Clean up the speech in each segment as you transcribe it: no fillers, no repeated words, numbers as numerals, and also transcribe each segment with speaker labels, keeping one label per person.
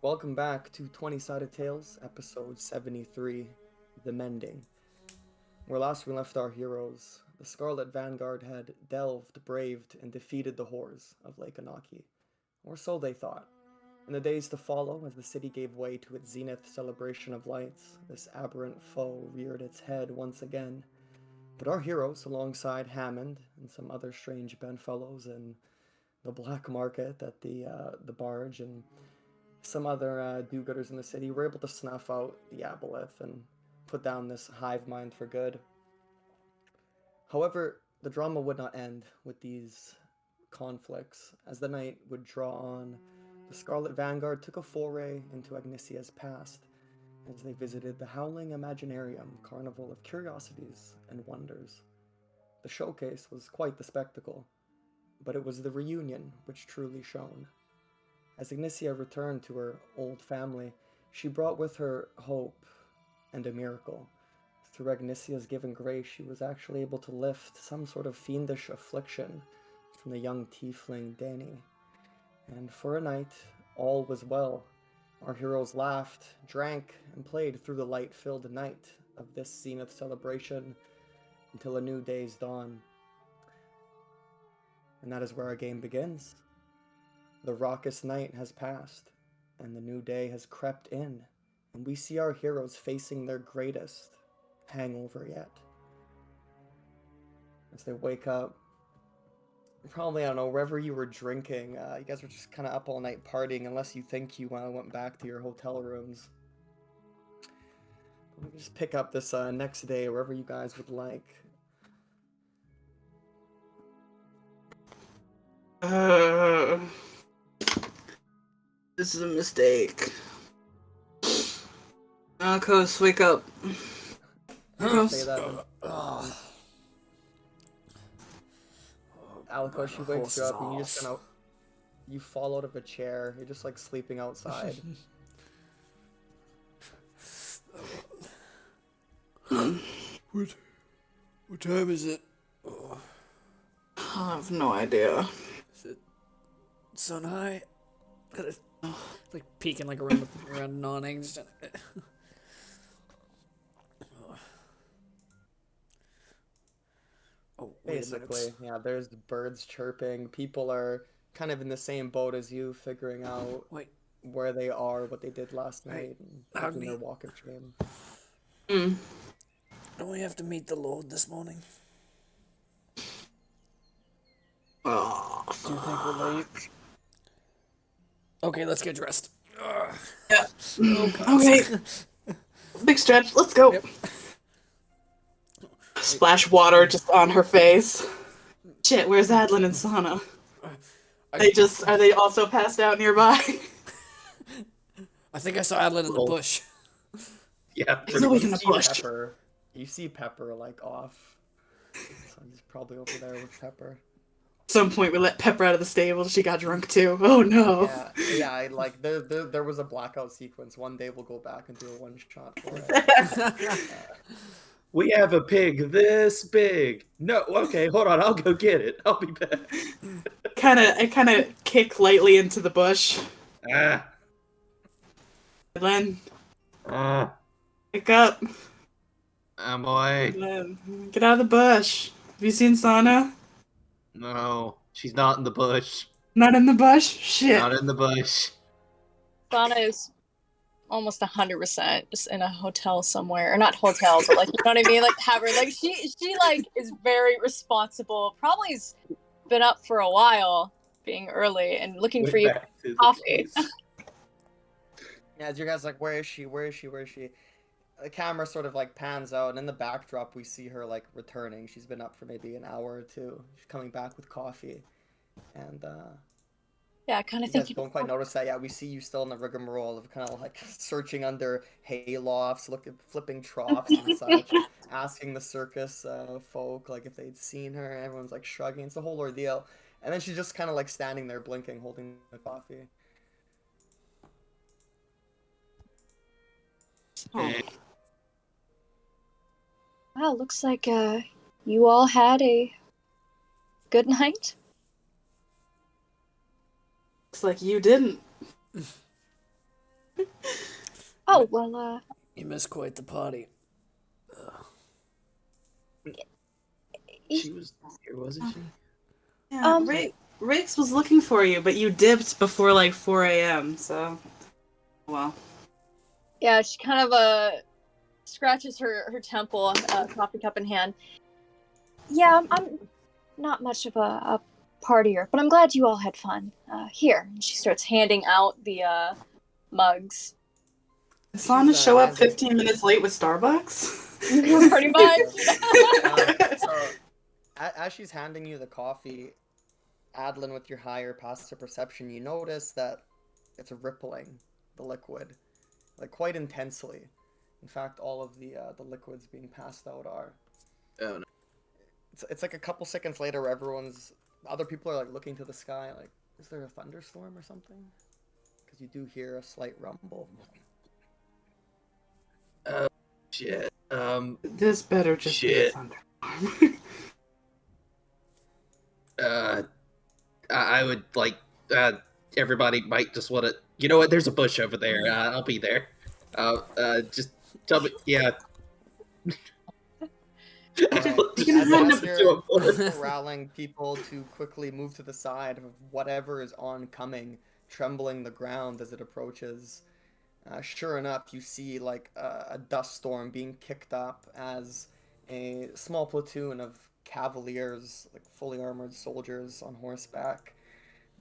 Speaker 1: Welcome back to 20 Sided Tales, episode 73, The Mending. Where last we left our heroes, the Scarlet Vanguard had delved, braved, and defeated the horrors of Lake Anaki. Or so they thought. In the days to follow, as the city gave way to its zenith celebration of lights, this aberrant foe reared its head once again. But our heroes, alongside Hammond and some other strange bedfellows in the black market at the barge and some other do-gooders in the city, were able to snuff out the aboleth and put down this hive mind for good. However, the drama would not end with these conflicts. As the night would draw on, the Scarlet Vanguard took a foray into Agnicia's past as they visited the Howling Imaginarium Carnival of Curiosities and Wonders. The showcase was quite the spectacle, but it was the reunion which truly shone. As Agnicia returned to her old family, she brought with her hope and a miracle. Through Agnicia's given grace, she was actually able to lift some sort of fiendish affliction from the young tiefling Danny. And for a night, all was well. Our heroes laughed, drank, and played through the light-filled night of this zenith celebration until a new day's dawn. And that is where our game begins. The raucous night has passed, and the new day has crept in, and we see our heroes facing their greatest hangover yet. As they wake up, probably, I don't know, wherever you were drinking, you guys were just kind of up all night partying, unless you think you went back to your hotel rooms. Let me just pick up this next day, wherever you guys would like.
Speaker 2: This is a mistake. Alcos, wake up.
Speaker 1: Say that. Alcos, she wakes you up and you just kind of, you fall out of a chair. You're just like sleeping outside.
Speaker 3: What time is it?
Speaker 2: I have no idea.
Speaker 3: Is it sun high? Like peeking like around nodding. Oh,
Speaker 1: Basically, yeah, there's birds chirping. People are kind of in the same boat as you, figuring out where they are, what they did last night, and having their walk of shame.
Speaker 3: Don't we have to meet the Lord this morning?
Speaker 2: Oh,
Speaker 3: Do you think we're late? Okay, let's get dressed.
Speaker 2: yeah.
Speaker 3: Oh,
Speaker 2: Okay. Big stretch. Let's go.
Speaker 3: Yep.
Speaker 2: Splash water just on her face. Shit, where's Adlin and Sana? Are they also passed out nearby?
Speaker 3: I think I saw Adlin in the bush.
Speaker 4: Yeah,
Speaker 2: He's always in the bush.
Speaker 1: You see Pepper like off. So he's probably over there with Pepper.
Speaker 2: At some point, we let Pepper out of the stable. She got drunk too. Oh no.
Speaker 1: Yeah. Like there was a blackout sequence. One day we'll go back and do a one shot for it.
Speaker 4: We have a pig this big. No, okay, hold on. I'll go get it. I'll be back.
Speaker 2: I kind of kick lightly into the bush.
Speaker 4: Ah.
Speaker 2: Adlin,
Speaker 4: Ah.
Speaker 2: wake up.
Speaker 4: I'm awake.
Speaker 2: Adlin, get out of the bush. Have you seen Sana?
Speaker 4: No, she's not in the bush.
Speaker 2: Not in the bush? Shit.
Speaker 4: Not in the bush.
Speaker 5: Sana is almost 100% just in a hotel somewhere, or not hotel, but like, you know what I mean, like tavern. Like she like is very responsible. Probably has been up for a while, being early and looking
Speaker 4: Went
Speaker 5: for you
Speaker 4: back to the
Speaker 5: coffee.
Speaker 4: place.
Speaker 1: Yeah, as you guys like, where is she? Where is she? Where is she? The camera sort of like pans out, and in the backdrop we see her like returning. She's been up for maybe an hour or two. She's coming back with coffee, and
Speaker 5: Yeah, I kind of
Speaker 1: you
Speaker 5: think
Speaker 1: guys don't quite notice that. Yeah, we see you still in the rigmarole of kind of like searching under hay lofts, flipping troughs and such, asking the circus folk like if they'd seen her. Everyone's like shrugging. It's a whole ordeal, and then she's just kind of like standing there blinking, holding the coffee.
Speaker 5: Oh. Wow, looks like you all had a good night.
Speaker 2: Looks like you didn't.
Speaker 5: Oh, well,
Speaker 3: You missed quite the party.
Speaker 4: She was here, wasn't she?
Speaker 2: Yeah,
Speaker 5: Um,
Speaker 2: Rakes was looking for you, but you dipped before like 4 a.m. So, well,
Speaker 5: yeah, she kind of scratches her temple, coffee cup in hand. Yeah, I'm not much of a partier, but I'm glad you all had fun. Here, and she starts handing out the mugs.
Speaker 2: did Sana
Speaker 1: She's,
Speaker 2: show up
Speaker 1: handing-
Speaker 2: 15 minutes late with Starbucks?
Speaker 5: Pretty much.
Speaker 1: So, as she's handing you the coffee, Adlin, with your higher passive perception, you notice that it's rippling the liquid, like quite intensely. In fact, all of the liquids being passed out are.
Speaker 4: Oh no.
Speaker 1: It's like a couple seconds later where other people are like looking to the sky, like, is there a thunderstorm or something? Because you do hear a slight rumble.
Speaker 4: Oh shit.
Speaker 2: This better just be a
Speaker 4: Shit.
Speaker 2: thunderstorm.
Speaker 4: I would like everybody might just want to. You know what? There's a bush over there. I'll be there. Just tell me. Yeah.
Speaker 1: Alright. As you're corralling people to quickly move to the side of whatever is oncoming, trembling the ground as it approaches. Sure enough, you see like a dust storm being kicked up as a small platoon of cavaliers, like fully armored soldiers on horseback,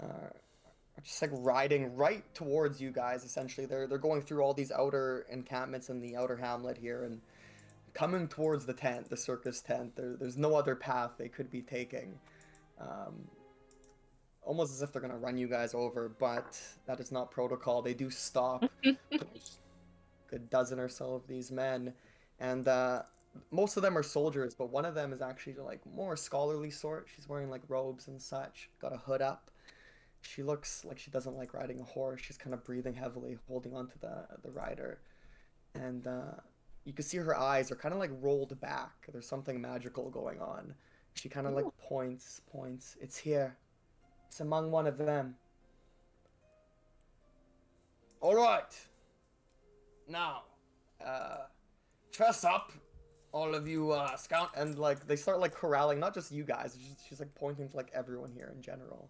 Speaker 1: are just like riding right towards you guys. Essentially, they're going through all these outer encampments in the outer hamlet here and coming towards the tent, the circus tent. There's no other path they could be taking. Almost as if they're gonna run you guys over, but that is not protocol. They do stop. A dozen or so of these men, and most of them are soldiers, but one of them is actually like more scholarly sort. She's wearing like robes and such, got a hood up. She looks like she doesn't like riding a horse. She's kind of breathing heavily, holding onto the rider, and you can see her eyes are kind of like rolled back. There's something magical going on. She kind of like points. It's here. It's among one of them. All right. Now, fess up, all of you scout, and like they start like corralling not just you guys. She's like pointing to like everyone here in general.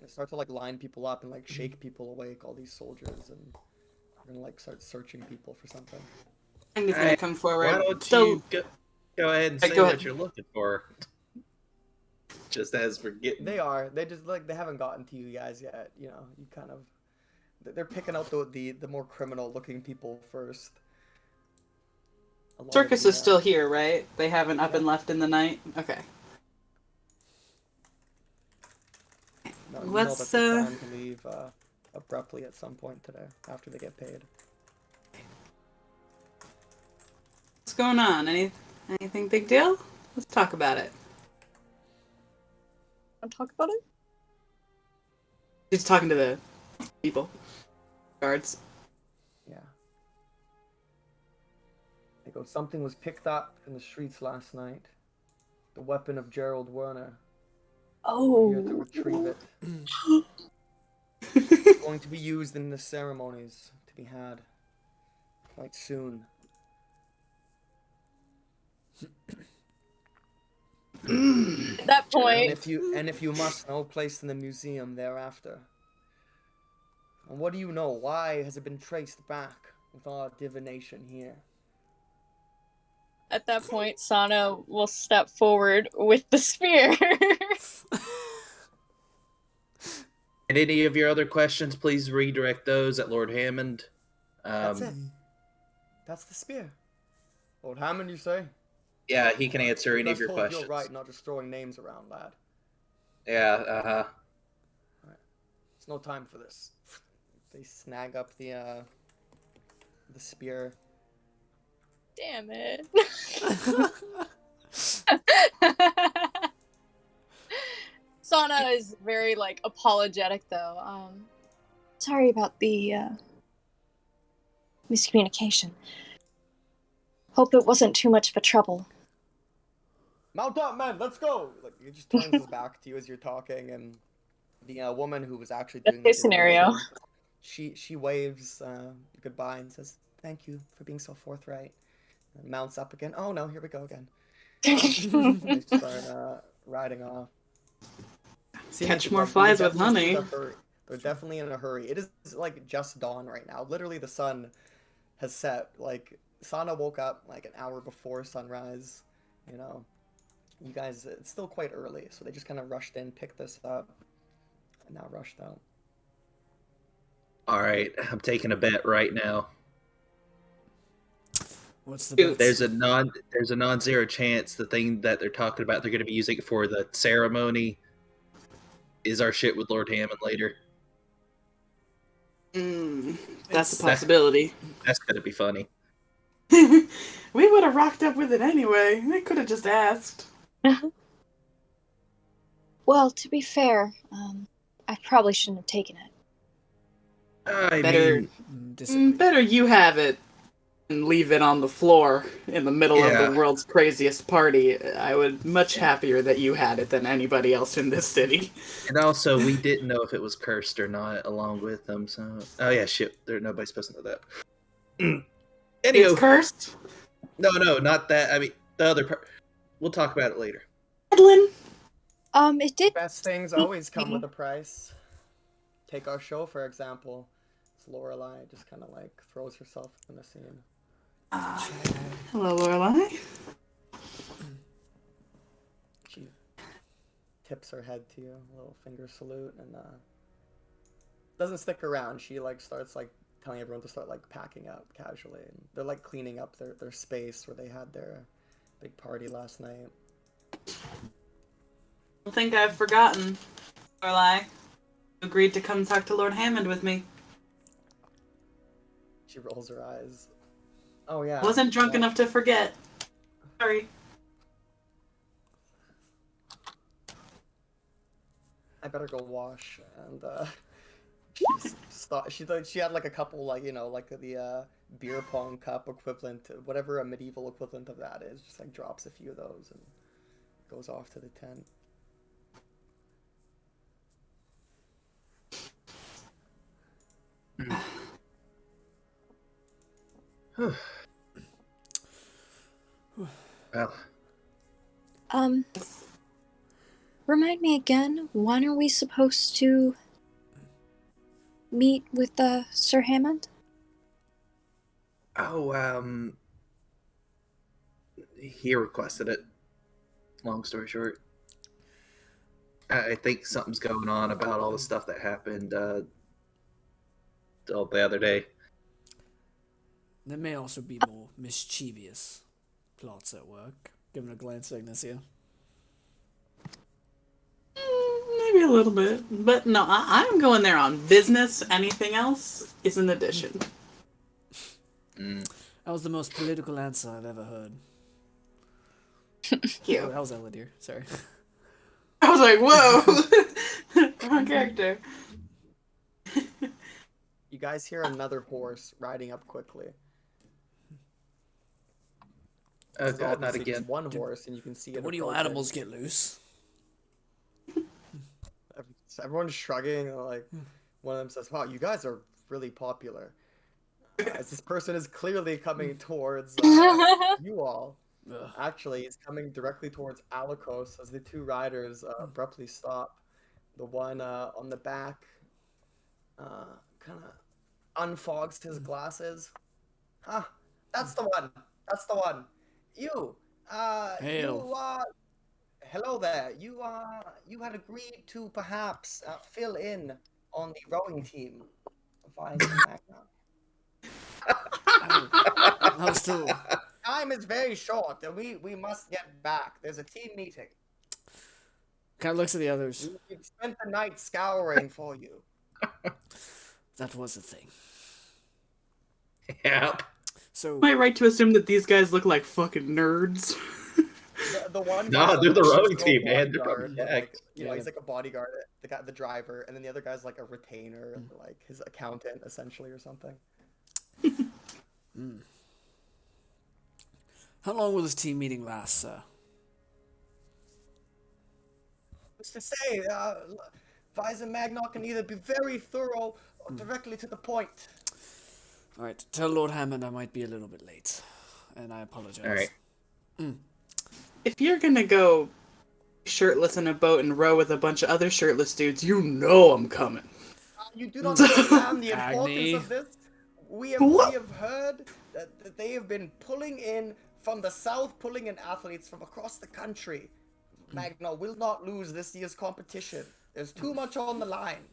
Speaker 1: They start to like line people up and like shake people awake. All these soldiers, and they're gonna like start searching people for something.
Speaker 2: And he's gonna come forward.
Speaker 4: Why don't
Speaker 2: So-
Speaker 4: you go ahead and say
Speaker 2: go
Speaker 4: what
Speaker 2: ahead.
Speaker 4: you're looking for? Just as we're getting.
Speaker 1: They are. They just like they haven't gotten to you guys yet. You know, you kind of. They're picking out the more criminal looking people first. A lot of
Speaker 2: Circus
Speaker 1: the,
Speaker 2: is still here, right? They haven't up and left in the night? Okay.
Speaker 1: No, you know
Speaker 2: Let's,
Speaker 1: that they plan to leave abruptly at some point today after they get paid.
Speaker 2: What's going on? Anything big deal? Let's talk about it.
Speaker 5: Want to talk about it?
Speaker 2: She's talking to the people. Guards.
Speaker 1: Yeah. They go, something was picked up in the streets last night. The weapon of Gerald Werner. We're here to retrieve it. It's going to be used in the ceremonies to be had quite soon.
Speaker 5: At that point,
Speaker 1: And if you must know, placed in the museum thereafter. And what do you know? Why has it been traced back with our divination here?
Speaker 5: at that point, Sana will step forward with the spear.
Speaker 4: And any of your other questions, please redirect those at Lord Hammond.
Speaker 1: That's it. That's the spear. Lord Hammond, you say?
Speaker 4: Yeah, he can answer any of
Speaker 1: Best
Speaker 4: your
Speaker 1: hold
Speaker 4: questions.
Speaker 1: You're right, not just throwing names around, lad.
Speaker 4: Yeah,
Speaker 1: It's no time for this. They snag up the spear.
Speaker 5: Damn it. Sana is very like apologetic though. Sorry about the miscommunication. Hope it wasn't too much of a trouble.
Speaker 1: Mount up, man! Let's go! Like he just turns his back to you as you're talking, and the woman who was actually doing the
Speaker 5: Best case scenario.
Speaker 1: divination she waves goodbye and says, "Thank you for being so forthright." And mounts up again. Oh no, here we go again. They start riding off. Seeming
Speaker 2: Catch
Speaker 1: to,
Speaker 2: more
Speaker 1: like, you can
Speaker 2: flies with
Speaker 1: definitely see
Speaker 2: honey.
Speaker 1: the hurry. They're definitely in a hurry. It is like just dawn right now. Literally, the sun has set. Like Sana woke up like an hour before sunrise. You know, you guys, it's still quite early, so they just kind of rushed in, picked this up, and now rushed out.
Speaker 4: All right, I'm taking a bet right now.
Speaker 3: What's the
Speaker 2: Dude,
Speaker 3: bet?
Speaker 4: There's a non-zero chance the thing that they're talking about they're going to be using it for the ceremony is our shit with Lord Hammond later.
Speaker 2: That's a possibility.
Speaker 4: That's going to be funny.
Speaker 2: We would have rocked up with it anyway. They could have just asked.
Speaker 5: Well, to be fair, I probably shouldn't have taken it.
Speaker 4: I
Speaker 2: Better,
Speaker 4: mean,
Speaker 3: Disagree.
Speaker 2: better you have it and leave it on the floor in the middle of
Speaker 4: Yeah.
Speaker 2: the world's craziest party. I would much happier that you had it than anybody else in this city.
Speaker 4: and also we didn't know if it was cursed or not along with them. So, oh yeah, shit, nobody's supposed to know that.
Speaker 2: It's
Speaker 4: Anywho,
Speaker 2: cursed.
Speaker 4: no, not that. I mean, the other part. We'll talk about it later.
Speaker 2: Edlin,
Speaker 5: It did.
Speaker 1: Best things always come with a price. Take our show for example. It's Lorelai just kind of like throws herself in the scene.
Speaker 2: hello, Lorelai.
Speaker 1: She tips her head to you, a little finger salute, and doesn't stick around. She like starts like telling everyone to start like packing up casually, and they're like cleaning up their space where they had their big party last night.
Speaker 2: I think I've forgotten, Lorelai. You agreed to come talk to Lord Hammond with me.
Speaker 1: She rolls her eyes. Oh yeah.
Speaker 2: Wasn't drunk enough to forget. Sorry.
Speaker 1: I better go wash. And she had like a couple like like the beer pong cup equivalent, whatever a medieval equivalent of that is. Just like drops a few of those and goes off to the tent.
Speaker 4: Well,
Speaker 5: Remind me again, when are we supposed to meet with Sir Hammond?
Speaker 4: oh, he requested it. Long story short, I think something's going on about all the stuff that happened the other day.
Speaker 3: There may also be more mischievous plots at work. Giving a glance at Ignacia.
Speaker 2: Maybe a little bit. But no, I'm going there on business. Anything else is an addition.
Speaker 4: Mm.
Speaker 3: That was the most political answer I've ever heard.
Speaker 2: Thank
Speaker 3: Oh,
Speaker 2: you.
Speaker 3: that was Ellidir. Sorry.
Speaker 2: I was like, whoa! Wrong character.
Speaker 1: You guys hear another horse riding up quickly.
Speaker 4: Oh
Speaker 1: This is
Speaker 4: god, not
Speaker 1: obviously just
Speaker 4: again.
Speaker 1: one horse, and you can see it.
Speaker 3: When do your
Speaker 1: approaching.
Speaker 3: animals get loose?
Speaker 1: Everyone's shrugging. Like one of them says, "Wow, you guys are really popular." As this person is clearly coming towards you all.
Speaker 3: Ugh.
Speaker 1: Actually, he's coming directly towards Alikos as the two riders abruptly stop. The one on the back kind of unfogs his glasses. Ah, that's the one. That's the one. You.
Speaker 3: Hail.
Speaker 1: You. Hello there. You had agreed to perhaps fill in on the rowing team of Ice and Magna.
Speaker 3: No, still.
Speaker 1: Time is very short, and we must get back. There's a team meeting.
Speaker 3: Kind of looks at the others.
Speaker 1: We've spent the night scouring for you.
Speaker 3: That was the thing.
Speaker 4: Yep.
Speaker 3: So,
Speaker 2: Am I right to assume that these guys look like fucking nerds?
Speaker 1: The one.
Speaker 4: Nah,
Speaker 1: guy,
Speaker 4: they're the
Speaker 1: like,
Speaker 4: rowing
Speaker 1: he's a
Speaker 4: team, man. They're
Speaker 1: bodyguard,
Speaker 4: from
Speaker 1: like,
Speaker 4: Jack.
Speaker 3: Yeah.
Speaker 1: he's like a bodyguard. The driver, and then the other guy's like a retainer, like his accountant essentially or something.
Speaker 3: how long will this team meeting last, sir?
Speaker 1: What's to say? advisor Magnar can either be very thorough or directly to the point.
Speaker 3: All right, tell Lord Hammond I might be a little bit late, and I apologize.
Speaker 4: All right.
Speaker 2: If you're gonna go shirtless in a boat and row with a bunch of other shirtless dudes, you know I'm coming.
Speaker 1: You do not understand the importance
Speaker 3: Agni.
Speaker 1: of this. We
Speaker 2: What?
Speaker 1: have heard that they have been pulling in from the south, pulling in athletes from across the country. Magna will not lose this year's competition. There's too much on the line.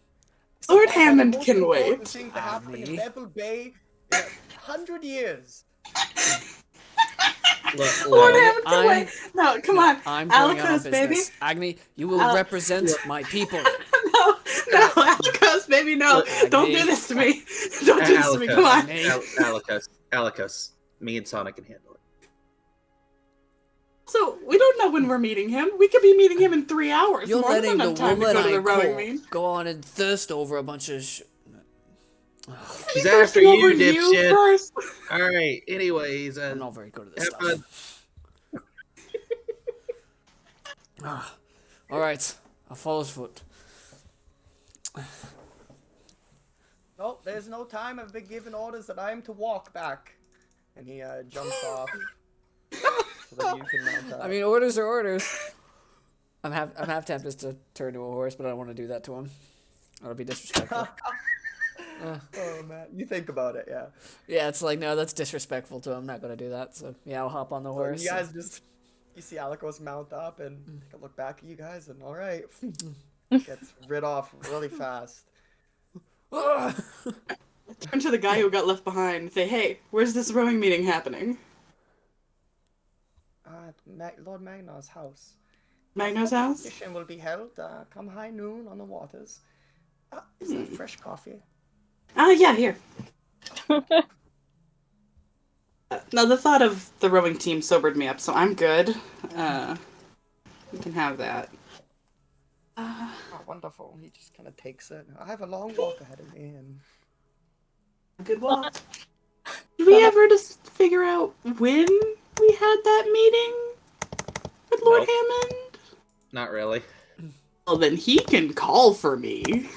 Speaker 1: This is
Speaker 2: Lord
Speaker 1: by far the
Speaker 2: Hammond
Speaker 1: most
Speaker 2: can
Speaker 1: important
Speaker 2: wait.
Speaker 1: thing to happen in
Speaker 3: Agni.
Speaker 1: Bevel Bay in 100 years.
Speaker 4: Look,
Speaker 2: Lord
Speaker 4: look,
Speaker 2: Hammond can wait. No, come on.
Speaker 3: I'm going out on
Speaker 2: Alikos, baby.
Speaker 3: business. Agni, you will
Speaker 2: Al-
Speaker 3: represent my people.
Speaker 2: No, Alikos, baby, no.
Speaker 4: Look,
Speaker 2: Don't do
Speaker 3: Agni.
Speaker 2: this to me. Don't do this to me. Come on.
Speaker 3: Agni.
Speaker 4: Alikos. Me and Sonic can handle it.
Speaker 2: So, we don't know when we're meeting him. We could be meeting him in 3 hours.
Speaker 3: You're
Speaker 2: More
Speaker 3: letting
Speaker 2: than
Speaker 3: the
Speaker 2: enough time to
Speaker 3: woman
Speaker 2: go to
Speaker 3: I
Speaker 2: the rowing
Speaker 3: call
Speaker 2: meet.
Speaker 3: go on and thirst over a bunch of
Speaker 4: She's
Speaker 2: First
Speaker 4: after you,
Speaker 2: over you
Speaker 4: dipshit.
Speaker 2: first.
Speaker 4: All right. Anyways,
Speaker 3: I'm not very good at this
Speaker 4: have fun.
Speaker 3: stuff. All right, I'll follow his foot.
Speaker 1: No, there's no time. I've been given orders that I am to walk back. And he jumps off so that you can mount up.
Speaker 3: I mean, orders are orders. I'm half tempted to turn to a horse, but I don't want to do that to him. That'll be disrespectful.
Speaker 1: Oh man, you think about it, yeah.
Speaker 3: Yeah, it's like, no, that's disrespectful to him. I'm not gonna do that. So yeah, I'll hop on the
Speaker 1: So
Speaker 3: horse.
Speaker 1: you guys just, you see Alikos mount up and take a look back at you guys, and all right, gets rid off really fast.
Speaker 2: Turn to the guy who got left behind and say, hey, where's this rowing meeting happening?
Speaker 1: Lord Magnar's house.
Speaker 2: Magno's house?
Speaker 1: Competition will be held come high noon on the waters. Is that fresh coffee?
Speaker 2: Yeah, here. Now, the thought of the rowing team sobered me up, so I'm good. You can have that.
Speaker 1: Oh, wonderful. He just kind of takes it. I have a long walk ahead of me, and
Speaker 2: Good walk. Did we ever just figure out when we had that meeting with Lord
Speaker 4: Nope.
Speaker 2: Hammond?
Speaker 4: Not really.
Speaker 2: Well, then he can call for me.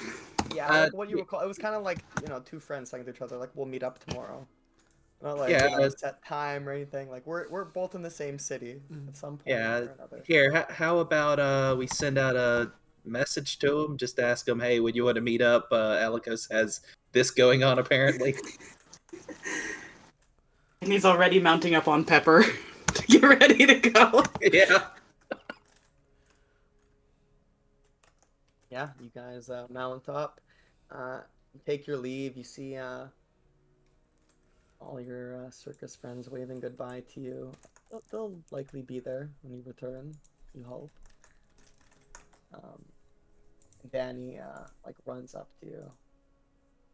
Speaker 1: yeah, like what you would call it was kind of like, you know, two friends saying to each other like, we'll meet up tomorrow. Not like
Speaker 4: Yeah,
Speaker 1: you know, a set time or anything. Like we're both in the same city at some point
Speaker 4: Yeah.
Speaker 1: or another.
Speaker 4: Here, how about we send out a message to him, just ask him, hey, would you want to meet up? Alikos has this going on apparently.
Speaker 2: And he's already mounting up on Pepper to get ready to go.
Speaker 4: Yeah.
Speaker 1: Yeah, you guys mount up, you take your leave. You see all your circus friends waving goodbye to you. They'll likely be there when you return, you hope. Danny like runs up to you,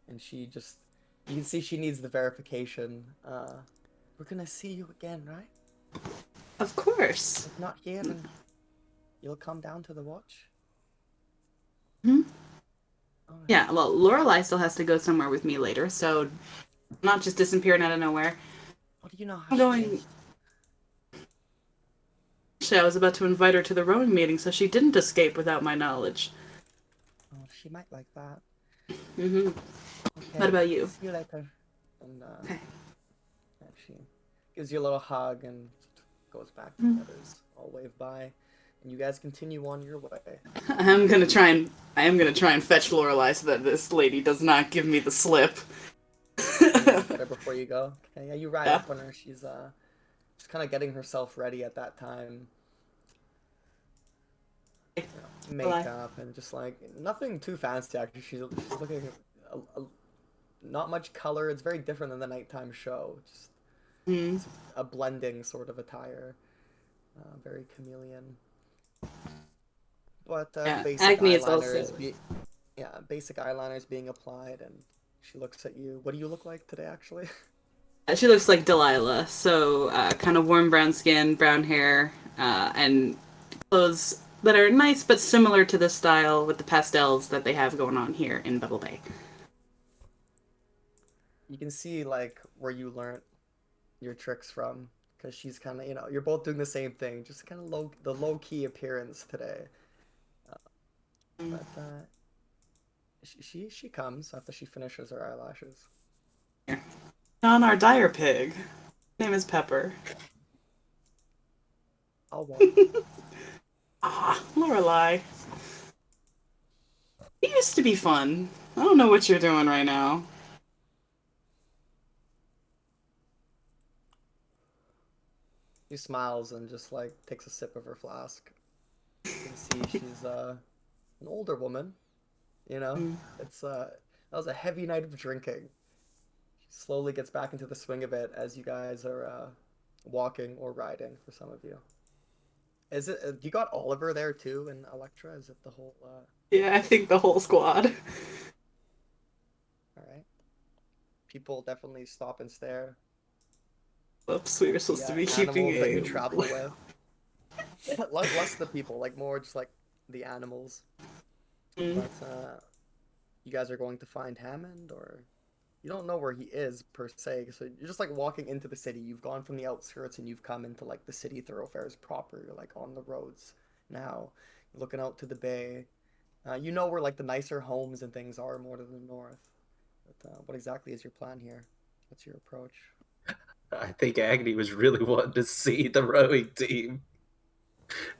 Speaker 1: and she just, you can see she needs the verification. We're gonna see you again, right?
Speaker 2: Of course.
Speaker 1: If not here, then you'll come down to the watch.
Speaker 2: Hmm?
Speaker 1: Alright.
Speaker 2: Yeah, well, Lorelai still has to go somewhere with me later, so I'm not just disappearing out of nowhere.
Speaker 1: What do you know? How
Speaker 2: I'm
Speaker 1: she
Speaker 2: going.
Speaker 1: is?
Speaker 2: Actually, I was about to invite her to the rowing meeting, so she didn't escape without my knowledge.
Speaker 1: Oh, she might like that.
Speaker 2: Mm-hmm.
Speaker 1: Okay,
Speaker 2: What about you?
Speaker 1: See you later. And
Speaker 2: Okay.
Speaker 1: yeah, she gives you a little hug and goes back to the others. All wave by, and you guys continue on your way.
Speaker 2: I am gonna try and fetch Lorelai so that this lady does not give me the slip.
Speaker 1: Get her before you go. Okay, yeah, you ride
Speaker 2: Yeah.
Speaker 1: up on her. She's just kind of getting herself ready at that time. You know, makeup and just like nothing too fancy actually. She's looking not much color. It's very different than the nighttime show. Just
Speaker 2: Mm.
Speaker 1: a blending sort of attire. Very chameleon. But
Speaker 2: Yeah,
Speaker 1: basic
Speaker 2: Agni is
Speaker 1: eyeliner
Speaker 2: also-
Speaker 1: basic eyeliner is being applied, and she looks at you. What do you look like today, actually?
Speaker 2: She looks like Delilah, so kind of warm brown skin, brown hair, and clothes that are nice but similar to the style with the pastels that they have going on here in Bevel Bay.
Speaker 1: You can see like where you learnt your tricks from, because she's kind of, you know, you're both doing the same thing, just kind of low key appearance today. But She comes after she finishes her eyelashes.
Speaker 2: On our dire pig. Name is Pepper.
Speaker 1: I'll walk.
Speaker 2: Ah, Lorelai. It used to be fun. I don't know what you're doing right now.
Speaker 1: She smiles and just like takes a sip of her flask. You can see she's an older woman. You know,
Speaker 2: Mm.
Speaker 1: it's that was a heavy night of drinking. She slowly gets back into the swing of it as you guys are walking or riding for some of you. Is it you got Oliver there too and Electra? Is it the whole
Speaker 2: Yeah, I think the whole squad.
Speaker 1: all right. People definitely stop and stare.
Speaker 2: Oops, we were supposed to
Speaker 1: The
Speaker 2: be keeping
Speaker 1: animals that
Speaker 2: a.
Speaker 1: you travel with. Less the people, like more just like the animals.
Speaker 2: Mm.
Speaker 1: But you guys are going to find Hammond, or you don't know where he is per se. So you're just like walking into the city. You've gone from the outskirts and you've come into like the city thoroughfares proper. You're like on the roads now. You're looking out to the bay. You know where like the nicer homes and things are more to the north. But what exactly is your plan here? What's your approach?
Speaker 4: I think Agni was really wanting to see the rowing team.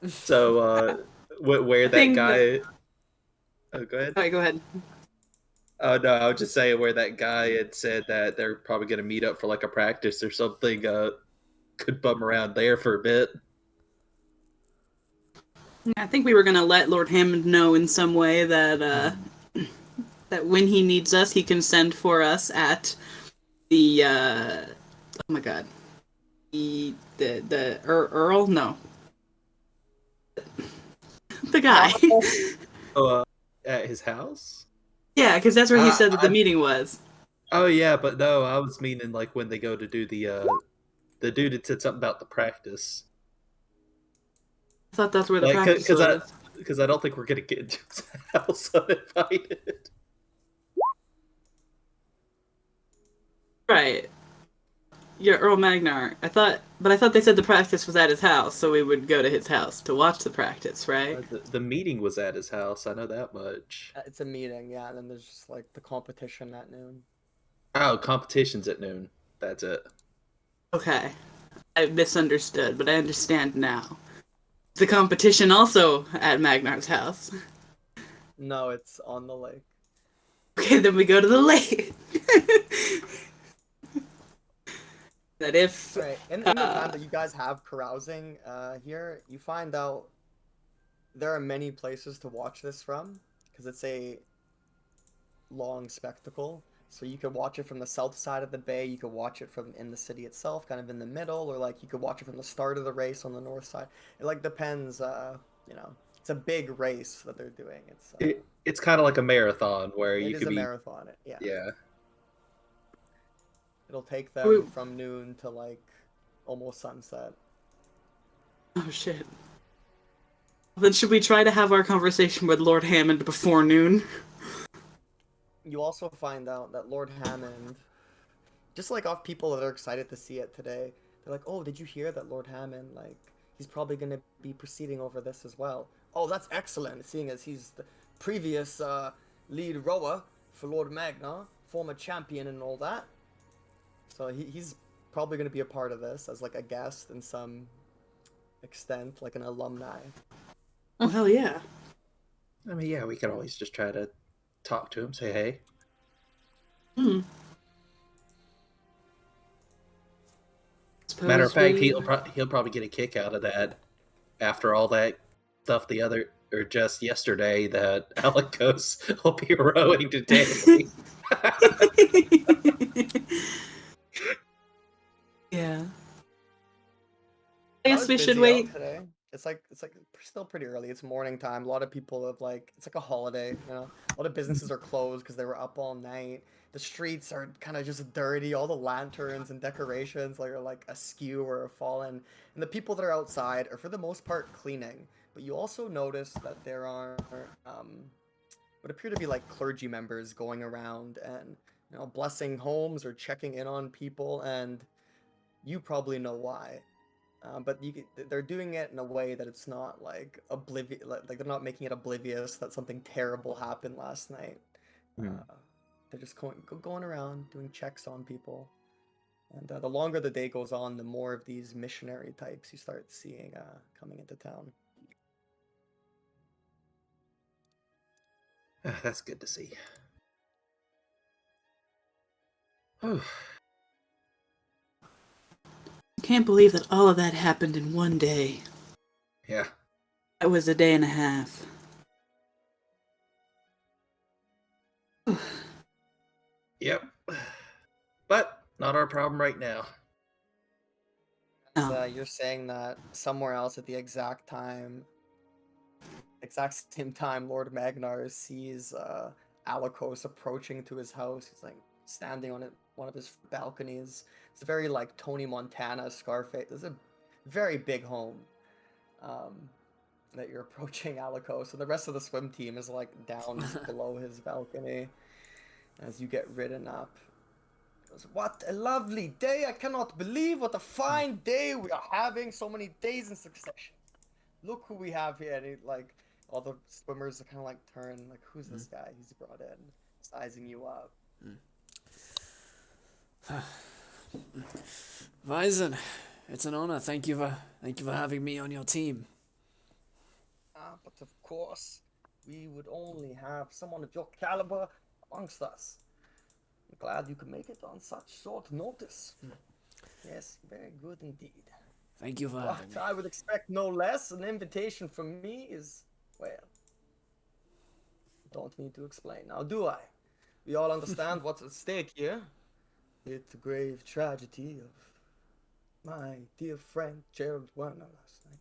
Speaker 4: So, where
Speaker 2: I
Speaker 4: that
Speaker 2: think that.
Speaker 4: guy? Oh, go ahead.
Speaker 2: Alright, go ahead.
Speaker 4: Oh no, I was just saying where that guy had said that they're probably going to meet up for like a practice or something. Could bum around there for a bit.
Speaker 2: I think we were gonna let Lord Hammond know in some way that that when he needs us, he can send for us at the oh my god, the Earl, no, the guy.
Speaker 4: Oh, at his house.
Speaker 2: Yeah, because that's where he said that the
Speaker 4: I,
Speaker 2: meeting was.
Speaker 4: oh yeah, but no, I was meaning like when they go to do the dude had said something about the practice.
Speaker 2: I thought that's where the
Speaker 4: Like,
Speaker 2: practice was.
Speaker 4: because I don't think we're gonna get into his house uninvited.
Speaker 2: Right. Yeah, Earl Magnar. I thought they said the practice was at his house, so we would go to his house to watch the practice, right?
Speaker 4: The meeting was at his house. I know that much.
Speaker 1: It's a meeting, yeah, and then there's just like the competition at noon.
Speaker 4: Oh, competition's at noon. That's it.
Speaker 2: Okay. I misunderstood, but I understand now. The competition also at Magnar's house.
Speaker 1: No, it's on the lake.
Speaker 2: Okay, then we go to the lake. That if
Speaker 1: Right. In the time that you guys have carousing here, you find out there are many places to watch this from because it's a long spectacle. So you could watch it from the south side of the bay, you could watch it from in the city itself, kind of in the middle, or like you could watch it from the start of the race on the north side. It like depends, you know. It's a big race that they're doing.
Speaker 4: It's kind of like a marathon where
Speaker 1: It
Speaker 4: you
Speaker 1: is
Speaker 4: could
Speaker 1: a
Speaker 4: be.
Speaker 1: marathon. Yeah.
Speaker 4: Yeah.
Speaker 1: It'll take
Speaker 2: we,
Speaker 1: them from noon to like almost sunset.
Speaker 2: oh shit. Then should we try to have our conversation with Lord Hammond before noon?
Speaker 1: You also find out that Lord Hammond, just like off people that are excited to see it today, they're like, "Oh, did you hear that Lord Hammond? Like, he's probably gonna be proceeding over this as well." Oh, that's excellent, seeing as he's the previous lead rower for Lord Magna, former champion and all that. So he's probably gonna be a part of this as like a guest in some extent, like an alumni.
Speaker 2: Well, hell yeah.
Speaker 4: I mean, yeah, we could always just try to talk to him, say hey.
Speaker 2: Hmm.
Speaker 4: Matter of fact,
Speaker 2: we...
Speaker 4: he'll probably get a kick out of that after all that stuff the other or just yesterday that Alikos will be rowing today.
Speaker 2: Yeah. I
Speaker 1: Not
Speaker 2: guess
Speaker 1: as
Speaker 2: we should
Speaker 1: busy out
Speaker 2: wait.
Speaker 1: today. It's like still pretty early. It's morning time. A lot of people have like it's like a holiday, you know. A lot of businesses are closed because they were up all night. The streets are kind of just dirty. All the lanterns and decorations like are like askew or fallen. And the people that are outside are for the most part cleaning. But you also notice that there are what appear to be like clergy members going around and blessing homes or checking in on people, and you probably know why. But they're doing it in a way that it's not like oblivious, like they're not making it oblivious that something terrible happened last night. They're just going around doing checks on people. And the longer the day goes on, the more of these missionary types you start seeing coming into town.
Speaker 4: That's good to see. Oh,
Speaker 2: Can't believe that all of that happened in one day.
Speaker 4: yeah.
Speaker 2: That was a day and a half.
Speaker 4: Yep. But not our problem right now.
Speaker 2: Oh.
Speaker 1: You're saying that somewhere else at the exact same time, Lord Magnar sees Alikos approaching to his house. He's like standing on one of his balconies. It's a very like Tony Montana, Scarface. It's a very big home that you're approaching Alikos, and the rest of the swim team is like down below his balcony as you get ridden up. He goes, "What a lovely day! I cannot believe what a fine day we are having. So many days in succession. Look who we have here." And he, like, all the swimmers are kind of like turn, like, who's this guy he's brought in, sizing you up.
Speaker 3: Weizen, it's an honor. Thank you for having me on your team.
Speaker 1: But of course, we would only have someone of your caliber amongst us. I'm glad you could make it on such short notice. Yes, very good indeed.
Speaker 3: Thank you for having me.
Speaker 1: What I would expect no less. An invitation from me is, well, don't need to explain now, do I? We all understand what's at stake here. It's a grave tragedy of my dear friend Gerald Werner last night.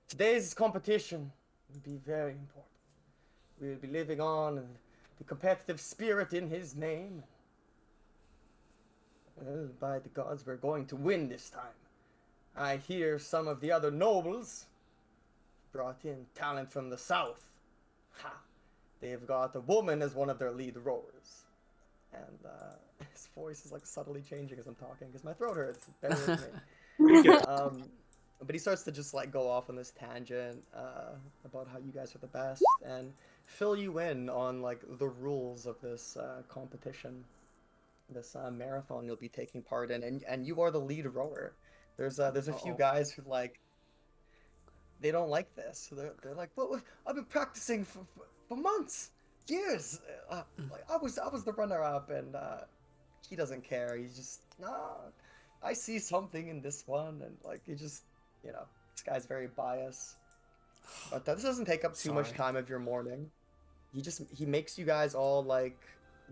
Speaker 1: Today's competition will be very important. We'll be living on the competitive spirit in his name. Well, by the gods, we're going to win this time. I hear some of the other nobles brought in talent from the south. Ha! They've got a woman as one of their lead rowers. And his voice is like subtly changing as I'm talking because my throat hurts. Bear with me. But he starts to just like go off on this tangent about how you guys are the best and fill you in on like the rules of this competition, this marathon you'll be taking part in, and you are the lead rower. There's a few guys who like they don't like this. So they're like, "Well, I've been practicing for months, years. Like I was the runner up," and he doesn't care. He's just I see something in this one, and like he just this guy's very biased. But this doesn't take up too much time of your morning. He makes you guys all like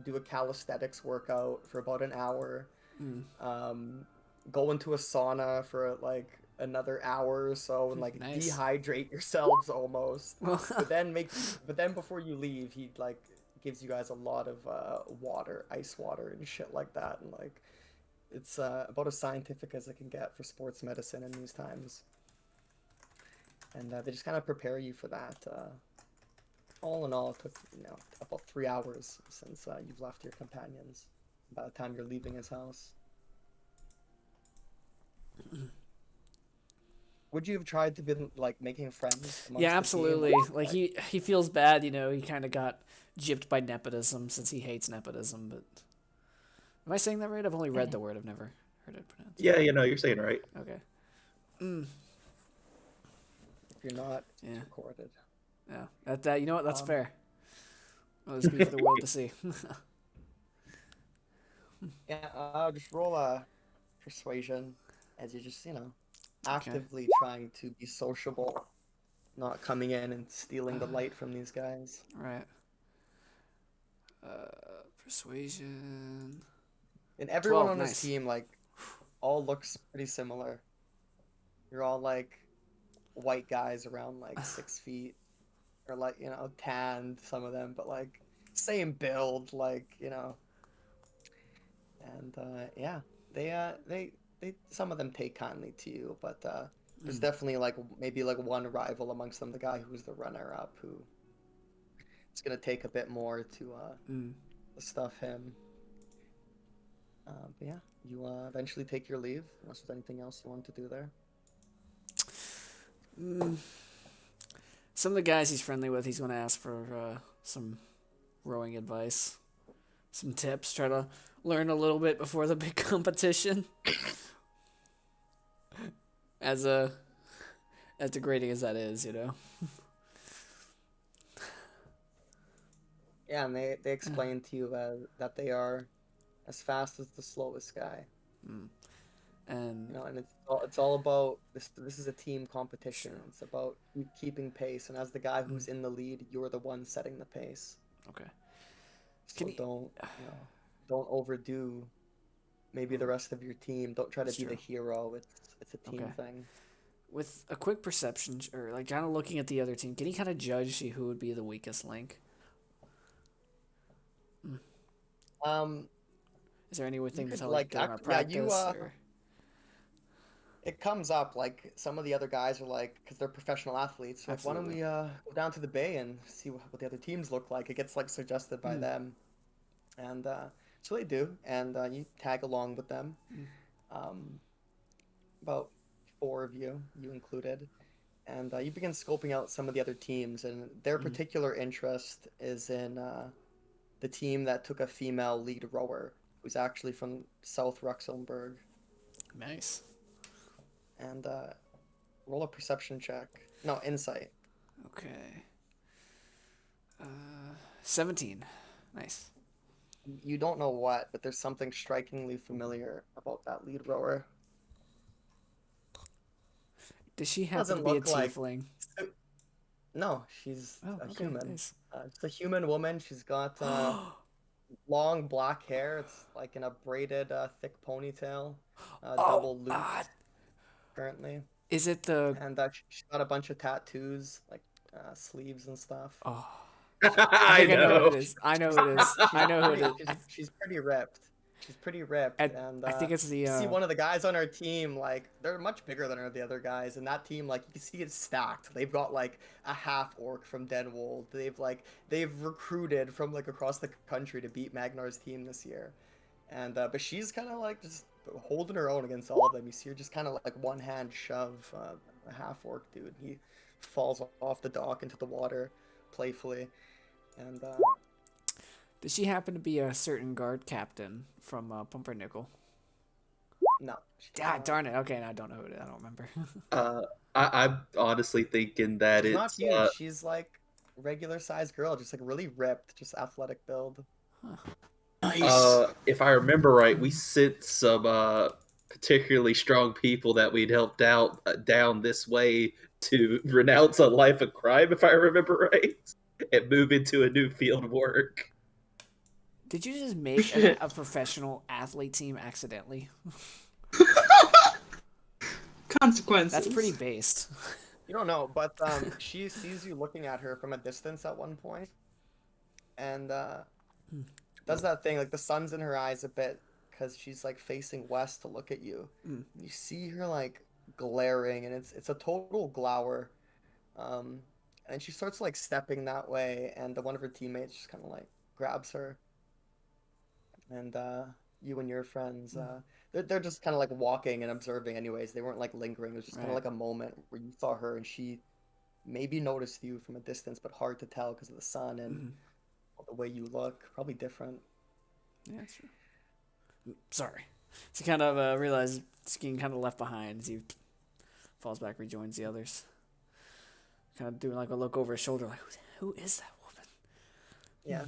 Speaker 1: do a calisthenics workout for about an hour. Go into a sauna for like another hour or so and like
Speaker 3: Nice.
Speaker 1: dehydrate yourselves almost. but then before you leave, he like gives you guys a lot of water, ice water and shit like that, and like it's about as scientific as it can get for sports medicine in these times. And they just kind of prepare you for that. All in all, it took about 3 hours since you've left your companions. By the time you're leaving his house. Would you have tried to be like making friends?
Speaker 3: Yeah, absolutely. Like he feels bad, he kind of got gypped by nepotism since he hates nepotism. But am I saying that right? I've only read the word. I've never heard it pronounced.
Speaker 4: Yeah, you're saying it right.
Speaker 3: Okay.
Speaker 1: If you're not, it's recorded.
Speaker 3: Yeah, that you know what? That's fair. I'll just be for the world to see.
Speaker 1: Yeah, just roll a persuasion as you just actively trying to be sociable, not coming in and stealing the light from these guys.
Speaker 3: Right. Persuasion.
Speaker 1: And everyone
Speaker 3: 12,
Speaker 1: on
Speaker 3: nice.
Speaker 1: this team like all looks pretty similar. You're all like white guys around like 6 feet, or like tanned, some of them, but like same build, like and they some of them take kindly to you, but there's definitely like maybe like one rival amongst them, the guy who's the runner up, who it's gonna take a bit more to stuff him. But yeah, you eventually take your leave unless there's anything else you want to do there.
Speaker 3: Some of the guys he's friendly with, he's going to ask for some rowing advice, some tips. Try to learn a little bit before the big competition. As degrading as that is,
Speaker 1: Yeah, and they explain to you that they are as fast as the slowest guy.
Speaker 3: And
Speaker 1: And it's all about this. This is a team competition. Sure. It's about you keeping pace, and as the guy who's in the lead, you're the one setting the pace.
Speaker 3: Okay.
Speaker 1: So don't overdo maybe the rest of your team. Don't try to be the hero. It's a team thing.
Speaker 3: With a quick perception, or like kind of looking at the other team, can you kind of judge, see who would be the weakest link? Is there anything that's like during our practice?
Speaker 1: It comes up like some of the other guys are like, because they're professional athletes. Like, why don't we go down to the bay and see what the other teams look like? It gets like suggested by them, and so they do, and you tag along with them. About 4 of you included, and you begin scoping out some of the other teams, and their particular interest is in the team that took a female lead rower who's actually from South Ruxelnburg.
Speaker 3: Nice.
Speaker 1: And roll a perception check. No, insight.
Speaker 3: Okay. 17. Nice.
Speaker 1: You don't know what, but there's something strikingly familiar about that lead rower.
Speaker 3: Does she happen to be a tiefling?
Speaker 1: No, she's a human.
Speaker 3: Nice.
Speaker 1: It's a human woman. She's got long black hair. It's like in a braided, thick ponytail. Double loop. Currently.
Speaker 3: Is it the...
Speaker 1: And she's got a bunch of tattoos, like sleeves and stuff.
Speaker 3: Oh.
Speaker 4: I know
Speaker 3: who it is. I know who it is. I know who it is.
Speaker 1: She's pretty ripped. And
Speaker 3: I think it's the...
Speaker 1: You see one of the guys on our team, like, they're much bigger than the other guys, and that team, like, you can see it's stacked. They've got, like, a half-orc from Denwold. They've recruited from, like, across the country to beat Magnar's team this year. And, but she's kind of, like, just holding her own against all of them. You see her just kind of, like, one-hand shove a half-orc dude. He falls off the dock into the water playfully. And,
Speaker 3: Does she happen to be a certain guard captain from Pumpernickel?
Speaker 1: No.
Speaker 3: Darn it. Okay, I don't know who it is. I don't remember.
Speaker 4: I'm honestly thinking that
Speaker 1: she's
Speaker 4: it's
Speaker 1: not huge. She's like regular sized girl, just like really ripped, just athletic build.
Speaker 3: Huh.
Speaker 4: Nice. If I remember right, we sent some particularly strong people that we'd helped out down this way to renounce a life of crime, if I remember right, and move into a new field of work.
Speaker 3: Did you just make a professional athlete team accidentally?
Speaker 2: Consequences.
Speaker 3: That's pretty based.
Speaker 1: You don't know, but she sees you looking at her from a distance at one point, and does that thing, like the sun's in her eyes a bit because she's like facing west to look at you. You see her like glaring, and it's a total glower, and she starts like stepping that way, and one of her teammates just kind of like grabs her, and you and your friends, they're just kind of like walking and observing anyways. They weren't like lingering. It was just kind of like a moment where you saw her, and she maybe noticed you from a distance, but hard to tell because of the sun and the way you look. Probably different.
Speaker 3: Yeah, that's true. Sorry. So kind of realizes he's getting kind of left behind as he falls back, rejoins the others. Kind of doing like a look over his shoulder, like, who is that woman?
Speaker 1: Yeah,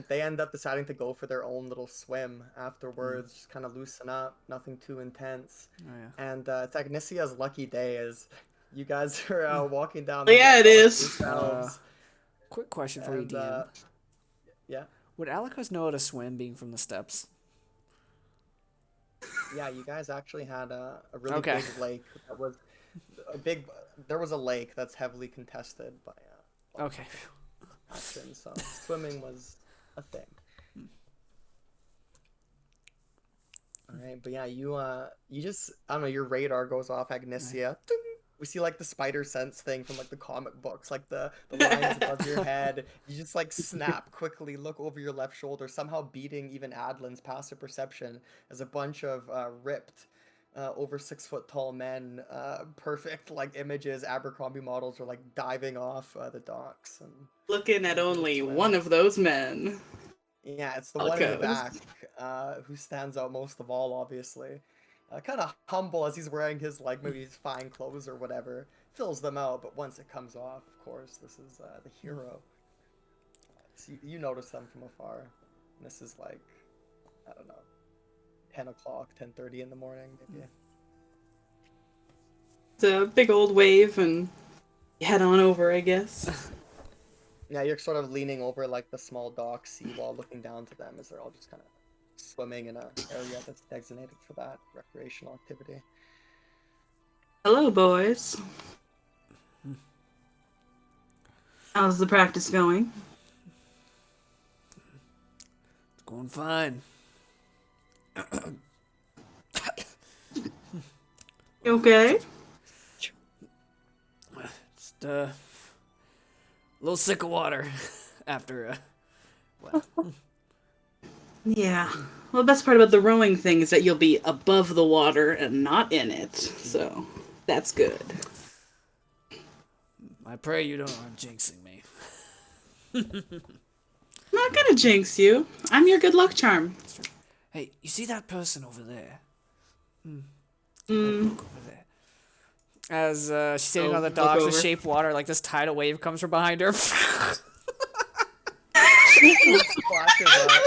Speaker 1: they end up deciding to go for their own little swim afterwards, just kind of loosen up, nothing too intense.
Speaker 3: Oh, yeah.
Speaker 1: And it's Agnesia's lucky day as you guys are walking down.
Speaker 2: Yeah, it is.
Speaker 3: Quick question for you, DM.
Speaker 1: Yeah.
Speaker 3: Would Alikos know how to swim, being from the steppes?
Speaker 1: Yeah, you guys actually had a really big lake that was there was a lake that's heavily contested by action, so swimming was a thing. All right, but yeah, you just, I don't know, your radar goes off, Agnesia. Ding! We see like the spider sense thing from like the comic books, like the lines above your head. You just like snap quickly, look over your left shoulder, somehow beating even Adlin's passive perception as a bunch of ripped over 6 foot tall men, perfect like images. Abercrombie models are like diving off the docks and
Speaker 2: Looking at
Speaker 1: into the
Speaker 2: only
Speaker 1: swim.
Speaker 2: one of those men.
Speaker 1: Yeah, it's the
Speaker 2: How it
Speaker 1: one in the
Speaker 2: goes.
Speaker 1: back who stands out most of all, obviously. Kind of humble as he's wearing his, like, maybe his fine clothes or whatever. Fills them out, but once it comes off, of course, this is the hero. So you notice them from afar. And this is like, I don't know, 10 o'clock, 10:30 in the morning, maybe.
Speaker 2: It's a big old wave, and you head on over, I guess.
Speaker 1: Yeah, you're sort of leaning over, like, the small dock seawall, looking down to them as they're all just kind of swimming in an area that's designated for that recreational activity.
Speaker 2: Hello, boys. How's the practice going?
Speaker 3: It's going fine.
Speaker 2: You okay?
Speaker 3: Just a little sick of water after well,
Speaker 2: Yeah. Well, the best part about the rowing thing is that you'll be above the water and not in it. So, that's good.
Speaker 3: I pray you don't are jinxing me.
Speaker 2: I'm not gonna jinx you. I'm your good luck charm.
Speaker 3: Hey, you see that person over there?
Speaker 2: Mm.
Speaker 3: Look over there. As she's sitting
Speaker 2: Oh,
Speaker 3: on the
Speaker 2: look
Speaker 3: docks with
Speaker 2: over.
Speaker 3: shape water, like this tidal wave comes from behind her.
Speaker 1: Splashes up.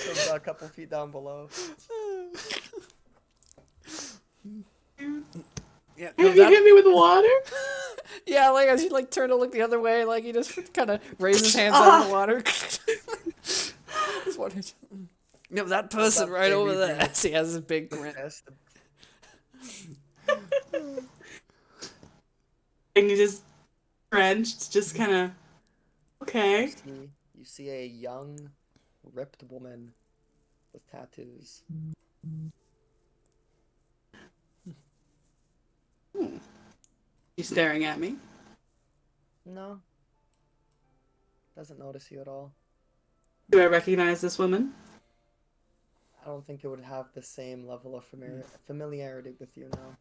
Speaker 1: Comes a couple feet down below.
Speaker 3: Yeah,
Speaker 2: Have you hit me with water?
Speaker 3: yeah, like as he like turned to look the other way, like he just kind of raised his hands out of the water. This water. No, that person
Speaker 1: that
Speaker 3: right over
Speaker 1: baby
Speaker 3: there.
Speaker 1: being
Speaker 3: He has a big grin.
Speaker 1: Yes,
Speaker 2: And you just drenched, just kind of, okay.
Speaker 1: you see a young, ripped woman with tattoos.
Speaker 2: You staring at me?
Speaker 1: No. Doesn't notice you at all.
Speaker 2: Do I recognize this woman?
Speaker 1: I don't think it would have the same level of familiarity with you now.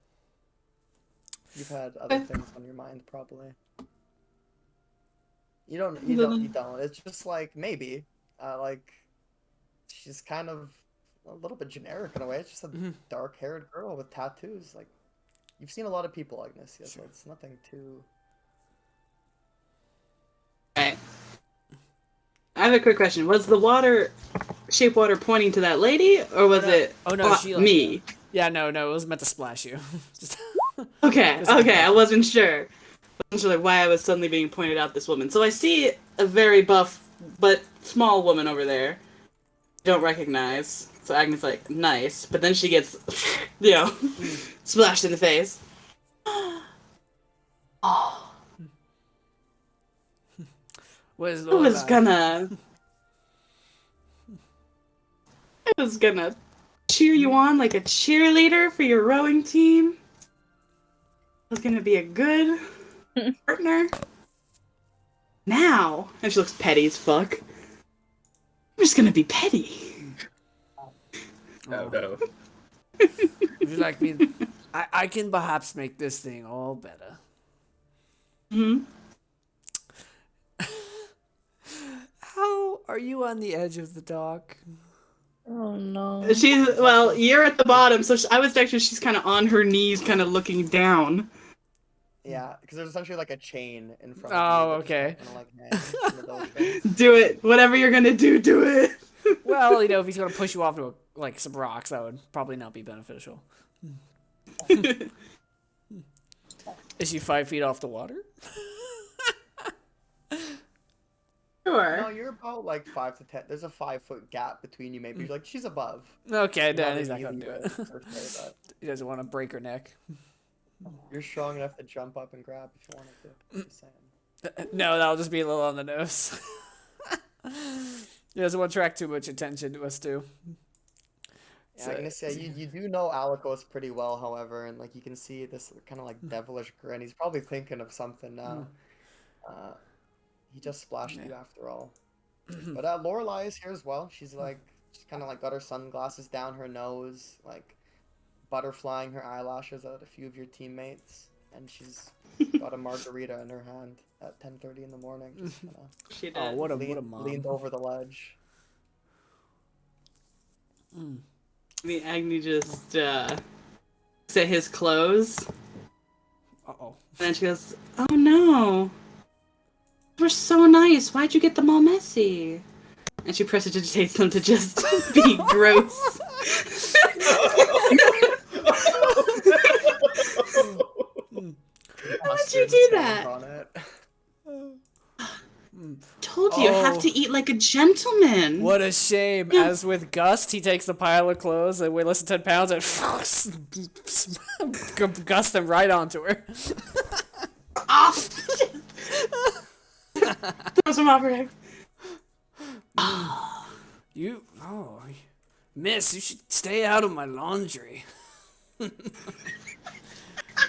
Speaker 1: You've had other things on your mind, probably. You don't. It's just like maybe, like, she's kind of a little bit generic in a way. It's just a dark-haired girl with tattoos. Like, you've seen a lot of people like this, yeah, so it's nothing too.
Speaker 2: Right. I have a quick question. Was the water, shape water, pointing to that lady, or was it me?
Speaker 3: Yeah, no, it was meant to splash you. Just
Speaker 2: Okay, I wasn't sure. Like why I was suddenly being pointed out this woman. So I see a very buff but small woman over there. Don't recognize. So Agnes like, nice. But then she gets, splashed in the face. Oh.
Speaker 3: What is
Speaker 2: I was gonna cheer you on like a cheerleader for your rowing team. I was gonna be a good partner. Now, and she looks petty as fuck. I'm just gonna be petty.
Speaker 4: Oh no.
Speaker 3: Would you like me? I can perhaps make this thing all better.
Speaker 2: Hmm.
Speaker 3: How are you on the edge of the dock?
Speaker 5: Oh no.
Speaker 2: You're at the bottom, so I was actually, she's kind of on her knees, kind of looking down.
Speaker 1: Yeah, because there's essentially like a chain in front
Speaker 3: Oh,
Speaker 1: of you.
Speaker 3: okay.
Speaker 1: Kind of like hang into those chains.
Speaker 2: Do it. Whatever you're gonna do, do it.
Speaker 3: Well, if he's gonna push you off to like some rocks, that would probably not be beneficial. Is she 5 feet off the water?
Speaker 2: Sure.
Speaker 1: No, you're about like 5 to 10. There's a 5 foot gap between you. Maybe like she's above.
Speaker 3: Okay,
Speaker 1: You're
Speaker 3: then he's not
Speaker 1: really
Speaker 3: gonna do it.
Speaker 1: per se, but
Speaker 3: He doesn't want to break her neck.
Speaker 1: you're strong enough to jump up and grab if you wanted to. Just saying.
Speaker 3: No, that'll just be a little on the nose. He doesn't want to attract too much attention to us too.
Speaker 1: Yeah,
Speaker 3: So-
Speaker 1: I'm gonna say you do know Alikos pretty well, however, and like you can see this kind of like devilish grin. He's probably thinking of something now. He just splashed you after all. But Lorelai is here as well. She's kind of like got her sunglasses down her nose, like butterflying her eyelashes at a few of your teammates, and she's got a margarita in her hand at 10:30 in the morning. Just kinda
Speaker 2: She did.
Speaker 3: Oh, what a mom.
Speaker 1: leaned over the ledge.
Speaker 3: Mm.
Speaker 2: I mean, Agni just looks at his clothes,
Speaker 3: Uh-oh.
Speaker 2: and then she goes, "Oh no, we're so nice. Why'd you get them all messy?" And she precipitates them to just be gross. Why'd you do that?
Speaker 1: On it.
Speaker 2: Told you, have to eat like a gentleman.
Speaker 3: What a shame.
Speaker 2: Yeah.
Speaker 3: As with Gust, he takes the pile of clothes that weigh less than 10 pounds and Gust them right onto her.
Speaker 2: Off. Throws him off her head.
Speaker 3: Miss, you should stay out of my laundry.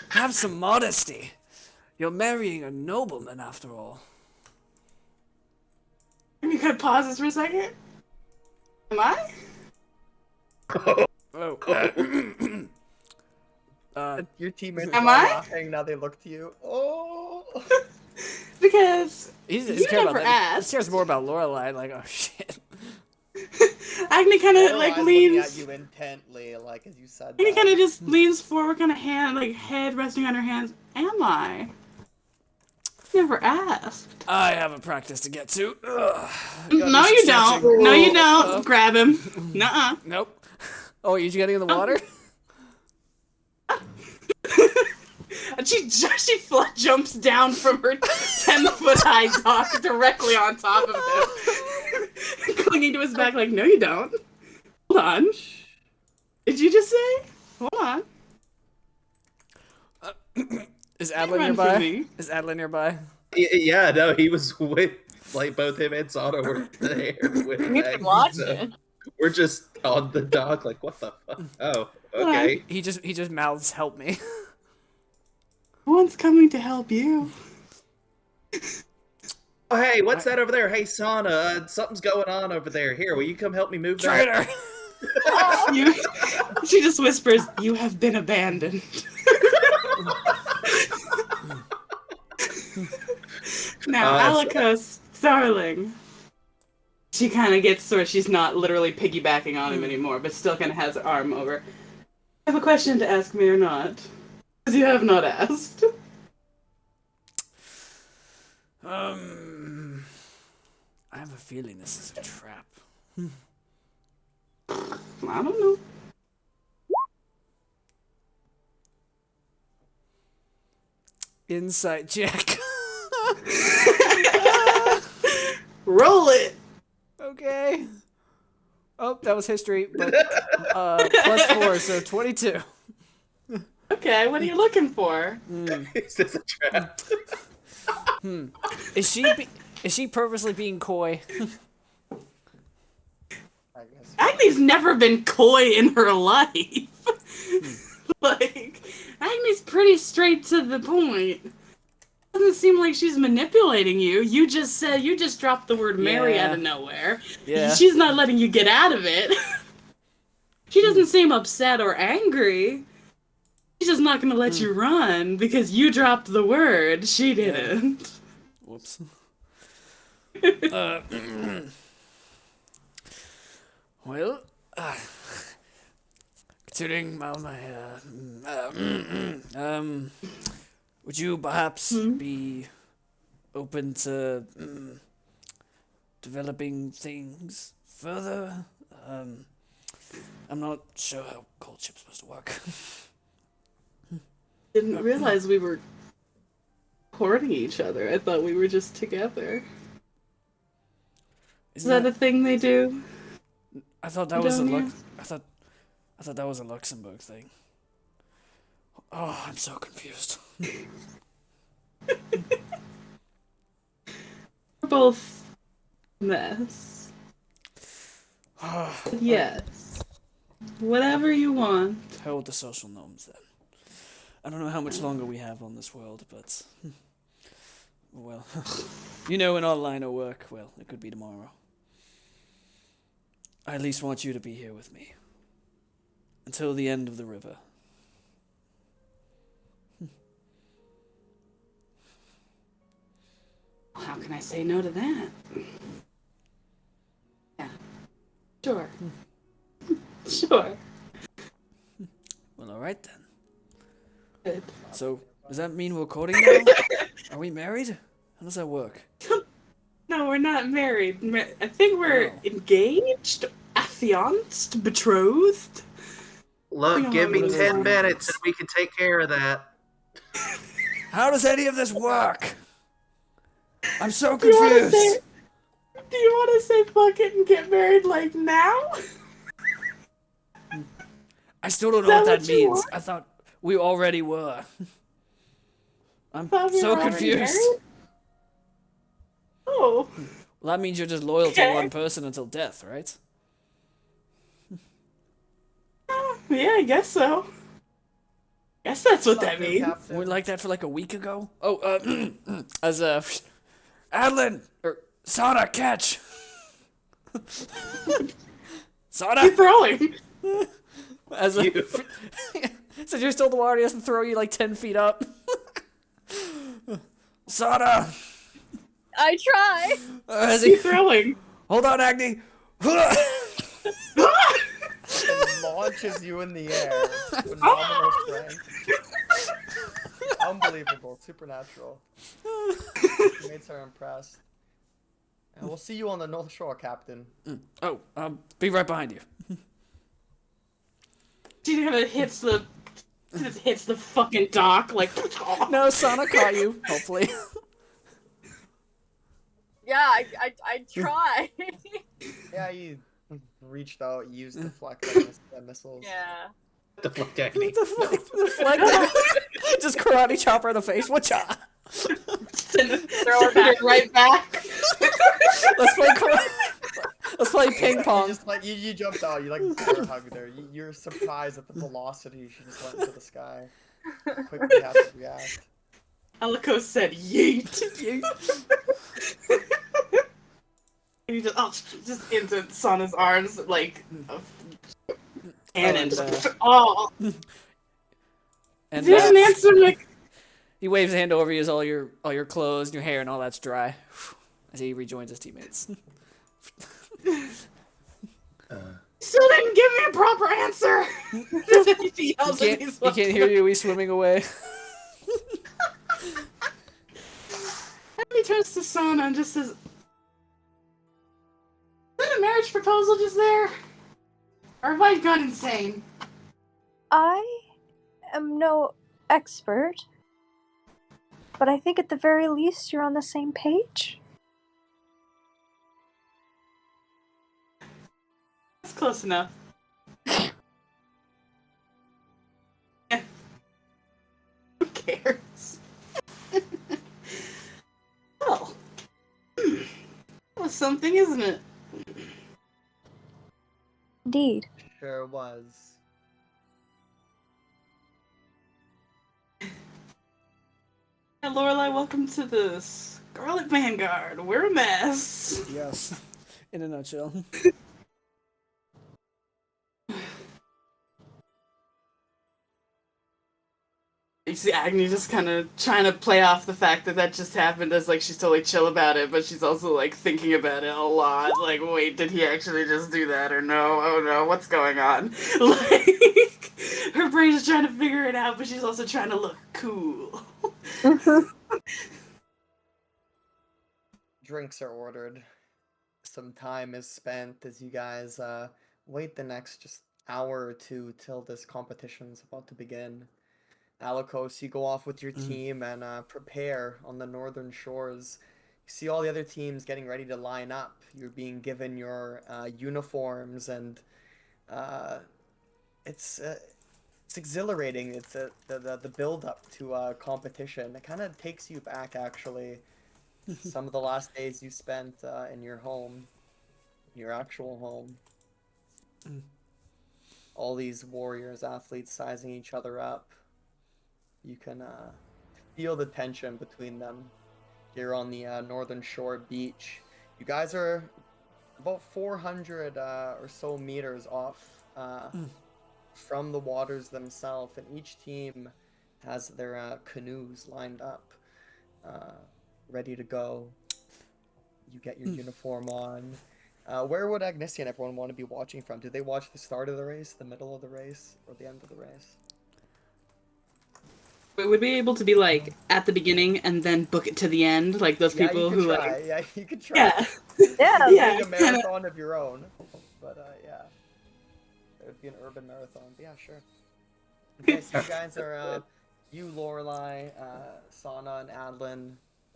Speaker 3: Have some modesty. You're marrying a nobleman after all.
Speaker 2: And you could pause this for a second. Am I?
Speaker 3: Oh.
Speaker 1: Your teammates
Speaker 2: Am
Speaker 1: are
Speaker 2: I?
Speaker 1: laughing. Now they look to you. Oh.
Speaker 2: Because
Speaker 3: He's
Speaker 2: you
Speaker 3: cares
Speaker 2: never
Speaker 3: about that. He
Speaker 2: asked.
Speaker 3: cares more about Lorelai. Like, oh shit.
Speaker 2: Agni kind of like
Speaker 1: Looking
Speaker 2: leans.
Speaker 1: at you intently, like as you said.
Speaker 2: Agni
Speaker 1: that.
Speaker 2: kind of just leans forward, kind of head resting on her hands. Am I? Never asked.
Speaker 3: I have a practice to get to. Ugh.
Speaker 2: No, you don't.
Speaker 3: stretching.
Speaker 2: No, you don't. Grab him. Nuh-uh.
Speaker 3: Nope. Oh, are you getting in the water?
Speaker 2: And she jumps down from her 10-foot high dock directly on top of him, clinging to his back like, no, you don't. Hold on. Did you just say? Hold on.
Speaker 3: Is Adlin
Speaker 2: Run for
Speaker 3: nearby?
Speaker 2: me.
Speaker 3: Is Adlin nearby?
Speaker 4: Yeah, no, he was with, like, both him and Sana were there with
Speaker 5: You
Speaker 4: Maggie,
Speaker 5: can watch
Speaker 4: so
Speaker 5: it.
Speaker 4: we're just on the dock, like, what the fuck? Oh, okay.
Speaker 3: He just mouths, "Help me."
Speaker 2: No one's coming to help you.
Speaker 4: Oh, hey, what's that over there? Hey, Sana, something's going on over there. Here, will you come help me move that?
Speaker 3: Traitor.
Speaker 2: You, she just whispers, "You have been abandoned." Now, Alikos, darling. She kind of gets sort of, she's not literally piggybacking on him anymore, but still kind of has her arm over. I have a question to ask me or not? Because you have not asked.
Speaker 3: I have a feeling this is a trap.
Speaker 2: I don't know.
Speaker 3: Insight check.
Speaker 2: Roll it!
Speaker 3: Okay. Oh, that was history, but +4, so 22.
Speaker 2: Okay, what are you looking for?
Speaker 4: Is this a trap?
Speaker 3: Is she purposely being coy?
Speaker 1: I guess.
Speaker 2: Agni's never been coy in her life. Like, Agni's pretty straight to the point. Doesn't seem like she's manipulating you. You just dropped the word marry
Speaker 3: Yeah.
Speaker 2: out of nowhere.
Speaker 3: Yeah.
Speaker 2: She's not letting you get out of it. She doesn't seem upset or angry. She's just not gonna let you run because you dropped the word. She didn't.
Speaker 3: Whoops. Well, considering would you perhaps be open to developing things further? I'm not sure how courtship's supposed to work.
Speaker 2: Didn't realize we were courting each other. I thought we were just together. Is that a thing they do?
Speaker 3: I thought that was a
Speaker 2: down here?
Speaker 3: I thought that was a Luxembourg thing. Oh, I'm so confused.
Speaker 2: We're both a mess. Yes. Whatever you want.
Speaker 3: Hell with the social norms then. I don't know how much longer we have on this world, but well, in our line of work, well, it could be tomorrow. I at least want you to be here with me. until the end of the river.
Speaker 2: How can I say no to that? Yeah. Sure. Sure.
Speaker 3: Well, all right then.
Speaker 2: Good.
Speaker 3: So, does that mean we're courting now? Are we married? How does that work?
Speaker 2: No, we're not married. I think we're
Speaker 3: Oh.
Speaker 2: engaged, affianced, betrothed.
Speaker 4: Look,
Speaker 2: don't
Speaker 4: give me
Speaker 3: want me to
Speaker 4: 10
Speaker 3: do
Speaker 4: minutes
Speaker 3: this.
Speaker 4: and we can take care of that.
Speaker 3: How does any of this work? I'm so
Speaker 2: Do you want to
Speaker 3: confused.
Speaker 2: say? Do you want to say fuck it and get married like now?
Speaker 3: I still don't know
Speaker 2: Is
Speaker 3: what
Speaker 2: that
Speaker 3: that
Speaker 2: what you
Speaker 3: means.
Speaker 2: want?
Speaker 3: I thought we already were. I'm
Speaker 2: Thought we
Speaker 3: so
Speaker 2: were already
Speaker 3: confused.
Speaker 2: married? Oh,
Speaker 3: Well, that means you're just loyal to
Speaker 2: Okay.
Speaker 3: one person until death, right?
Speaker 2: yeah, I guess so. Guess that's what that
Speaker 1: New
Speaker 2: means.
Speaker 1: captain.
Speaker 3: We were like that for like a week ago. Oh, as Adlin or Sana, catch. Sana,
Speaker 2: Keep throwing.
Speaker 3: as a so you're still the water, he doesn't throw you like 10 feet up. Sana,
Speaker 5: I try.
Speaker 3: as
Speaker 2: Keep
Speaker 3: he
Speaker 2: throwing.
Speaker 3: hold on, Agni.
Speaker 1: And launches you in the air. Phenomenal strength. Unbelievable. Supernatural. Teammates are impressed. And we'll see you on the North Shore, Captain.
Speaker 3: Oh, be right behind you.
Speaker 2: She kind of hits the fucking dock like.
Speaker 3: No, Sana caught you. Hopefully.
Speaker 5: Yeah, I try.
Speaker 1: Yeah, you reached out, used deflect missiles.
Speaker 5: yeah.
Speaker 4: The fuck, Agni?
Speaker 3: Deflect. Just karate chopper in the face. Whatcha?
Speaker 2: Throw her back right back.
Speaker 3: Let's play Let's play ping
Speaker 1: You
Speaker 3: pong.
Speaker 1: just like you jumped out. You like bear hugged her. You're surprised at the velocity she just went into the sky. Quickly had to react.
Speaker 2: Alico said yeet. And he just into Sana's arms like a cannon.
Speaker 3: And,
Speaker 2: Oh,
Speaker 3: And
Speaker 2: didn't answer my.
Speaker 3: he waves a hand over you as all your clothes and your hair and all that's dry. As he rejoins his teammates.
Speaker 2: Still didn't give me a proper answer. He yells at
Speaker 3: He
Speaker 2: these
Speaker 3: can't hear you. He's swimming away.
Speaker 2: He turns to Sana and just says, "Is that a marriage proposal just there? Or have I gone insane?"
Speaker 6: I am no expert, but I think at the very least you're on the same page.
Speaker 2: That's close enough. Yeah. Who cares? Well, that was something, isn't it?
Speaker 6: Indeed.
Speaker 1: Sure was.
Speaker 2: Hey, Lorelai, welcome to the Scarlet Vanguard. We're a mess.
Speaker 3: Yes. In a nutshell.
Speaker 2: You see Agni just kind of trying to play off the fact that just happened as like she's totally chill about it, but she's also like thinking about it a lot. Like, wait, did he actually just do that or no? Oh no, what's going on? Like, her brain is trying to figure it out, but she's also trying to look cool.
Speaker 1: Drinks are ordered. Some time is spent as you guys wait the next just hour or two till this competition's about to begin. Alikos, you go off with your team and prepare on the northern shores. You see all the other teams getting ready to line up. You're being given your uniforms, and it's exhilarating. It's the build up to competition. It kind of takes you back, actually. Some of the last days you spent in your home, your actual home. All these warriors, athletes sizing each other up. You can feel the tension between them here on the northern shore beach. You guys are about 400 or so meters off from the waters themselves, and each team has their canoes lined up, uh, ready to go. You get your uniform on. Where would Agnesia and everyone want to be watching from? Do they watch the start of the race, the middle of the race, or the end of the race?
Speaker 2: But would be able to be like at the beginning and then book it to the end, like those
Speaker 1: Yeah, you
Speaker 2: people
Speaker 1: could
Speaker 2: who
Speaker 1: try.
Speaker 2: like
Speaker 1: Yeah, you could try.
Speaker 2: yeah
Speaker 6: Yeah.
Speaker 1: You could
Speaker 2: yeah
Speaker 1: make a
Speaker 2: kind of
Speaker 1: marathon of your own. But yeah, it would be an urban marathon. But yeah, sure. Okay, so you guys are you, Lorelai, Sana, and Adlin,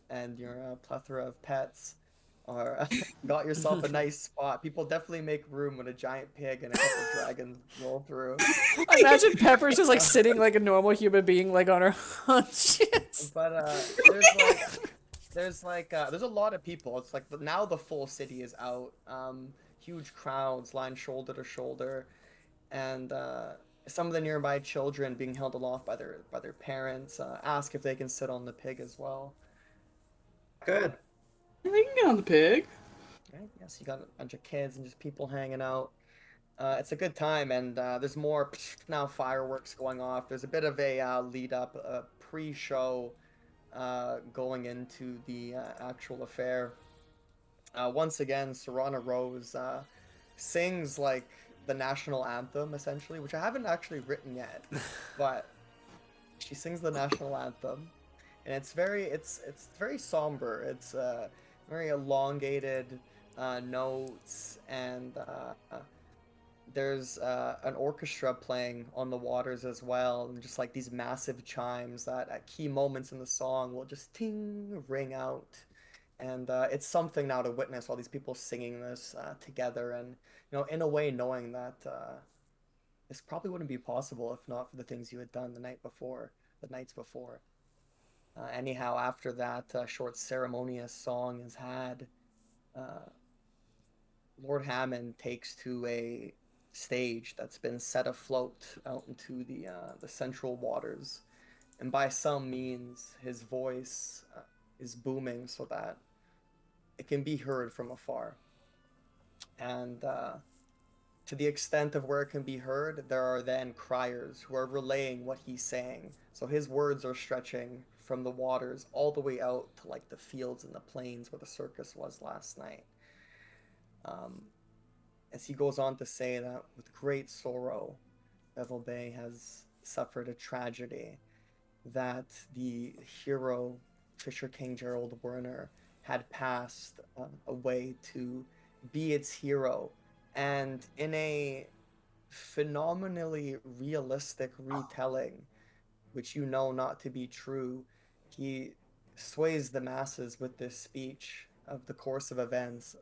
Speaker 1: and your plethora of pets are got yourself a nice spot. People definitely make room when a giant pig and a couple dragons roll through.
Speaker 3: I imagine Pepper's just like sitting like a normal human being, like on her haunches.
Speaker 1: But there's a lot of people. It's like now the full city is out. Huge crowds lined shoulder to shoulder, and some of the nearby children being held aloft by their parents ask if they can sit on the pig as well.
Speaker 4: Good.
Speaker 2: they can get on the pig.
Speaker 1: Right? Yes, you got a bunch of kids and just people hanging out. It's a good time, and there's more now fireworks going off. There's a bit of a lead up, a pre-show going into the actual affair. Once again, Serana Rose sings like the national anthem, essentially, which I haven't actually written yet, but she sings the national anthem, and it's very somber. It's very elongated notes, and there's an orchestra playing on the waters as well, and just like these massive chimes that at key moments in the song will just ting ring out. And it's something now to witness all these people singing this together, and in a way, knowing that this probably wouldn't be possible if not for the things you had done the nights before. Anyhow, after that short ceremonious song is had, uh, Lord Hammond takes to a stage that's been set afloat out into the central waters, and by some means, his voice is booming so that it can be heard from afar. And to the extent of where it can be heard, there are then criers who are relaying what he's saying. So his words are stretching from the waters all the way out to like the fields and the plains where the circus was last night. Um, as he goes on to say that with great sorrow, Bevel Bay has suffered a tragedy, that the hero, Fisher King Gerald Werner, had passed away to be its hero. And in a phenomenally realistic retelling, which you know not to be true, he sways the masses with this speech of the course of events,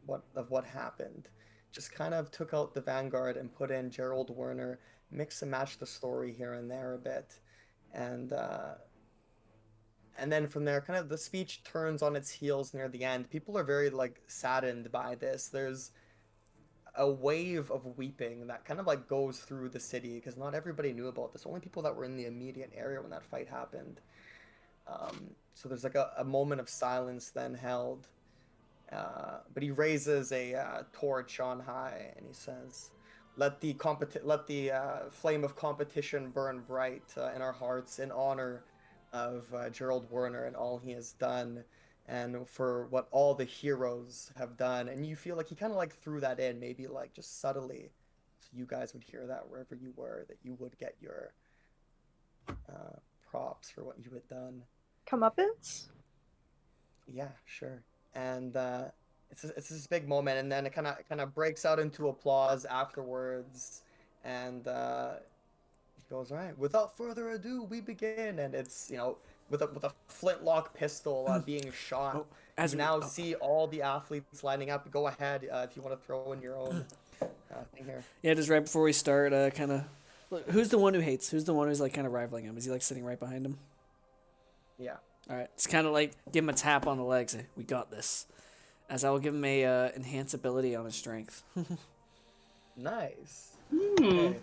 Speaker 1: what happened. Just kind of took out the Vanguard and put in Gerald Werner, mix and match the story here and there a bit, and then from there, kind of the speech turns on its heels near the end. People are very like saddened by this. There's a wave of weeping that kind of like goes through the city because not everybody knew about this. Only people that were in the immediate area when that fight happened. So there's like a moment of silence then held. But he raises a torch on high and he says, "Let the flame of competition burn bright in our hearts in honor of Gerald Werner and all he has done, and for what all the heroes have done." And you feel like he kind of like threw that in, maybe like just subtly, so you guys would hear that wherever you were, that you would get your props for what you had done.
Speaker 6: Comeuppance?
Speaker 1: Yeah, sure. And it's this big moment, and then it kind of breaks out into applause afterwards, and he goes, "All right, without further ado, we begin." And it's with a flintlock pistol being shot.
Speaker 3: Oh, as
Speaker 1: you
Speaker 3: we-
Speaker 1: now
Speaker 3: oh.
Speaker 1: see all the athletes lining up. Go ahead if you want to throw in your own thing here.
Speaker 3: Yeah, just right before we start, kind of. Who's the one who hates? Who's the one who's like kind of rivaling him? Is he like sitting right behind him?
Speaker 1: Yeah.
Speaker 3: All right, it's kind of like give him a tap on the leg. Say, "We got this." As I will give him a enhance ability on his strength.
Speaker 1: Nice.
Speaker 2: Hmm.
Speaker 1: Okay.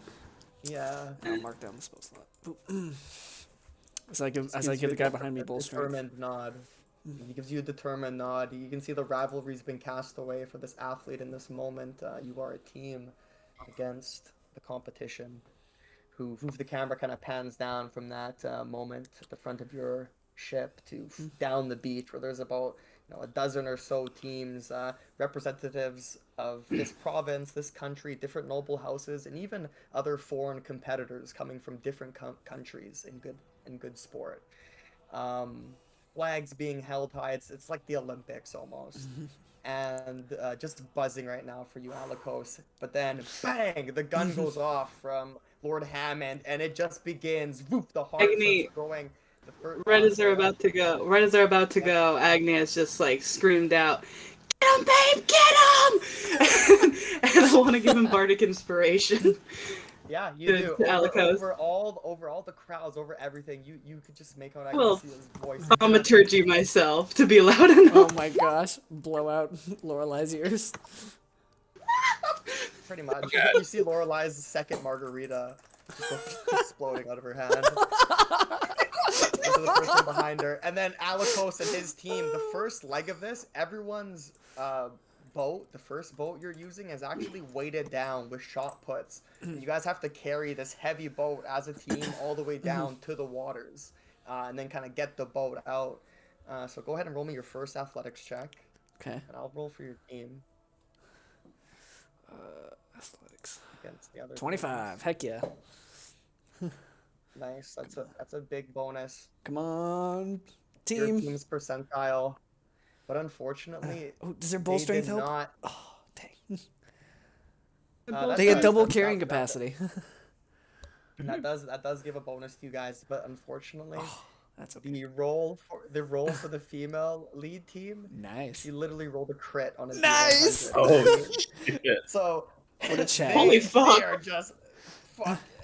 Speaker 1: Yeah.
Speaker 3: I'll mark down the spell slot. Boop. As I give
Speaker 1: Gives
Speaker 3: the
Speaker 1: you
Speaker 3: guy behind me bull strength.
Speaker 1: determined nod. He gives you a determined nod. You can see the rivalry's been cast away for this athlete in this moment. You are a team against the competition. who the camera kind of pans down from that moment at the front of your ship to down the beach where there's about a dozen or so teams, representatives of this province, this country, different noble houses, and even other foreign competitors coming from different countries in good sport. Flags being held high. It's like the Olympics almost. And just buzzing right now for you, Alikos. But then, bang! The gun goes off from Lord Hammond, and it just begins. Whoop! The heart
Speaker 2: Agni,
Speaker 1: starts growing. The first,
Speaker 2: right as they're
Speaker 1: sorry,
Speaker 2: about to go, right as they're about to go, Agni has just like screamed out, "Get him, babe! Get him!" And I want to give him bardic inspiration.
Speaker 1: yeah, you
Speaker 2: to
Speaker 1: do.
Speaker 2: Alikos.
Speaker 1: Over all the crowds, over everything, you could just make out
Speaker 2: Well,
Speaker 1: Agnesia's voice.
Speaker 2: Thaumaturgy myself to be loud enough.
Speaker 3: Oh my gosh! Blow out Lorelai's ears.
Speaker 1: Pretty much. You see Lorelai's second margarita just exploding out of her hand. Into the person behind her. And then Alikos and his team, the first leg of this, everyone's boat, the first boat you're using, is actually weighted down with shot puts. And you guys have to carry this heavy boat as a team all the way down to the waters. And then kind of get the boat out. So go ahead and roll me your first athletics check.
Speaker 3: Okay.
Speaker 1: And I'll roll for your team.
Speaker 3: Athletics.
Speaker 1: Against the other
Speaker 3: 25.
Speaker 1: teams.
Speaker 3: Heck yeah.
Speaker 1: Nice. That's a big bonus.
Speaker 3: Come on,
Speaker 1: Your
Speaker 3: team.
Speaker 1: team's percentile. But unfortunately,
Speaker 3: Oh, does their bull
Speaker 1: they
Speaker 3: strength
Speaker 1: did
Speaker 3: help?
Speaker 1: not.
Speaker 3: Oh, dang.
Speaker 1: That
Speaker 3: They get
Speaker 1: does-
Speaker 3: double
Speaker 1: that-
Speaker 3: carrying
Speaker 1: that-
Speaker 3: capacity.
Speaker 1: That does give a bonus to you guys, but unfortunately,
Speaker 3: Oh, that's okay.
Speaker 1: the roll for the female lead team,
Speaker 3: Nice.
Speaker 1: she literally rolled a crit on a
Speaker 3: Nice!
Speaker 1: D100.
Speaker 4: Oh shit!
Speaker 1: So
Speaker 3: What a chat.
Speaker 2: Holy fuck.
Speaker 1: They are just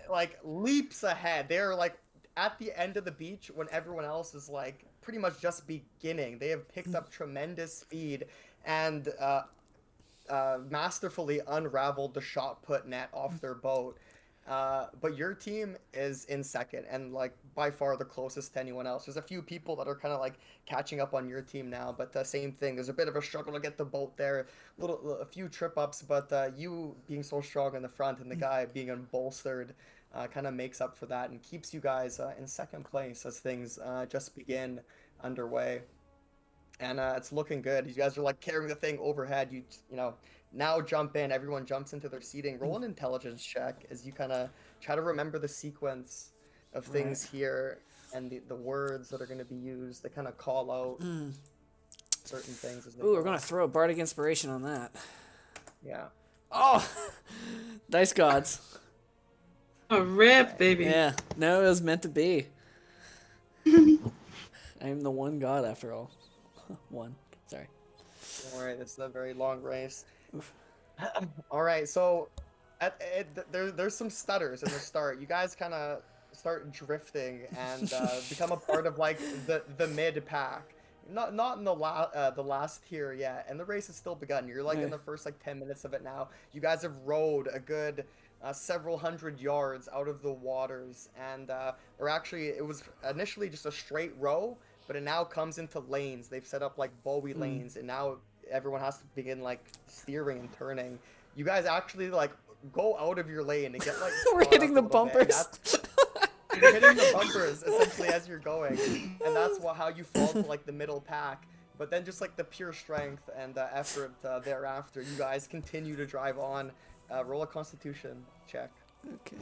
Speaker 1: like leaps ahead. They're like at the end of the beach when everyone else is like pretty much just beginning. They have picked up tremendous speed and masterfully unraveled the shot put net off their boat. But your team is in second and like by far the closest to anyone else. There's a few people that are kind of like catching up on your team now, but the same thing. There's a bit of a struggle to get the boat there, a few trip ups, but you being so strong in the front and the guy being unbolstered kind of makes up for that and keeps you guys in second place as things just begin underway. And it's looking good. You guys are like carrying the thing overhead. You know, now jump in. Everyone jumps into their seating. Roll an intelligence check as you kind of try to remember the sequence of things here and the words that are going to be used. They kind of call out certain things. As they
Speaker 3: Ooh, we're
Speaker 1: go.
Speaker 3: gonna throw a bardic inspiration on that.
Speaker 1: Yeah.
Speaker 3: Oh, dice gods.
Speaker 2: A rip, baby.
Speaker 3: Yeah, no, it was meant to be. I am the one god after all. One. Sorry.
Speaker 1: Don't worry, this is a very long race. All right, so there's some stutters in the start. You guys kind of start drifting and become a part of like the mid pack. Not in the last tier yet, and the race has still begun. You're like in the first like 10 minutes of it now. You guys have rowed a good several hundred yards out of the waters, and or actually it was initially just a straight row, but it now comes into lanes. They've set up like Bowie lanes, and now everyone has to begin like steering and turning. You guys actually like go out of your lane and get like
Speaker 3: We're
Speaker 1: caught
Speaker 3: hitting
Speaker 1: up
Speaker 3: the
Speaker 1: a little bit, and
Speaker 3: bumpers.
Speaker 1: you're hitting the bumpers essentially as you're going, and that's how you fall to like the middle pack. But then just like the pure strength and effort thereafter, you guys continue to drive on. Roll a Constitution check.
Speaker 3: Okay.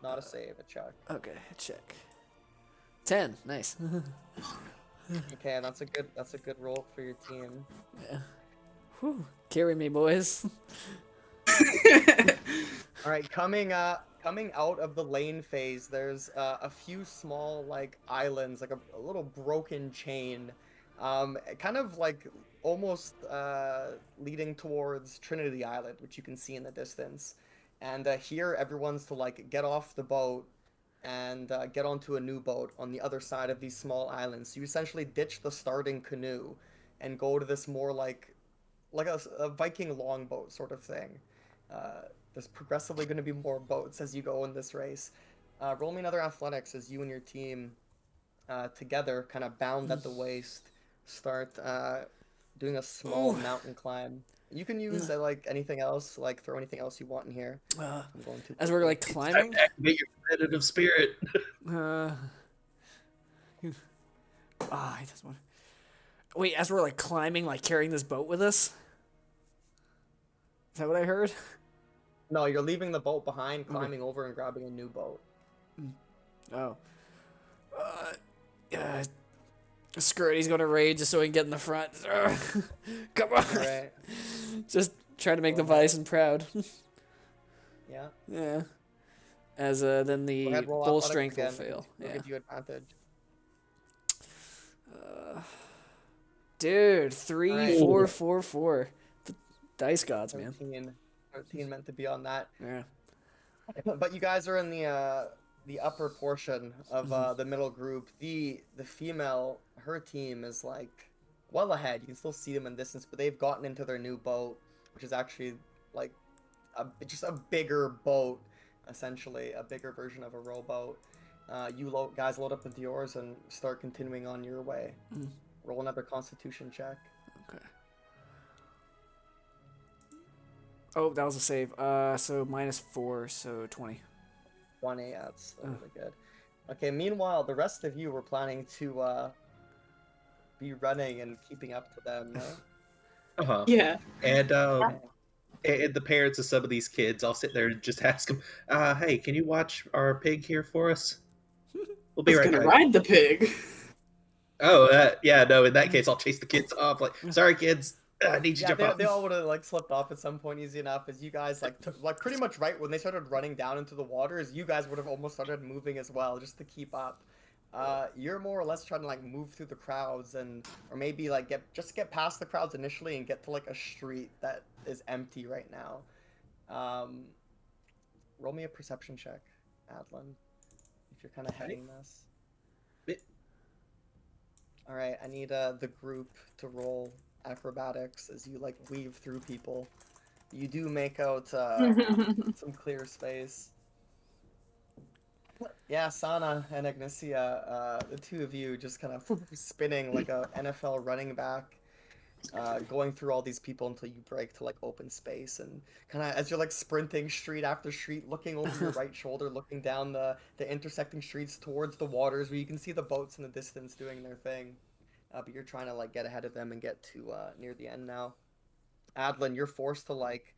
Speaker 1: Not a save, a check.
Speaker 3: Okay, check. 10. Nice.
Speaker 1: Okay, that's a good roll for your team.
Speaker 3: Yeah. Whew. Carry me, boys.
Speaker 1: All right, coming out of the lane phase, there's a few small like islands, like a little broken chain, kind of like almost leading towards Trinity Island, which you can see in the distance. And here, everyone's to like get off the boat and get onto a new boat on the other side of these small islands. So you essentially ditch the starting canoe and go to this more like a Viking longboat sort of thing. There's progressively going to be more boats as you go in this race. Roll me another athletics as you and your team together, kind of bound at the waist, start doing a small mountain climb. You can use like anything else, like throw anything else you want in here. I'm going to
Speaker 3: As we're like
Speaker 4: It's time
Speaker 3: climbing.
Speaker 4: to activate your competitive spirit.
Speaker 3: He doesn't want. Wait, as we're like climbing, like carrying this boat with us. Is that what I heard?
Speaker 1: No, you're leaving the boat behind, climbing over and grabbing a new boat.
Speaker 3: Oh. Scurry's gonna rage just so he can get in the front. Come on.
Speaker 1: All right.
Speaker 3: Just try to make
Speaker 1: Go
Speaker 3: the
Speaker 1: ahead.
Speaker 3: bison proud.
Speaker 1: Yeah.
Speaker 3: Yeah. As then
Speaker 1: Go
Speaker 3: the
Speaker 1: ahead, roll
Speaker 3: bull
Speaker 1: athletics
Speaker 3: strength will
Speaker 1: again.
Speaker 3: fail.
Speaker 1: We'll
Speaker 3: Yeah.
Speaker 1: give you advantage.
Speaker 3: Dude, 3,
Speaker 1: Alright.
Speaker 3: 4, 4, 4. The dice gods, man.
Speaker 1: 13 meant to be on that.
Speaker 3: Yeah.
Speaker 1: But you guys are in the upper portion of the middle group. The female, her team is like well ahead. You can still see them in distance, but they've gotten into their new boat, which is actually like just a bigger boat, essentially a bigger version of a rowboat. You guys load up into yours and start continuing on your way. Roll another Constitution check.
Speaker 3: Okay. Oh, that was a save. So -4, so 20.
Speaker 1: 20, yeah, that's really good. Okay, meanwhile, the rest of you were planning to be running and keeping up to them, no?
Speaker 2: Yeah.
Speaker 4: And the parents of some of these kids, I'll sit there and just ask them, "Hey, can you watch our pig here for us? We'll be
Speaker 2: I was
Speaker 4: right
Speaker 2: gonna
Speaker 4: back."
Speaker 2: ride the pig.
Speaker 4: Oh, yeah, no. In that case, I'll chase the kids off. Like, sorry, kids, I need you to
Speaker 1: Yeah,
Speaker 4: jump off.
Speaker 1: they all would have like slipped off at some point easy enough as you guys like took like pretty much right when they started running down into the waters, you guys would have almost started moving as well just to keep up. You're more or less trying to like move through the crowds or maybe like get past the crowds initially and get to like a street that is empty right now. Roll me a perception check, Adlin, if you're kind of heading this. All right, I need the group to roll acrobatics as you like weave through people. You do make out some clear space. Yeah, Sana and Ignicia, the two of you just kind of spinning like a NFL running back, going through all these people until you break to like open space and kind of as you're like sprinting street after street, looking over your right shoulder, looking down the intersecting streets towards the waters where you can see the boats in the distance doing their thing. But you're trying to like get ahead of them and get to near the end now. Adlin, you're forced to like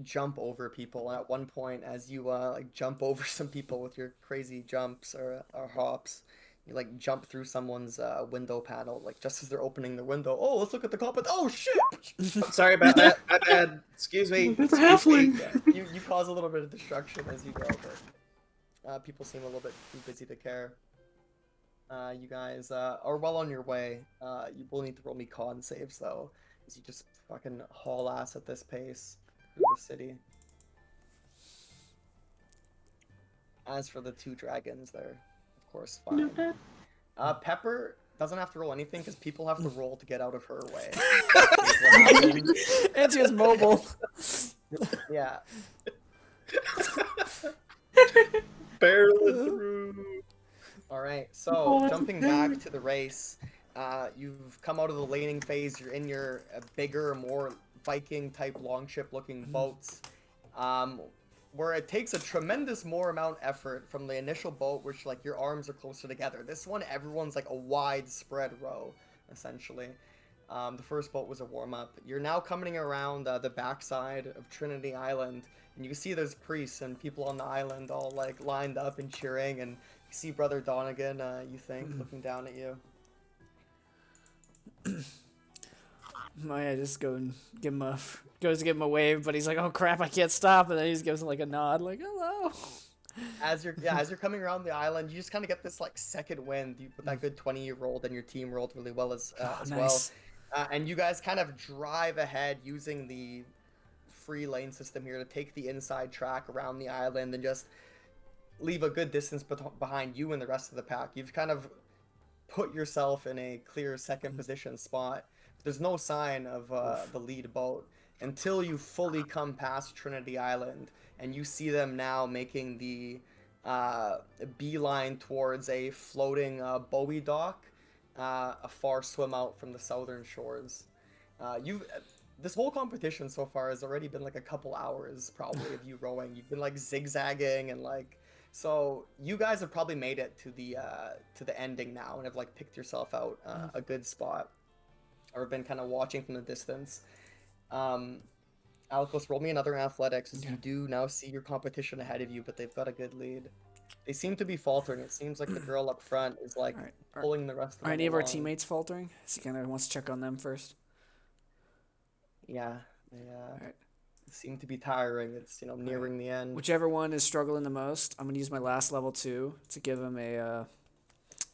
Speaker 1: jump over people, and at one point as you like jump over some people with your crazy jumps or hops, you like jump through someone's window panel like just as they're opening the window. Oh, let's look at the carpet. Oh shit.
Speaker 4: Sorry about that. My bad. Excuse me.
Speaker 2: There's a
Speaker 4: Excuse me.
Speaker 2: halfling.
Speaker 1: Yeah, you cause a little bit of destruction as you go, but people seem a little bit too busy to care. You guys are well on your way. You will need to roll me con saves though, as you just fucking haul ass at this pace through the city. As for the two dragons, they're of course fine. Pepper doesn't have to roll anything because people have to roll to get out of her way.
Speaker 3: And she was mobile.
Speaker 1: Yeah.
Speaker 4: Barreling through.
Speaker 1: All right. So jumping back to the race, you've come out of the laning phase. You're in your bigger, more Viking type longship looking boats, where it takes a tremendous more amount effort from the initial boat, which like your arms are closer together. This one, everyone's like a widespread row, essentially. The first boat was a warm up. You're now coming around the backside of Trinity Island, and you can see there's priests and people on the island all like lined up and cheering, and you see Brother Donegan, you think, looking down at you.
Speaker 3: Maya just goes to give him a wave, but he's like, "Oh crap, I can't stop!" And then he just gives him like a nod, like "Hello."
Speaker 1: As you're coming around the island, you just kind of get this like second wind. You with that good 20 you rolled, and your team rolled really well as
Speaker 3: Nice.
Speaker 1: well. And you guys kind of drive ahead using the free lane system here to take the inside track around the island and just leave a good distance behind you and the rest of the pack. You've kind of put yourself in a clear second position spot. There's no sign of the lead boat until you fully come past Trinity Island and you see them now making the beeline towards a floating Bowie dock, a far swim out from the southern shores. this whole competition so far has already been like a couple hours probably of you rowing. You've been like zigzagging and like, so you guys have probably made it to the ending now and have like picked yourself out a good spot, or been kind of watching from the distance. Alikos, roll me another athletics as you do now see your competition ahead of you, but they've got a good lead. They seem to be faltering. It seems like the girl up front is like
Speaker 3: All right.
Speaker 1: pulling the rest of
Speaker 3: Are
Speaker 1: them
Speaker 3: any of our
Speaker 1: along.
Speaker 3: teammates faltering? So he kind of wants to check on them first.
Speaker 1: Yeah, they
Speaker 3: Alright.
Speaker 1: seem to be tiring. It's, you know, nearing the end.
Speaker 3: Whichever one is struggling the most, I'm gonna use my last level 2 to give him a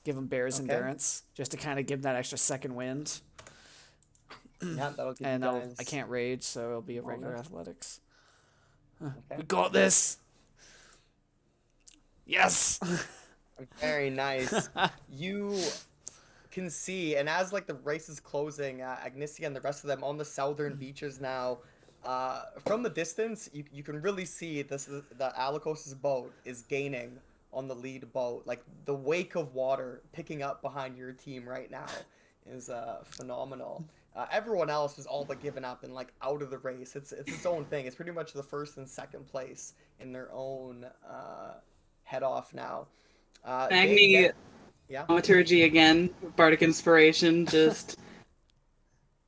Speaker 3: give him bear's
Speaker 1: Okay.
Speaker 3: endurance, just to kind of give him that extra second wind.
Speaker 1: Yeah, that'll give
Speaker 3: And
Speaker 1: you
Speaker 3: I
Speaker 1: guys.
Speaker 3: can't rage, so it'll be a regular
Speaker 1: bonus.
Speaker 3: athletics.
Speaker 1: Okay.
Speaker 3: We got this. Yes.
Speaker 1: Very nice. You can see, and as like the race is closing, Agnesia and the rest of them on the southern beaches now. From the distance, you can really see that Alikos's boat is gaining on the lead boat. Like the wake of water picking up behind your team right now is phenomenal. Everyone else is all but given up and like out of the race. It's its own thing. It's pretty much the first and second place in their own head off now.
Speaker 2: Agni
Speaker 1: Yeah.
Speaker 2: Thaumaturgy again. Bardic inspiration. Just.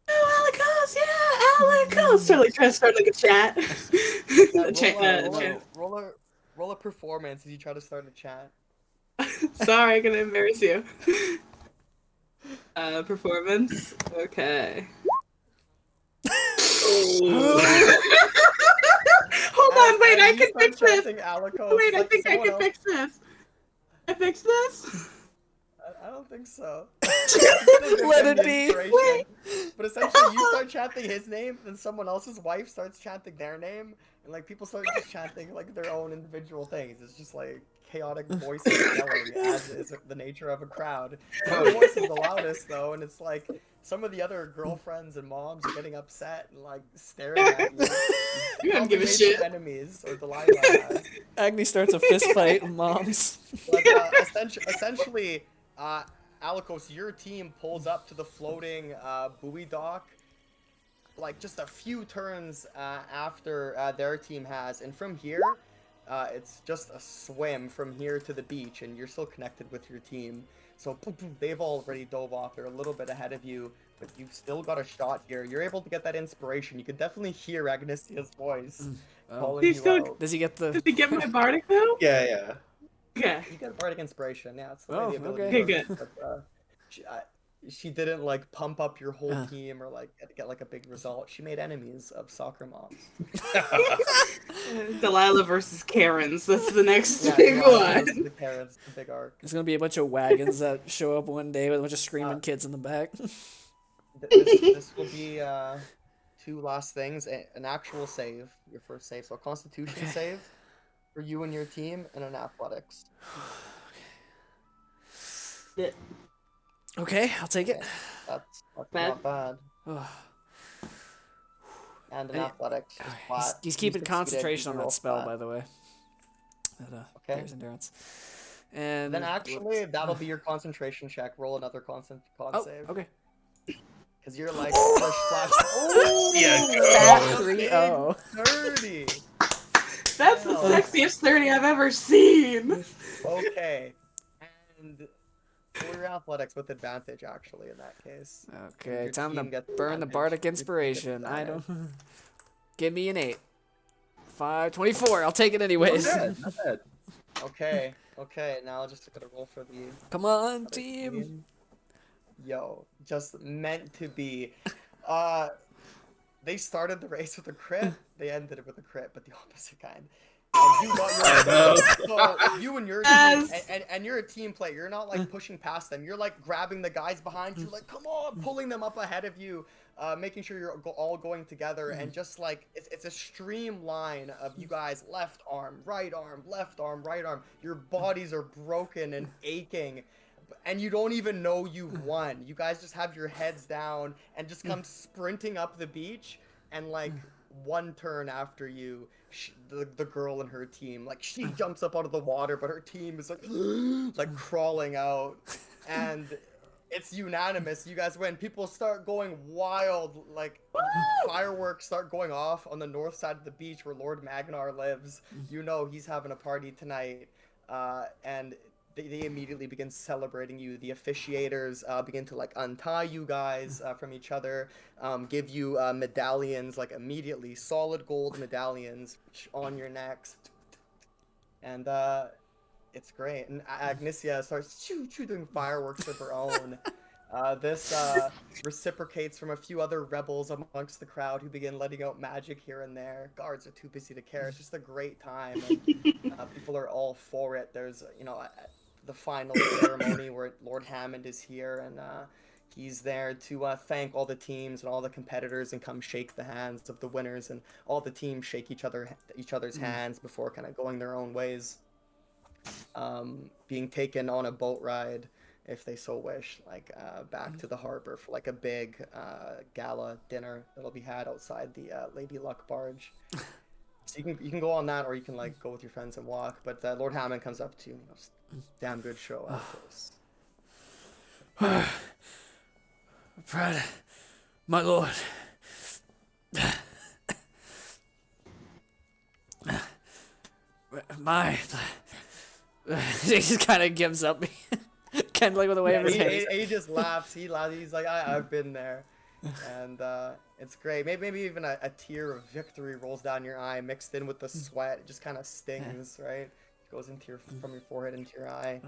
Speaker 2: Oh, Alikos, yeah, Alikos. Totally trying to start like a chat.
Speaker 1: Roll a performance as you try to start a chat.
Speaker 2: Sorry, I'm gonna embarrass you. Performance. Okay. Hold on, wait, I can fix this. Wait, I think I can fix this. I fixed this?
Speaker 1: I don't think so.
Speaker 3: Let it be.
Speaker 1: But essentially, you start chanting his name, then someone else's wife starts chanting their name, and like people start just chanting like their own individual things. It's just like chaotic voices yelling, as is the nature of a crowd. Your voice is the loudest though, and it's like some of the other girlfriends and moms are getting upset and like staring at you.
Speaker 2: You don't give a
Speaker 1: Probably made
Speaker 2: shit.
Speaker 1: some enemies, or Delilah has.
Speaker 3: Agni starts a fist fight with moms.
Speaker 1: But essentially, Alikos, your team pulls up to the floating buoy dock, like just a few turns after their team has, and from here, it's just a swim from here to the beach, and you're still connected with your team. So they've already dove off. They're a little bit ahead of you, but you've still got a shot here. You're able to get that inspiration. You can definitely hear Agnesia's voice calling
Speaker 2: He's
Speaker 1: you
Speaker 2: still-
Speaker 1: out.
Speaker 3: Does he get the?
Speaker 2: Did he get my bardic though?
Speaker 4: Yeah.
Speaker 2: Okay.
Speaker 1: You get bardic inspiration. Yeah, it's the
Speaker 3: Oh,
Speaker 1: way the ability
Speaker 3: okay.
Speaker 1: works.
Speaker 2: Good.
Speaker 1: But, she didn't like pump up your whole team or like get like a big result. She made enemies of soccer moms.
Speaker 2: Delilah versus Karens. That's the next
Speaker 1: Yeah,
Speaker 2: big
Speaker 1: those
Speaker 2: one.
Speaker 1: are the parents, the big arc.
Speaker 3: There's gonna be a bunch of wagons that show up one day with a bunch of screaming kids in the back.
Speaker 1: This will be two last things: an actual save, your first save, so a Constitution save for you and your team, and an athletics.
Speaker 3: Okay, I'll take it.
Speaker 1: That's
Speaker 2: Bad.
Speaker 1: not bad.
Speaker 3: Oh,
Speaker 1: And an
Speaker 3: Hey,
Speaker 1: athletics. just
Speaker 3: he's
Speaker 1: flat.
Speaker 3: he's
Speaker 1: You
Speaker 3: keeping
Speaker 1: succeeded,
Speaker 3: concentration
Speaker 1: you
Speaker 3: on
Speaker 1: roll
Speaker 3: that spell,
Speaker 1: flat.
Speaker 3: by the way. That,
Speaker 1: Okay.
Speaker 3: Bear's endurance. And
Speaker 1: Then actually, that'll be your concentration check. Roll another con
Speaker 3: Oh,
Speaker 1: save.
Speaker 3: okay.
Speaker 1: Because you're like first flash. Oh,
Speaker 3: Fat 3-0.
Speaker 1: 30.
Speaker 2: That's the sexiest 30 I've ever seen.
Speaker 1: Okay. And for your athletics with advantage, actually, in that case.
Speaker 3: Okay,
Speaker 1: Your
Speaker 3: time
Speaker 1: team
Speaker 3: to
Speaker 1: gets
Speaker 3: burn the
Speaker 1: advantage.
Speaker 3: bardic
Speaker 1: Your team gets
Speaker 3: inspiration. I
Speaker 1: advantage.
Speaker 3: don't. Give me an 8. 5, 24. I'll take it anyways.
Speaker 4: Not bad.
Speaker 1: Okay. Now I'll just gotta roll for the
Speaker 3: Come on,
Speaker 1: other
Speaker 3: team.
Speaker 1: Yo, just meant to be. They started the race with a crit. They ended it with a crit, but the opposite kind. And you got your so you and your team,
Speaker 2: Yes.
Speaker 1: and you're a team player. You're not like pushing past them. You're like grabbing the guys behind you, like come on, pulling them up ahead of you, making sure you're all going together, and just like it's a streamline of you guys, left arm, right arm, left arm, right arm. Your bodies are broken and aching. And you don't even know you've won. You guys just have your heads down and just come sprinting up the beach, and like one turn after you, the girl and her team, like she jumps up out of the water, but her team is like like crawling out, and It's unanimous. You guys win. People start going wild. Like fireworks start going off on the north side of the beach where Lord Magnar lives. You know he's having a party tonight, and they immediately begin celebrating you. The officiators begin to like untie you guys from each other, give you medallions like immediately, solid gold medallions on your necks, and it's great. And Agnesia starts doing fireworks of her own. This reciprocates from a few other rebels amongst the crowd who begin letting out magic here and there. Guards are too busy to care. It's just a great time, and people are all for it. There's, the final ceremony where Lord Hammond is here, and he's there to thank all the teams and all the competitors and come shake the hands of the winners, and all the teams shake each other's hands before kind of going their own ways. Being taken on a boat ride if they so wish, like back to the harbor for like a big gala dinner that'll be had outside the Lady Luck barge. So you can go on that, or you can like go with your friends and walk. But Lord Hammond comes up to you, damn good show, of course.
Speaker 3: Fred, my lord. He just kind of gives up, kind of like with a wave of his hand.
Speaker 1: He just laughs. He's like, I've been there, and it's great. Maybe even a tear of victory rolls down your eye, mixed in with the sweat. It just kind of stings, right? It goes into from your forehead into your eye,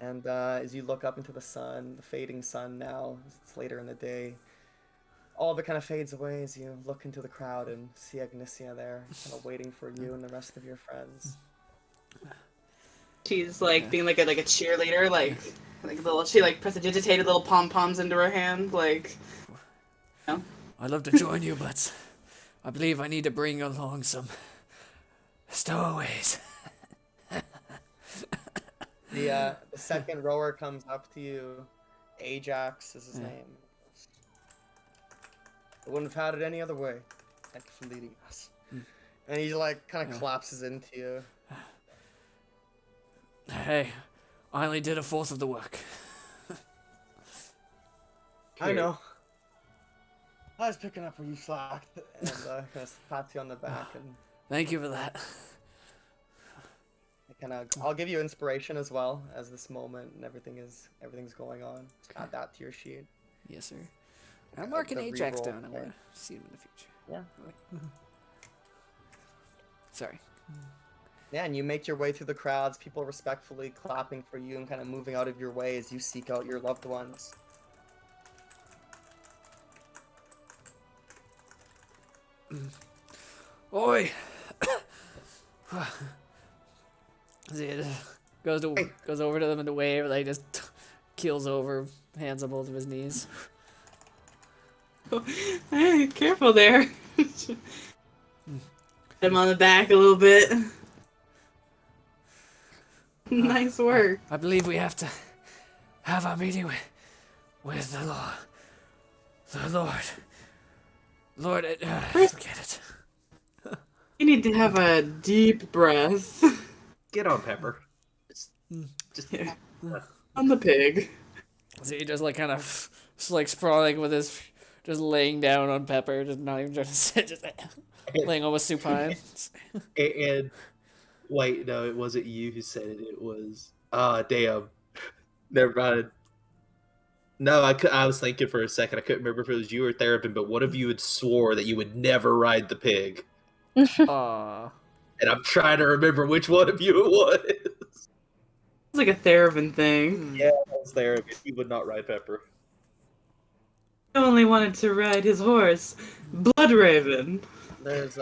Speaker 1: and as you look up into the sun, the fading sun now, it's later in the day. All of it kind of fades away as you look into the crowd and see Agnesia there, kind of waiting for you and the rest of your friends.
Speaker 2: She's like being like a cheerleader, like she like prestidigitated little pom poms into her hand, like. You know?
Speaker 3: I'd love to join you, but I believe I need to bring along some stowaways.
Speaker 1: The second rower comes up to you. Ajax is his name. I wouldn't have had it any other way. Thank you for leading us. And he like kind of collapses into you.
Speaker 3: Hey, I only did a fourth of the work.
Speaker 1: I know. I was picking up where you slacked, and kind of pats you on the back, and
Speaker 3: Thank you for that.
Speaker 1: I'll give you inspiration as well as this moment and everything's going on. Just add that to your sheet.
Speaker 3: Yes, sir. I'm marking Ajax down. I want to see him in the future.
Speaker 1: Yeah.
Speaker 3: Sorry.
Speaker 1: Yeah, and you make your way through the crowds, people respectfully clapping for you and kind of moving out of your way as you seek out your loved ones.
Speaker 3: Oi! Goes over to them in the wave, like just keels over, hands on both of his knees.
Speaker 2: Hey, careful there. Hit him on the back a little bit. Nice work.
Speaker 3: I believe we have to have our meeting with the Lord. The Lord. Lord, forget it.
Speaker 2: You need to have a deep breath.
Speaker 4: Get on, Pepper. Just
Speaker 2: Yeah. On the pig.
Speaker 3: So he just like kind of like sprawling with his, just laying down on Pepper, just not even trying to sit, just laying almost supine.
Speaker 4: and wait, no, it wasn't you who said it. It was damn. Never mind. No, I was thinking for a second. I couldn't remember if it was you or Therapin, but one of you had swore that you would never ride the pig.
Speaker 3: Aww.
Speaker 4: And I'm trying to remember which one of you it was.
Speaker 2: It's like a Theravin thing.
Speaker 4: Yeah, it was Therapin. He would not ride Pepper.
Speaker 2: He only wanted to ride his horse, Bloodraven.
Speaker 1: There's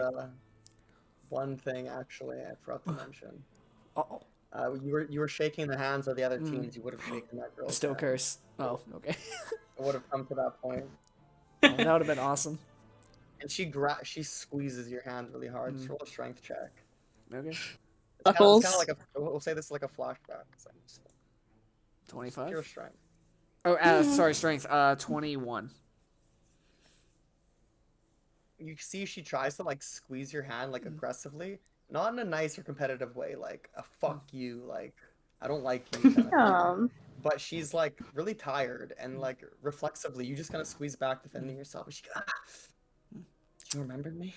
Speaker 1: one thing actually I forgot to mention.
Speaker 3: Uh-oh.
Speaker 1: You were shaking the hands of the other teams. You would have shaken that girl's
Speaker 3: Still
Speaker 1: hand.
Speaker 3: curse. Oh, okay.
Speaker 1: It would have come to that point.
Speaker 3: Oh, that would have been awesome.
Speaker 1: And she squeezes your hand really hard. Just roll a strength check.
Speaker 3: Okay.
Speaker 1: It's kind
Speaker 5: Buckles.
Speaker 1: of like we'll say this is like a flashback. It's like
Speaker 3: 25?
Speaker 1: pure strength.
Speaker 3: Oh, sorry, strength. 21.
Speaker 1: You see she tries to like squeeze your hand like aggressively, not in a nice or competitive way, like a fuck you, like I don't like you kind of thing. but she's like really tired, and like reflexively, you just kind of squeeze back, defending yourself. And she, do you remember me?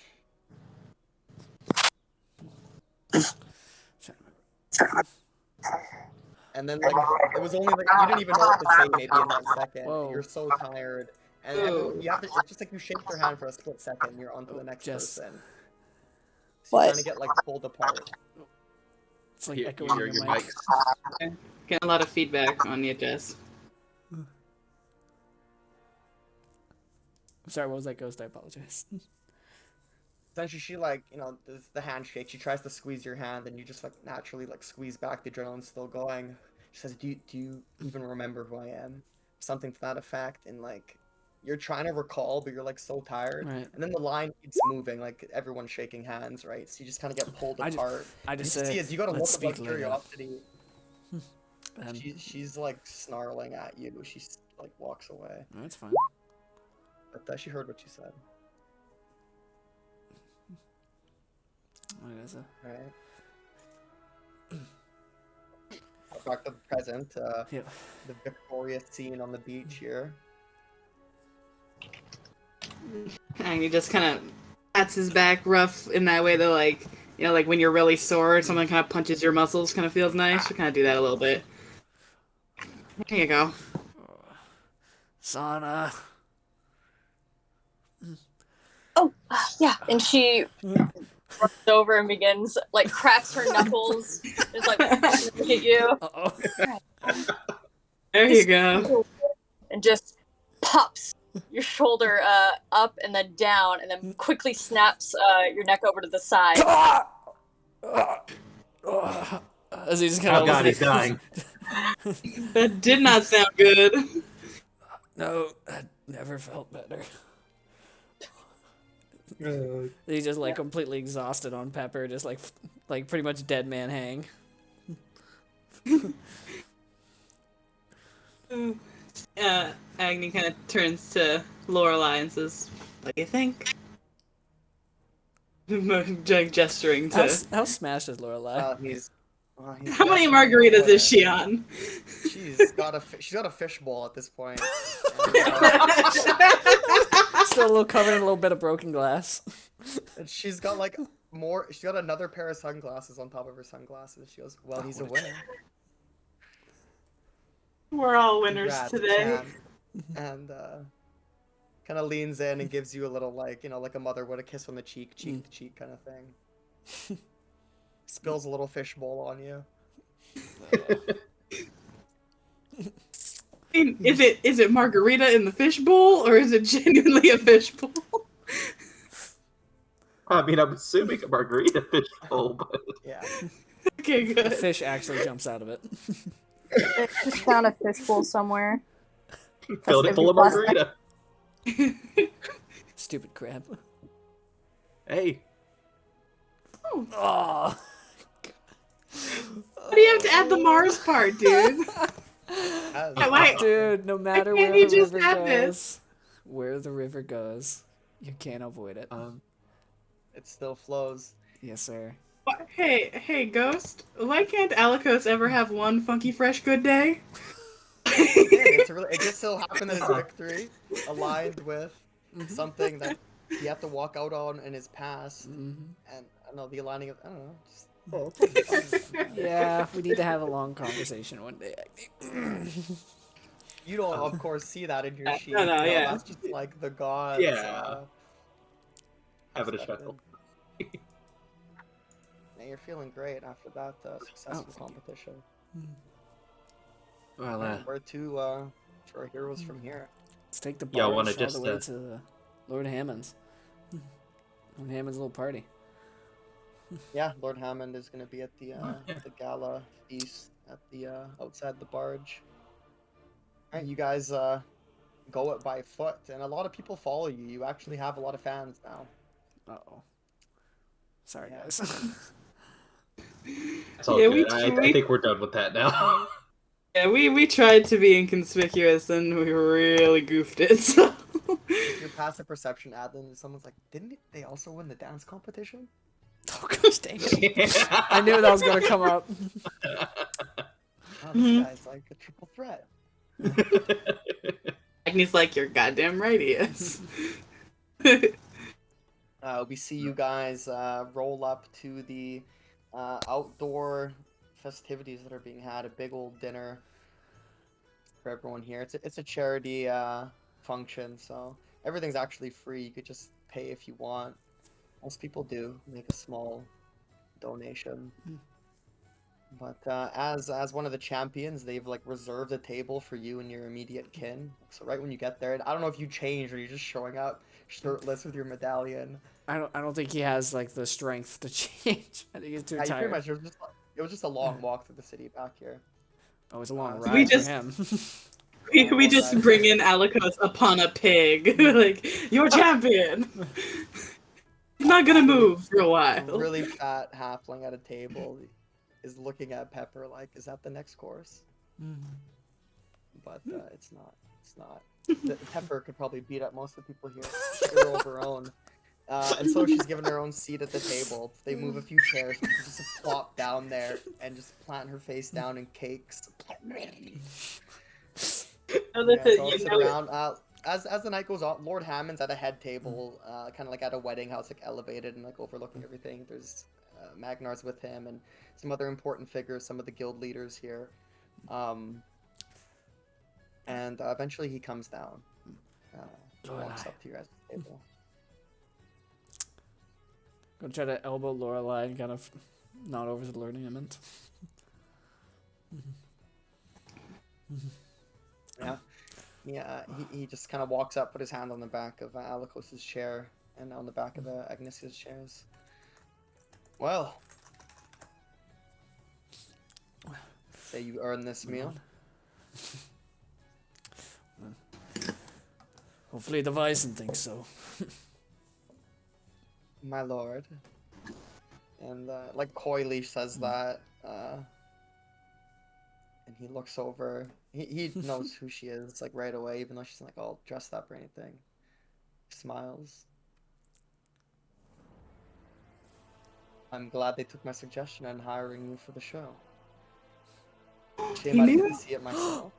Speaker 1: And then like it was only like you didn't even know what to say maybe in that second.
Speaker 3: Whoa.
Speaker 1: You're so tired, and everyone, you have to. It's just like you shake their hand for a split second. You're on to the next
Speaker 3: Jess.
Speaker 1: person. So you
Speaker 5: What?
Speaker 1: kind of get like pulled apart.
Speaker 3: It's like
Speaker 4: Your,
Speaker 3: echoing
Speaker 4: your,
Speaker 3: in
Speaker 4: your
Speaker 3: the mic.
Speaker 4: mic.
Speaker 2: Getting a lot of feedback on you, Jess.
Speaker 3: I'm sorry, what was that, Ghost? I apologize.
Speaker 1: Essentially, she like does the handshake. She tries to squeeze your hand, and you just like naturally like squeeze back. The adrenaline's still going. She says, "Do you even remember who I am?" Something to that effect. And like you're trying to recall, but you're like so tired.
Speaker 3: Right.
Speaker 1: And then the line keeps moving, like everyone's shaking hands, right? So you just kind of get pulled
Speaker 3: I just-
Speaker 1: apart.
Speaker 3: I
Speaker 1: And
Speaker 3: just
Speaker 1: you
Speaker 3: say,
Speaker 1: see, as you got a
Speaker 3: "Let's
Speaker 1: look of like
Speaker 3: speak later."
Speaker 1: curiosity.
Speaker 3: And
Speaker 1: She's like snarling at you. She like walks away.
Speaker 3: that's fine.
Speaker 1: But she heard what you said.
Speaker 3: What is it?
Speaker 1: Right. Back to the present.
Speaker 3: Yeah.
Speaker 1: The victorious scene on the beach here.
Speaker 2: And he just kind of pats his back rough in that way that, like, like when you're really sore, someone kind of punches your muscles, kind of feels nice. You kind of do that a little bit. There you go.
Speaker 3: Sauna.
Speaker 5: Oh, yeah. And she runs over and begins, like, cracks her knuckles. Just like, look at you.
Speaker 3: Uh-oh.
Speaker 2: There you go.
Speaker 5: And just pops your shoulder up and then down, and then quickly snaps your neck over to the side.
Speaker 3: As he's kind of
Speaker 4: Oh god, he's dying.
Speaker 2: That did not sound good.
Speaker 3: No, that never felt better. He's just like completely exhausted on Pepper, just like pretty much dead man hang.
Speaker 2: Agni kind of turns to Lorelai and says, "What do you think?" Gesturing to.
Speaker 3: How smashed is Lorelai?
Speaker 1: He's
Speaker 2: How many margaritas is she on?
Speaker 1: She's got a fishbowl at this point.
Speaker 3: Still a little covered in a little bit of broken glass.
Speaker 1: And she's got like more. She's got another pair of sunglasses on top of her sunglasses. She goes, "Well, he's a winner."
Speaker 2: We're all winners
Speaker 1: Congrats,
Speaker 2: today.
Speaker 1: Chan. And kind of leans in and gives you a little like like a mother would, a kiss on the cheek to cheek kind of thing. Spills a little fishbowl on you.
Speaker 2: Is it margarita in the fishbowl, or is it genuinely a fishbowl?
Speaker 4: I mean, I'm assuming a margarita fish bowl, but
Speaker 1: Yeah.
Speaker 2: Okay,
Speaker 3: The
Speaker 2: good.
Speaker 3: fish actually jumps out of it.
Speaker 5: I just found a fishbowl somewhere.
Speaker 4: filled it full of margarita.
Speaker 3: Stupid crab.
Speaker 4: Hey,
Speaker 3: Oh.
Speaker 2: Why do you have to add the Mars part, dude? Why-
Speaker 3: Dude, no matter
Speaker 2: can't
Speaker 3: where
Speaker 2: you
Speaker 3: the
Speaker 2: just
Speaker 3: river
Speaker 2: have
Speaker 3: goes,
Speaker 2: this?
Speaker 3: where the river goes, you can't avoid it.
Speaker 1: It still flows.
Speaker 3: Yes, sir.
Speaker 2: Hey, Ghost. Why can't Alikos ever have one funky, fresh, good day?
Speaker 1: It just so happened that his victory aligned with something that he had to walk out on in his past. And I don't know, the aligning of, I don't know. Just,
Speaker 3: Yeah, we need to have a long conversation one day.
Speaker 1: you don't, of course, see that in your sheet.
Speaker 2: no, yeah.
Speaker 1: That's just like the gods.
Speaker 4: Yeah. having a
Speaker 1: stepped
Speaker 4: chuckle.
Speaker 1: in. Now you're feeling great after that successful
Speaker 3: thank you.
Speaker 1: competition.
Speaker 4: Well,
Speaker 1: Where to for our heroes from here?
Speaker 3: Let's take the
Speaker 4: Yeah, I
Speaker 3: barge
Speaker 4: wanna
Speaker 3: all
Speaker 4: just,
Speaker 3: the way to Lord Hammond's. Lord Hammond's little party.
Speaker 1: Yeah, Lord Hammond is going to be at the gala feast at the outside the barge. All right, you guys go it by foot, and a lot of people follow you. You actually have a lot of fans now.
Speaker 3: Uh-oh. Sorry,
Speaker 1: Yeah.
Speaker 3: guys.
Speaker 4: it's all
Speaker 2: Yeah,
Speaker 4: good. I think we're done with that now.
Speaker 2: Yeah, we tried to be inconspicuous and we really goofed it. So.
Speaker 1: With your passive perception, Adlin, someone's like, didn't they also win the dance competition?
Speaker 3: Oh gosh dang it. I knew that was gonna come up.
Speaker 1: Wow, this guy's like a triple threat.
Speaker 2: Agni's like, you're goddamn right he is.
Speaker 1: We see you guys roll up to the outdoor festivities that are being had. A big old dinner for everyone here. It's a charity function, so everything's actually free. You could just pay if you want. Most people do make a small donation. But as one of the champions, they've like reserved a table for you and your immediate kin. So right when you get there, I don't know if you change or you're just showing up shirtless with your medallion.
Speaker 3: I don't think he has like the strength to change. I think he's too
Speaker 1: Yeah, you pretty
Speaker 3: tired.
Speaker 1: much it was just a long walk through the city back here.
Speaker 3: Oh, it's a long
Speaker 1: so
Speaker 3: ride
Speaker 2: we
Speaker 3: for
Speaker 2: just-
Speaker 3: him.
Speaker 2: we just bring in Alikos upon a pig. Like, you're champion. He's not gonna move for a
Speaker 1: A
Speaker 2: while.
Speaker 1: really fat halfling at a table is looking at Pepper like, is that the next course? But it's not. It's not. The Pepper could probably beat up most of the people here. She'll hold her own. And so she's given her own seat at the table. They move a few chairs, she can just plop down there and just plant her face down in cakes.
Speaker 2: Oh,
Speaker 1: Yeah,
Speaker 2: that's it.
Speaker 1: so I'll
Speaker 2: You
Speaker 1: sit
Speaker 2: know it.
Speaker 1: around. As the night goes on, Lord Hammond's at a head table, kind of like at a wedding house, like elevated and like overlooking everything. There's Magnar's with him and some other important figures, some of the guild leaders here. And eventually he comes down, walks up to your guys' table.
Speaker 3: Gonna try to elbow Lorelai and kind of nod over to the learning element.
Speaker 1: Yeah. Yeah, he just kind of walks up, put his hand on the back of Alikos' chair and on the back of Agnesia's chairs. Well, say you earned this meal.
Speaker 3: Hopefully the Bison thinks so.
Speaker 1: My lord. And like coyly says that, and he looks over. He knows who she is like right away, even though she's like all dressed up or anything. He smiles. I'm glad they took my suggestion in hiring you for the show. Shame I didn't see it myself.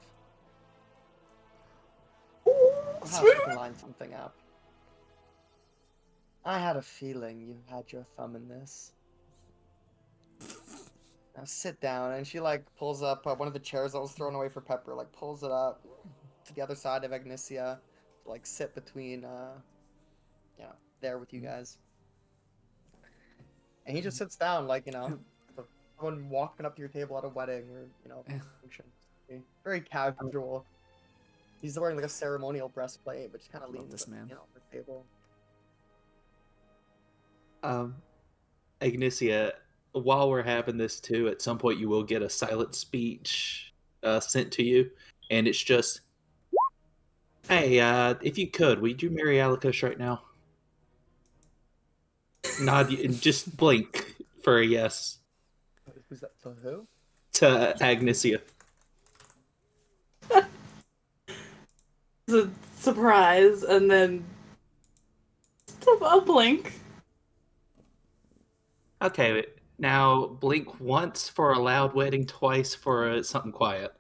Speaker 1: Perhaps we can line something up. I had a feeling you had your thumb in this. Now sit down, and she like pulls up one of the chairs that was thrown away for Pepper, like pulls it up to the other side of Agnesia, to, like sit between, there with you guys. And he just sits down, like someone walking up to your table at a wedding or function. Very casual. He's wearing like a ceremonial breastplate, but just kind of leans
Speaker 3: this man.
Speaker 1: on the table.
Speaker 4: Agnesia, while we're having this too, at some point you will get a silent speech sent to you, and it's just, hey, if you could, would you marry Alikos right now? Nod and just blink for a yes
Speaker 1: Who's that? So who?
Speaker 4: to Agnesia.
Speaker 2: It's a surprise, and then a blink.
Speaker 4: Okay, now blink once for a loud wedding, twice for something quiet.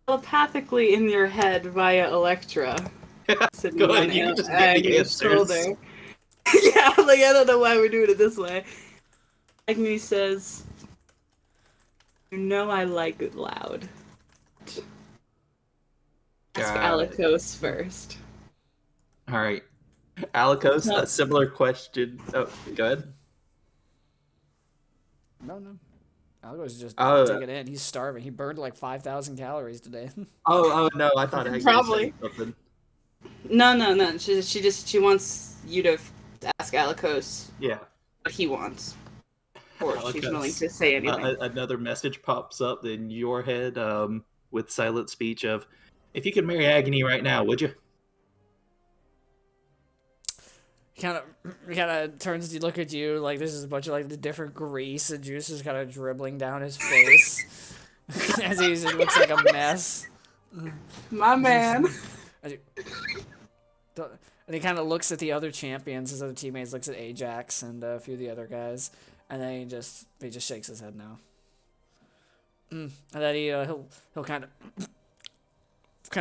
Speaker 2: Telepathically in your head via Electra. Sitting
Speaker 4: Go ahead,
Speaker 2: on
Speaker 4: you can just give
Speaker 2: Agnes'
Speaker 4: the answers.
Speaker 2: shoulder. Yeah, like I don't know why we're doing it this way. Agnes says, "You know I like it loud." Ask
Speaker 4: Got it.
Speaker 2: Alikos first.
Speaker 4: All right, Alikos,
Speaker 2: No.
Speaker 4: a similar question. Oh, go ahead.
Speaker 3: No. Algo's just
Speaker 4: Oh.
Speaker 3: take it in. He's starving. He burned like 5,000 calories today.
Speaker 4: Oh no, I thought Agnes
Speaker 2: Probably.
Speaker 4: said something.
Speaker 2: No. She wants you to ask Alikos
Speaker 4: Yeah.
Speaker 2: what he wants. Or she's
Speaker 4: Alikos,
Speaker 2: willing to say anything.
Speaker 4: Another message pops up in your head with silent speech of, if you could marry Agony right now, would you?
Speaker 3: He kind of turns to look at you like this is a bunch of like the different grease and juices kind of dribbling down his face as he looks like a mess.
Speaker 2: My man.
Speaker 3: And he kind of looks at the other champions, his other teammates, looks at Ajax and a few of the other guys, and then he just shakes his head now. And then he'll kind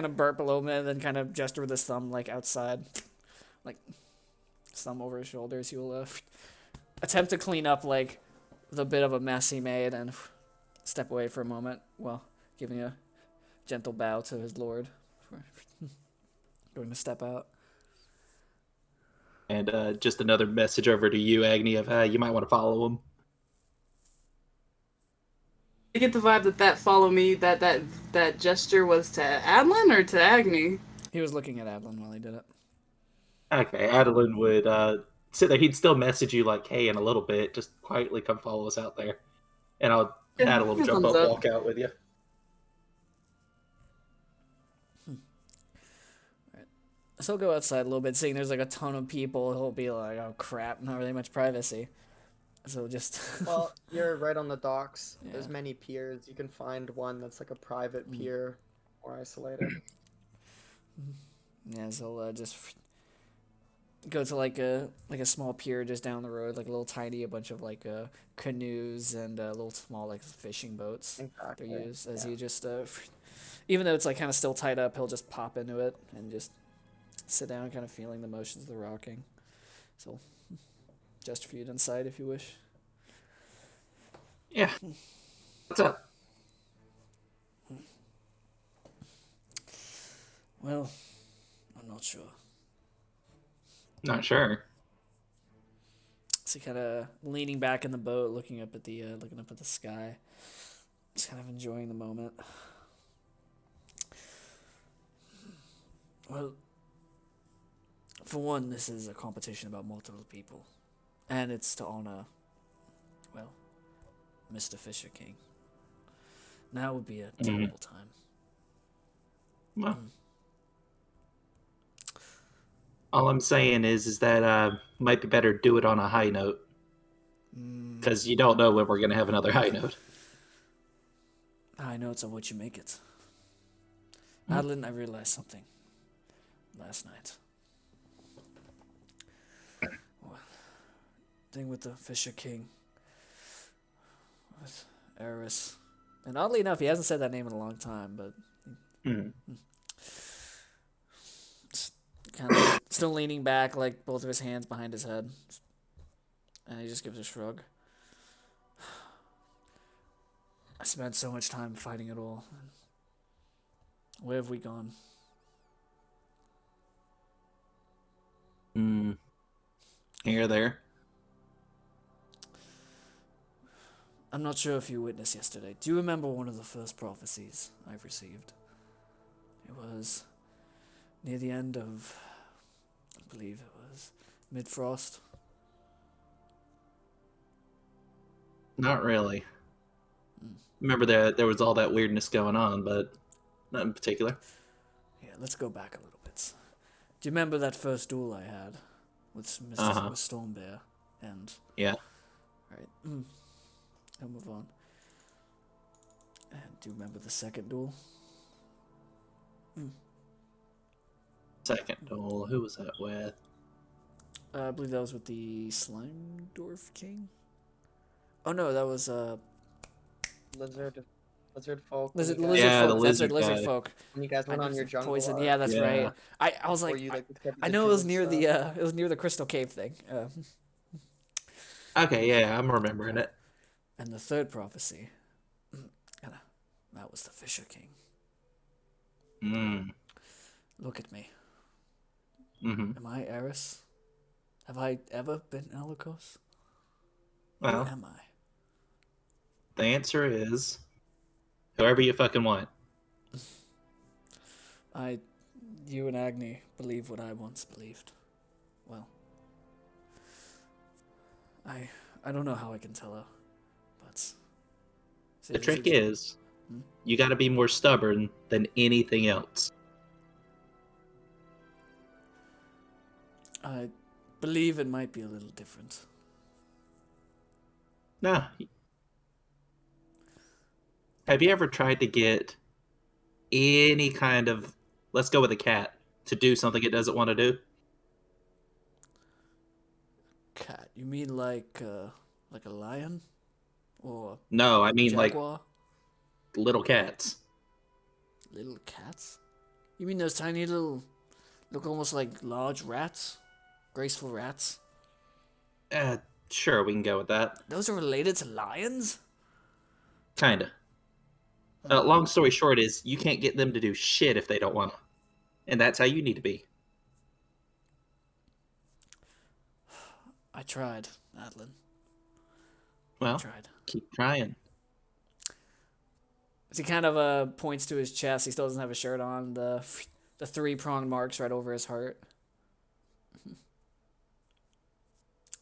Speaker 3: of burp a little bit, and then kind of gesture with his thumb like outside, like thumb over his shoulders. He will attempt to clean up like the bit of a mess he made, and step away for a moment while giving a gentle bow to his lord for going to step out.
Speaker 4: And just another message over to you, Agni, of you might want to follow him.
Speaker 2: I get the vibe that follow me, that gesture was to Adlin or to Agni?
Speaker 3: He was looking at Adlin while he did it.
Speaker 4: Okay, Adeline would sit there. He'd still message you like, hey, in a little bit, just quietly come follow us out there. And Adeline will jump up, walk out with you.
Speaker 3: So he'll go outside a little bit, seeing there's like a ton of people. He'll be like, oh crap, not really much privacy. So just...
Speaker 1: Well, you're right on the docks.
Speaker 3: Yeah.
Speaker 1: There's many piers. You can find one that's like a private pier, more isolated.
Speaker 3: Yeah, so he'll just go to like a small pier just down the road, like a little tiny, a bunch of like canoes and little small like fishing boats.
Speaker 1: Exactly.
Speaker 3: They use as he just even though it's like kind of still tied up, he'll just pop into it and just sit down, kind of feeling the motions of the rocking. So just for you inside if you wish.
Speaker 4: Yeah. What's up?
Speaker 3: Well, I'm not sure.
Speaker 4: Not sure.
Speaker 3: So kind of leaning back in the boat, looking up at the sky, just kind of enjoying the moment. Well, for one, this is a competition about multiple people, and it's to honor, well, Mr. Fisher King. Now would be a terrible time.
Speaker 4: Well, all I'm saying is that might be better do it on a high note, because you don't know when we're gonna have another high note.
Speaker 3: High notes are what you make it. Adeline, I realized something last night. Thing with the Fisher King, with Eris, and oddly enough, he hasn't said that name in a long time, but kind of still leaning back, like both of his hands behind his head, and he just gives a shrug. I spent so much time fighting it all. Where have we gone?
Speaker 4: Here, there.
Speaker 3: I'm not sure if you witnessed yesterday. Do you remember one of the first prophecies I've received? It was near the end of, I believe it was mid-frost.
Speaker 4: Not really. Remember there was all that weirdness going on, but not in particular.
Speaker 3: Yeah, let's go back a little bit. Do you remember that first duel I had with with Stormbear? And
Speaker 4: yeah.
Speaker 3: Right. I'll move on. And do you remember the second duel?
Speaker 4: Second duel. Who was that with?
Speaker 3: I believe that was with the Slimedorf King. Oh no, that was
Speaker 1: Lizard folk.
Speaker 3: lizard
Speaker 1: when you guys-
Speaker 4: Yeah, the
Speaker 3: folk. That's
Speaker 4: lizard
Speaker 3: it, lizard
Speaker 4: guy.
Speaker 3: folk.
Speaker 1: When you guys went
Speaker 3: I
Speaker 1: on
Speaker 3: knew
Speaker 1: your
Speaker 3: it was
Speaker 1: jungle.
Speaker 3: poison.
Speaker 1: arc,
Speaker 3: Yeah, that's
Speaker 4: Yeah.
Speaker 3: right. I was like,
Speaker 1: where you, like, discovered
Speaker 3: I
Speaker 1: the
Speaker 3: know it was
Speaker 1: druid
Speaker 3: near
Speaker 1: stuff.
Speaker 3: the it was near the Crystal Cave thing.
Speaker 4: Okay, yeah, I'm remembering it.
Speaker 3: And the third prophecy, that was the Fisher King. Look at me. Am I Eris? Have I ever been Alikos?
Speaker 4: Well,
Speaker 3: Who am I?
Speaker 4: the answer is whoever you fucking want.
Speaker 3: You and Agni believe what I once believed. Well, I don't know how I can tell her, but
Speaker 4: The trick is, you gotta be more stubborn than anything else.
Speaker 3: I believe it might be a little different.
Speaker 4: Nah. Have you ever tried to get any kind of, let's go with a cat, to do something it doesn't want to do?
Speaker 3: rat? You mean like a lion? Or
Speaker 4: No, I mean like
Speaker 3: jaguar?
Speaker 4: little cats.
Speaker 3: Little cats? You mean those tiny little, look almost like large rats? Graceful rats?
Speaker 4: Uh, sure, we can go with that.
Speaker 3: Those are related to lions?
Speaker 4: Kinda. Long story short is you can't get them to do shit if they don't want to, and that's how you need to be.
Speaker 3: I tried, Adlin.
Speaker 4: Well,
Speaker 3: Tried.
Speaker 4: keep trying.
Speaker 3: As he kind of points to his chest, he still doesn't have a shirt on. The 3-pronged marks right over his heart.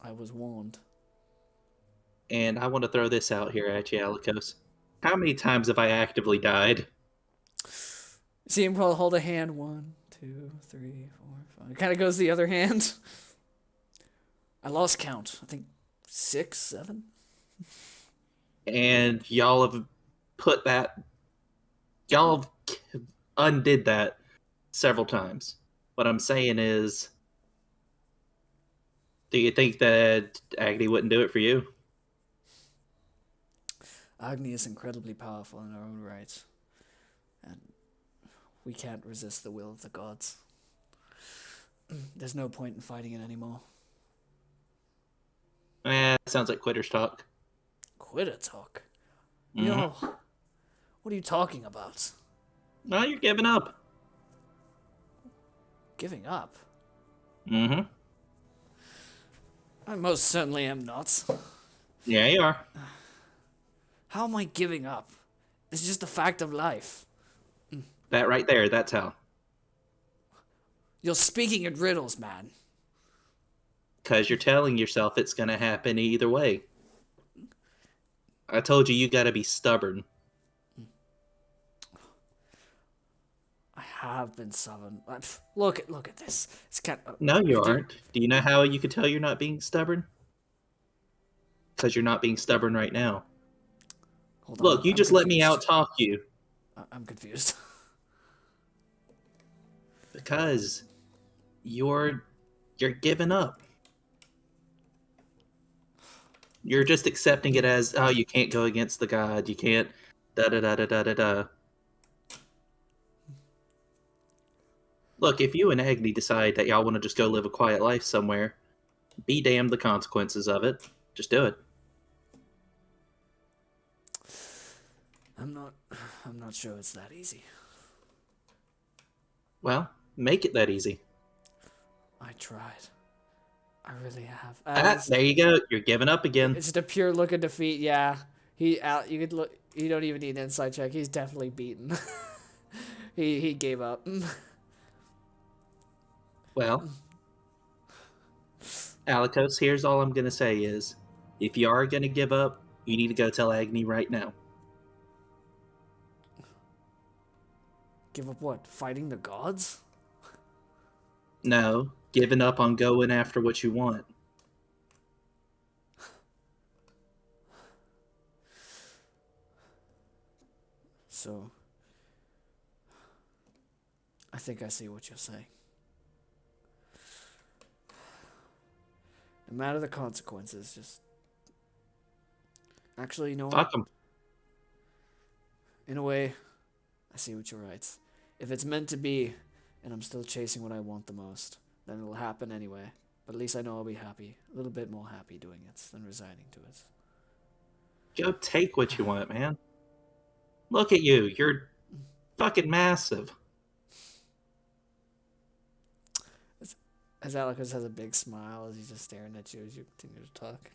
Speaker 3: I was warned.
Speaker 4: And I want to throw this out here at you, Alikos. How many times have I actively died?
Speaker 3: See him hold a hand. 1, 2, 3, 4, 5. It kind of goes the other hand. I lost count. I think 6, 7.
Speaker 4: And y'all have put that. Y'all have undid that several times. What I'm saying is, do you think that Agni wouldn't do it for you?
Speaker 3: Agni is incredibly powerful in her own right, and we can't resist the will of the gods. There's no point in fighting it anymore.
Speaker 4: Sounds like quitters talk.
Speaker 3: Quitter talk?
Speaker 4: Mhm.
Speaker 3: Yo, what are you talking about?
Speaker 4: No, you're giving up.
Speaker 3: Giving up?
Speaker 4: Mm-hmm.
Speaker 3: I most certainly am not.
Speaker 4: Yeah, you are.
Speaker 3: How am I giving up? It's just a fact of life.
Speaker 4: That right there, that's how.
Speaker 3: You're speaking in riddles, man.
Speaker 4: Because you're telling yourself it's going to happen either way. I told you gotta be stubborn.
Speaker 3: I have been stubborn. Look at this. It's kind of...
Speaker 4: No, you aren't. Do you know how you could tell you're not being stubborn? Because you're not being stubborn right now.
Speaker 3: Hold on.
Speaker 4: Look, you
Speaker 3: I'm
Speaker 4: just let me
Speaker 3: confused.
Speaker 4: out-talk you.
Speaker 3: I'm confused.
Speaker 4: Because you're giving up. You're just accepting it as, oh, you can't go against the god. You can't da-da-da-da-da-da-da. Look, if you and Agni decide that y'all want to just go live a quiet life somewhere, be damned the consequences of it. Just do it.
Speaker 3: I'm not sure it's that easy.
Speaker 4: Well, make it that easy.
Speaker 3: I tried. I really have.
Speaker 4: There you go. You're giving up again.
Speaker 3: It's just a pure look of defeat. Yeah, you could look. You don't even need an insight check. He's definitely beaten. he gave up.
Speaker 4: Well, Alikos, here's all I'm gonna say is, if you are gonna give up, you need to go tell Agni right now.
Speaker 3: Give up what? Fighting the gods?
Speaker 4: No, giving up on going after what you want.
Speaker 3: So, I think I see what you're saying. No matter the consequences, just... Actually, you know what?
Speaker 4: Fuck them.
Speaker 3: In a way, I see what you're right. If it's meant to be, and I'm still chasing what I want the most, then it'll happen anyway. But at least I know I'll be happy. A little bit more happy doing it than resigning to it.
Speaker 4: Go take what you want, man. Look at you. You're fucking massive.
Speaker 3: As Alikos has a big smile as he's just staring at you as you continue to talk.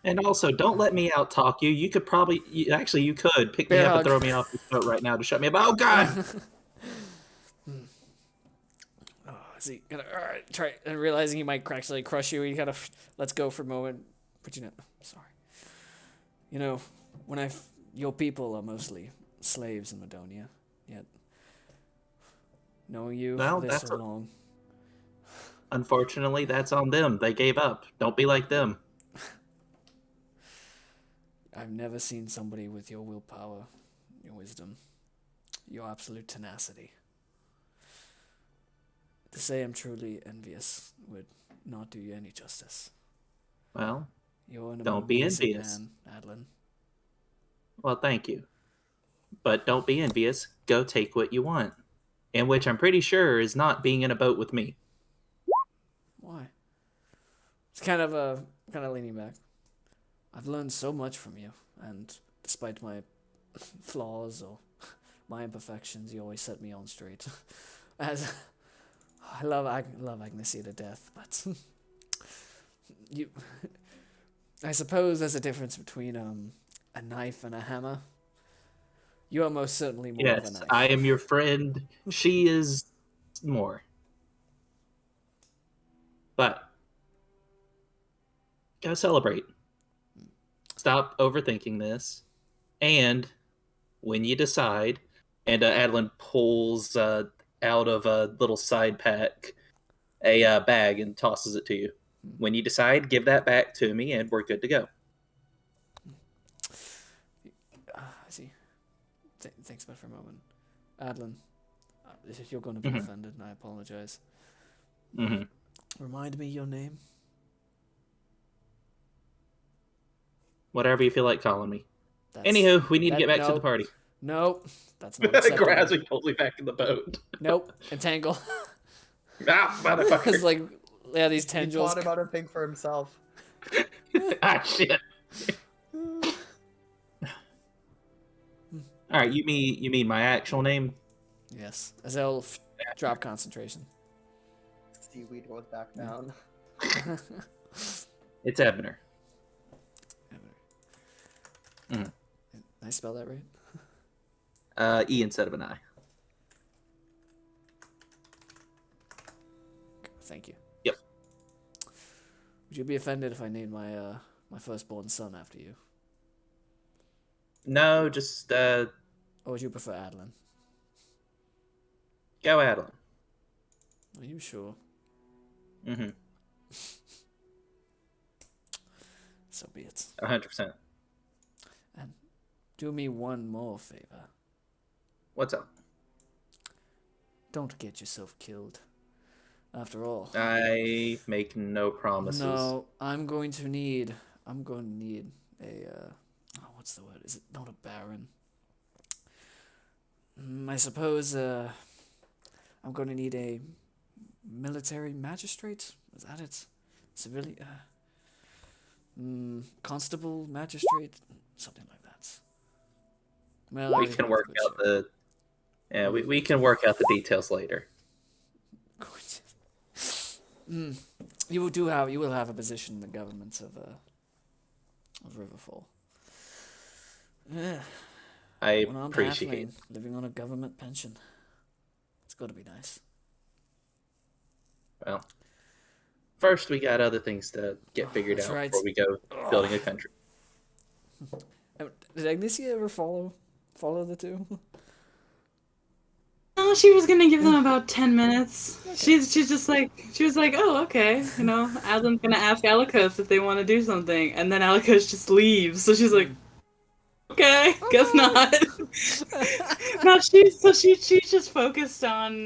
Speaker 4: And also, don't let me out-talk you. You could probably... Actually, you could pick
Speaker 3: Bear
Speaker 4: me up
Speaker 3: hug.
Speaker 4: and throw me off the boat right now to shut me up. Oh, God!
Speaker 3: Oh, is he gonna try and realizing he might actually crush you? He kind of lets go for a moment. But you know, sorry. You know, when your people are mostly slaves in Madonia, yet knowing you
Speaker 4: Well,
Speaker 3: for this
Speaker 4: that's
Speaker 3: so long.
Speaker 4: Unfortunately, that's on them. They gave up. Don't be like them.
Speaker 3: I've never seen somebody with your willpower, your wisdom, your absolute tenacity. To say I'm truly envious would not do you any justice.
Speaker 4: Well,
Speaker 3: You're an
Speaker 4: don't be
Speaker 3: amazing
Speaker 4: envious.
Speaker 3: man, Adlin.
Speaker 4: Well, thank you. But don't be envious. Go take what you want. And which I'm pretty sure is not being in a boat with me.
Speaker 3: Why? It's kind of leaning back. I've learned so much from you, and despite my flaws or my imperfections, you always set me on straight. As I love Agnesia to death, but you, I suppose there's a difference between a knife and a hammer. You are most certainly more of a
Speaker 4: Yes,
Speaker 3: knife.
Speaker 4: I am your friend. She is more. But go celebrate. Stop overthinking this. And when you decide, and Adeline pulls out of a little side pack a bag and tosses it to you. When you decide, give that back to me, and we're good to go.
Speaker 3: I see. Thanks about it for a moment. Adlin, if you're going to be
Speaker 4: Mhm.
Speaker 3: offended, and I apologize.
Speaker 4: Mm-hmm.
Speaker 3: Remind me your name.
Speaker 4: Whatever you feel like calling me.
Speaker 3: That's,
Speaker 4: Anywho, we need to
Speaker 3: that-
Speaker 4: get back to
Speaker 3: no.
Speaker 4: the party.
Speaker 3: Nope, that's not acceptable.
Speaker 4: Grabs me, pulls me back in the boat.
Speaker 3: Nope, entangle.
Speaker 4: Ah, motherfucker.
Speaker 3: It's like, yeah, these
Speaker 1: He
Speaker 3: tendrils.
Speaker 1: taught him how to think for himself.
Speaker 4: Ah, shit. All right, you mean my actual name?
Speaker 3: Yes, as they'll drop concentration.
Speaker 1: Seaweed goes back down.
Speaker 4: It's Ebner.
Speaker 3: Did I spell that right?
Speaker 4: E instead of an I.
Speaker 3: Thank you.
Speaker 4: Yep.
Speaker 3: Would you be offended if I named my firstborn son after you?
Speaker 4: No, just
Speaker 3: Or would you prefer Adlin?
Speaker 4: go Adeline.
Speaker 3: Are you sure?
Speaker 4: Mm-hmm.
Speaker 3: So be it.
Speaker 4: 100%.
Speaker 3: And do me one more favor.
Speaker 4: What's up?
Speaker 3: Don't get yourself killed. After all.
Speaker 4: I make no promises.
Speaker 3: No, I'm going to need a what's the word? Is it not a baron? I suppose I'm going to need a military magistrate. Is that it? Civilian constable magistrate, something like that. Well,
Speaker 4: We can work out we can work out the details later.
Speaker 3: You will have a position in the government of Riverfall. Yeah.
Speaker 4: I
Speaker 3: When I'm
Speaker 4: appreciate
Speaker 3: halfling,
Speaker 4: it.
Speaker 3: living on a government pension. It's got to be nice.
Speaker 4: Well, first we got other things to get figured
Speaker 3: That's
Speaker 4: out
Speaker 3: right.
Speaker 4: before we go building a country.
Speaker 3: Did Agnesia ever follow the two?
Speaker 2: Oh, she was gonna give them about 10 minutes. She's just like, she was like, oh, okay, you know, Adam's gonna ask Alikos if they want to do something, and then Alikos just leaves. So she's like, okay, guess not. No, she's just focused on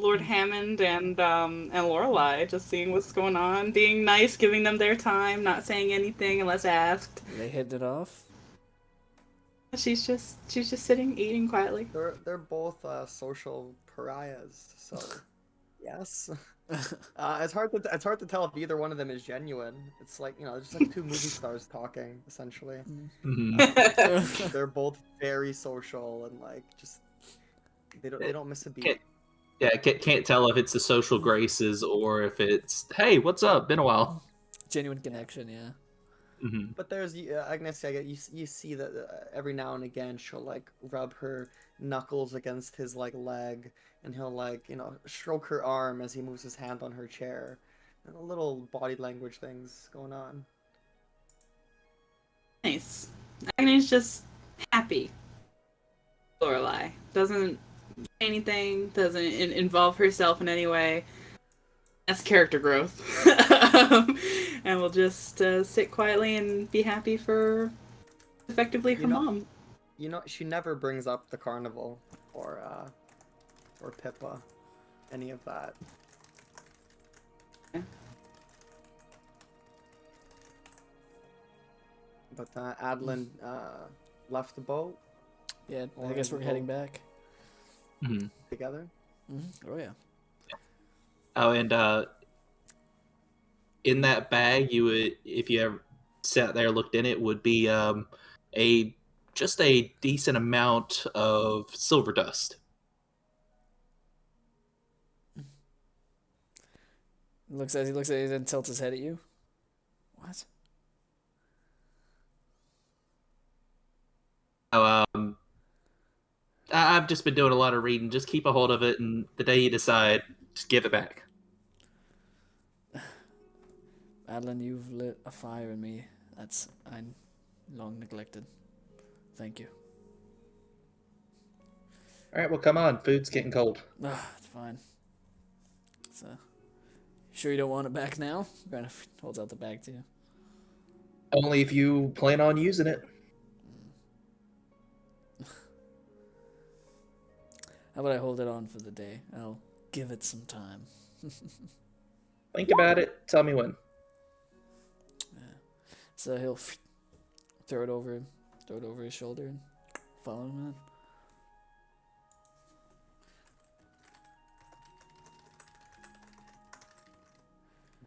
Speaker 2: Lord Hammond and Lorelai, just seeing what's going on, being nice, giving them their time, not saying anything unless asked.
Speaker 3: They hit it off.
Speaker 2: She's just sitting, eating quietly.
Speaker 1: They're both social pariahs, so yes. It's hard to tell if either one of them is genuine. It's like, you know, it's just like two movie stars talking essentially.
Speaker 4: Mhm.
Speaker 1: They're both very social and like just they don't miss a beat.
Speaker 4: Can't tell if it's the social graces or if it's, hey, what's up? Been a while.
Speaker 3: Genuine connection, yeah.
Speaker 4: Mm-hmm.
Speaker 1: But there's Agnes. You see that every now and again she'll like rub her knuckles against his like leg, and he'll like, you know, stroke her arm as he moves his hand on her chair, and little body language things going on.
Speaker 2: Nice. Agnes just happy. Lorelai doesn't say anything, doesn't involve herself in any way. That's character growth. And we'll just sit quietly and be happy for effectively her mom.
Speaker 1: You know, she never brings up the carnival or Pippa, any of that.
Speaker 2: Yeah.
Speaker 1: But Adlin left the boat
Speaker 3: Yeah, I
Speaker 1: Or
Speaker 3: guess we're
Speaker 1: in
Speaker 3: heading
Speaker 1: boat.
Speaker 3: back.
Speaker 4: Mhm.
Speaker 1: together.
Speaker 3: Oh yeah.
Speaker 4: Oh, and in that bag, you would, if you ever sat there, looked in it, would be a just a decent amount of silver dust.
Speaker 3: He looks at you, then tilts his head at you. What?
Speaker 4: Oh, I've just been doing a lot of reading. Just keep a hold of it, and the day you decide, just give it back.
Speaker 3: Adeline, you've lit a fire in me that's I long neglected. Thank you.
Speaker 4: All right, well, come on. Food's getting cold.
Speaker 3: It's fine. So, sure you don't want it back now? Kind of holds out the bag to you.
Speaker 4: Only if you plan on using it.
Speaker 3: How about I hold it on for the day? I'll give it some time.
Speaker 4: Think about it. Tell me when.
Speaker 3: So he'll throw it over his shoulder and follow him in.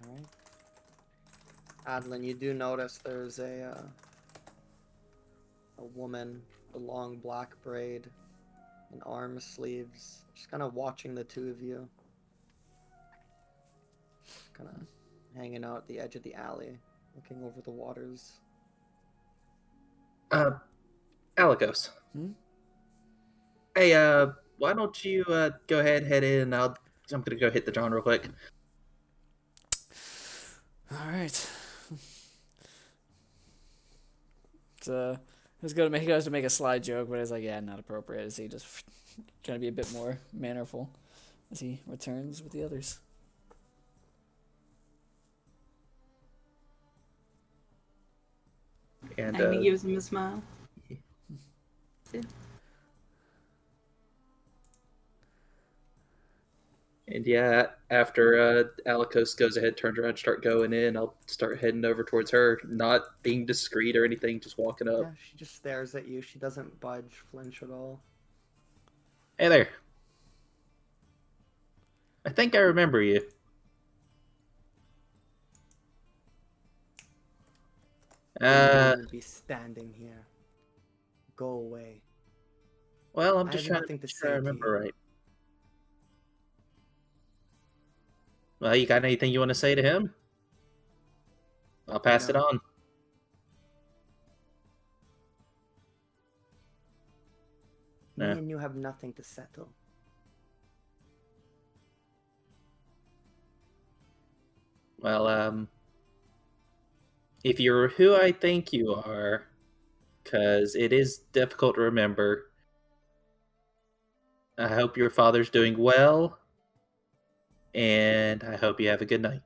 Speaker 1: All right. Adlin, you do notice there's a woman, a long black braid, and arm sleeves. She's kind of watching the two of you. Kind of hanging out at the edge of the alley, looking over the waters.
Speaker 4: Alikos.
Speaker 3: Hmm?
Speaker 4: Hey, why don't you go ahead, head in? I'm gonna go hit the John real quick.
Speaker 3: All right. So he goes to make a sly joke, but it's like, yeah, not appropriate. As he just trying to be a bit more mannerful as he returns with the others.
Speaker 4: And
Speaker 2: And he gives him a smile.
Speaker 4: yeah, after Alikos goes ahead, turns around, start going in, I'll start heading over towards her, not being discreet or anything, just walking up.
Speaker 1: Yeah, she just stares at you. She doesn't budge, flinch at all.
Speaker 4: Hey there. I think I remember you.
Speaker 1: You shouldn't be standing here. Go away.
Speaker 4: Well, I'm
Speaker 1: I
Speaker 4: just
Speaker 1: have
Speaker 4: trying
Speaker 1: nothing
Speaker 4: to
Speaker 1: to
Speaker 4: make sure I
Speaker 1: say to
Speaker 4: remember
Speaker 1: you.
Speaker 4: right. Well, you got anything you want to say to him? I'll pass it
Speaker 1: No.
Speaker 4: on.
Speaker 1: Me
Speaker 4: Yeah.
Speaker 1: and you have nothing to settle.
Speaker 4: Well, if you're who I think you are, because it is difficult to remember, I hope your father's doing well, and I hope you have a good night.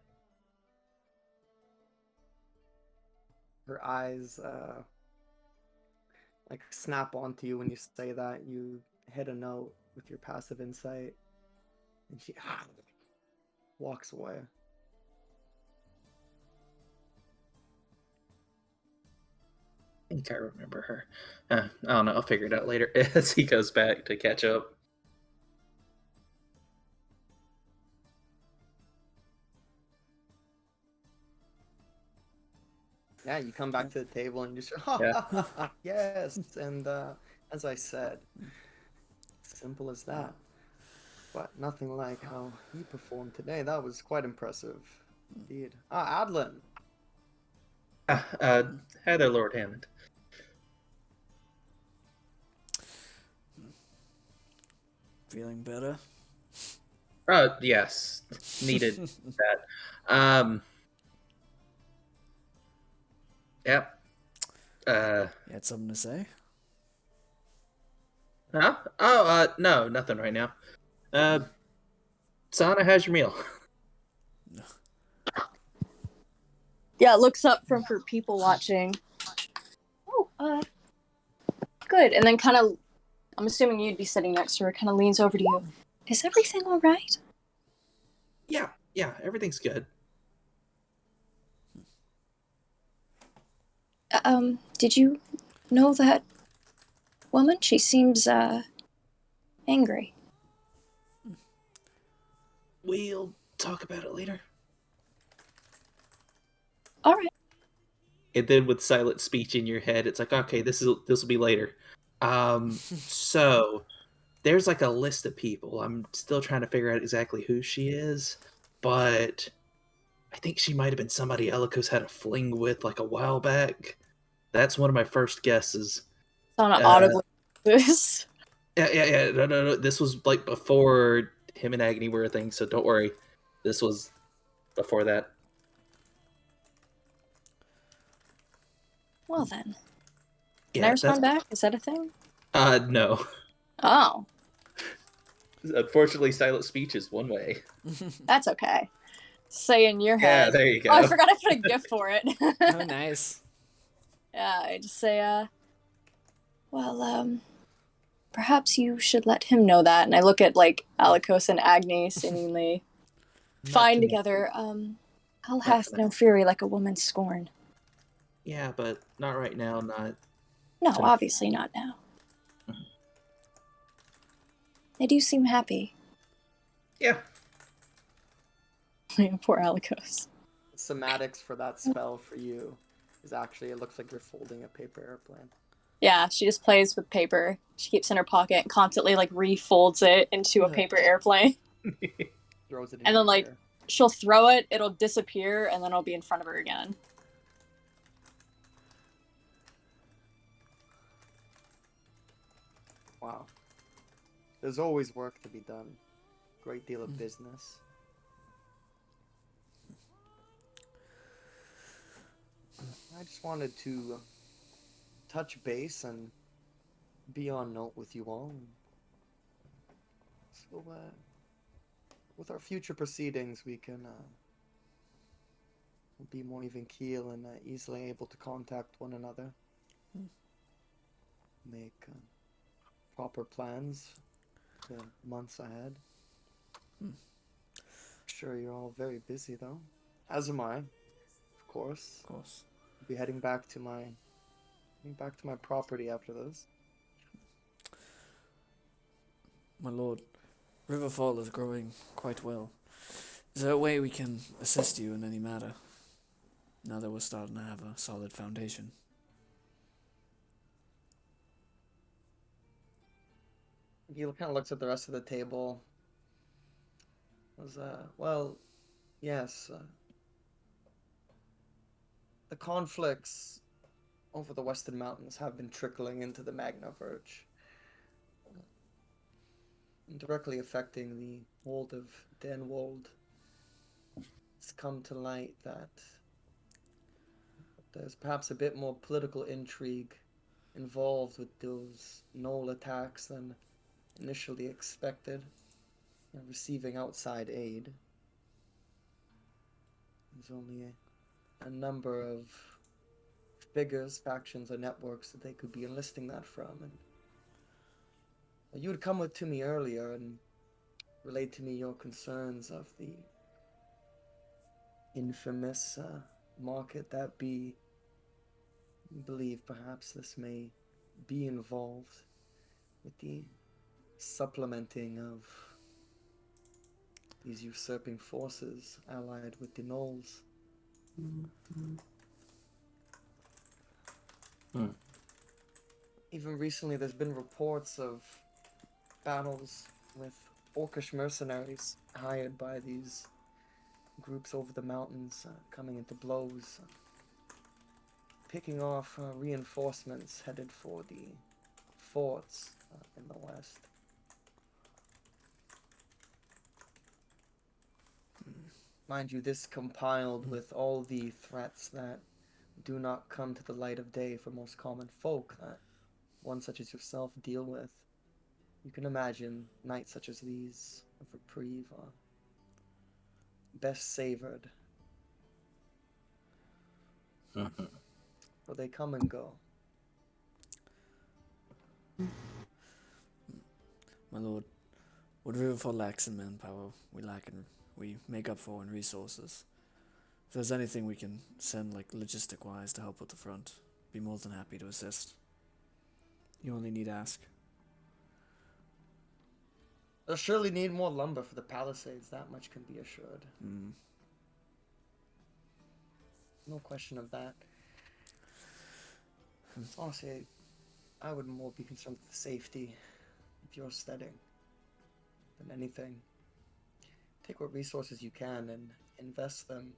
Speaker 1: Her eyes like snap onto you when you say that. You hit a note with your passive insight, and she walks away.
Speaker 4: I think I remember her. I don't know. I'll figure it out later as he goes back to catch up.
Speaker 1: Yeah, you come back to the table and you just
Speaker 4: Yeah.
Speaker 1: yes. And as I said, simple as that. But nothing like how he performed today. That was quite impressive, indeed. Adlin.
Speaker 4: Hi there, Lord Hammond.
Speaker 3: Feeling better?
Speaker 4: Yes. Needed that. Yep.
Speaker 3: You had something to say?
Speaker 4: Huh? Oh, no, nothing right now. Sana, how's your meal?
Speaker 5: Yeah, looks up from her people watching. Oh, good. And then kind of, I'm assuming you'd be sitting next to her, kind of leans over to you. Is everything all right?
Speaker 4: Yeah, everything's good.
Speaker 6: Did you know that woman? She seems, angry.
Speaker 4: We'll talk about it later.
Speaker 6: Alright.
Speaker 4: And then with silent speech in your head, it's like, okay, this will be later. So there's like a list of people. I'm still trying to figure out exactly who she is, but I think she might have been somebody Elikos had a fling with like a while back. That's one of my first guesses.
Speaker 5: On an audibly this.
Speaker 4: Yeah. No. This was like before him and Agony were a thing, so don't worry. This was before that.
Speaker 5: Well then. Can
Speaker 4: Yeah,
Speaker 5: I respond back? Is that a thing?
Speaker 4: No.
Speaker 5: Oh,
Speaker 4: Unfortunately, silent speech is one way.
Speaker 5: that's okay. Say in your
Speaker 4: Yeah,
Speaker 5: head.
Speaker 4: there you go.
Speaker 5: Oh, I forgot I put a GIF for it.
Speaker 3: Oh, nice.
Speaker 5: Yeah, I just say, well, perhaps you should let him know that. And I look at, like, Alikos and Agni seemingly fine together. I'll have no fury like a woman's scorn.
Speaker 4: Yeah, but not right now, not...
Speaker 5: No,
Speaker 4: tonight.
Speaker 5: obviously not now. They do seem happy.
Speaker 4: Yeah.
Speaker 5: Poor Alikos.
Speaker 1: Somatics for that spell for you is actually, it looks like you're folding a paper airplane.
Speaker 5: Yeah, she just plays with paper. She keeps it in her pocket and constantly, like, refolds it into a paper airplane.
Speaker 1: Throws it in
Speaker 5: And
Speaker 1: your
Speaker 5: then, like,
Speaker 1: ear.
Speaker 5: she'll throw it, it'll disappear, and then it'll be in front of her again.
Speaker 1: Wow. There's always work to be done. Great deal of business. I just wanted to touch base and be on note with you all. So, with our future proceedings, we can be more even keel and easily able to contact one another. Make proper plans for the months ahead. Sure, you're all very busy though. As am I, of course.
Speaker 3: Of course.
Speaker 1: I'll be heading back to my property after this.
Speaker 3: My lord, Riverfall is growing quite well. Is there a way we can assist you in any matter? Now that we're starting to have a solid foundation.
Speaker 1: He kind of looks at the rest of the table. Well, yes. The conflicts over the Western Mountains have been trickling into the Magna Verge, directly affecting the hold of Denwold. It's come to light that there's perhaps a bit more political intrigue involved with those Knoll attacks than initially expected, and receiving outside aid. There's only a number of figures, factions, or networks that they could be enlisting that from. And you had come to me earlier and relayed to me your concerns of the infamous market that be. I believe perhaps this may be involved with the supplementing of these usurping forces allied with the Knolls. Even recently there's been reports of battles with orcish mercenaries hired by these groups over the mountains, coming into blows, picking off reinforcements headed for the forts in the west. Mind you, this compiled with all the threats that do not come to the light of day for most common folk that one such as yourself deal with. You can imagine nights such as these of reprieve are best savored. For they come and go.
Speaker 3: My lord, what Riverfall lacks in manpower, we make up for in resources. If there's anything we can send, like logistic-wise, to help with the front, be more than happy to assist. You only need ask.
Speaker 1: They'll surely need more lumber for the palisades, that much can be assured.
Speaker 3: Mm.
Speaker 1: No question of that. Honestly, I would more be concerned with the safety of your steading than anything. Take what resources you can and invest them.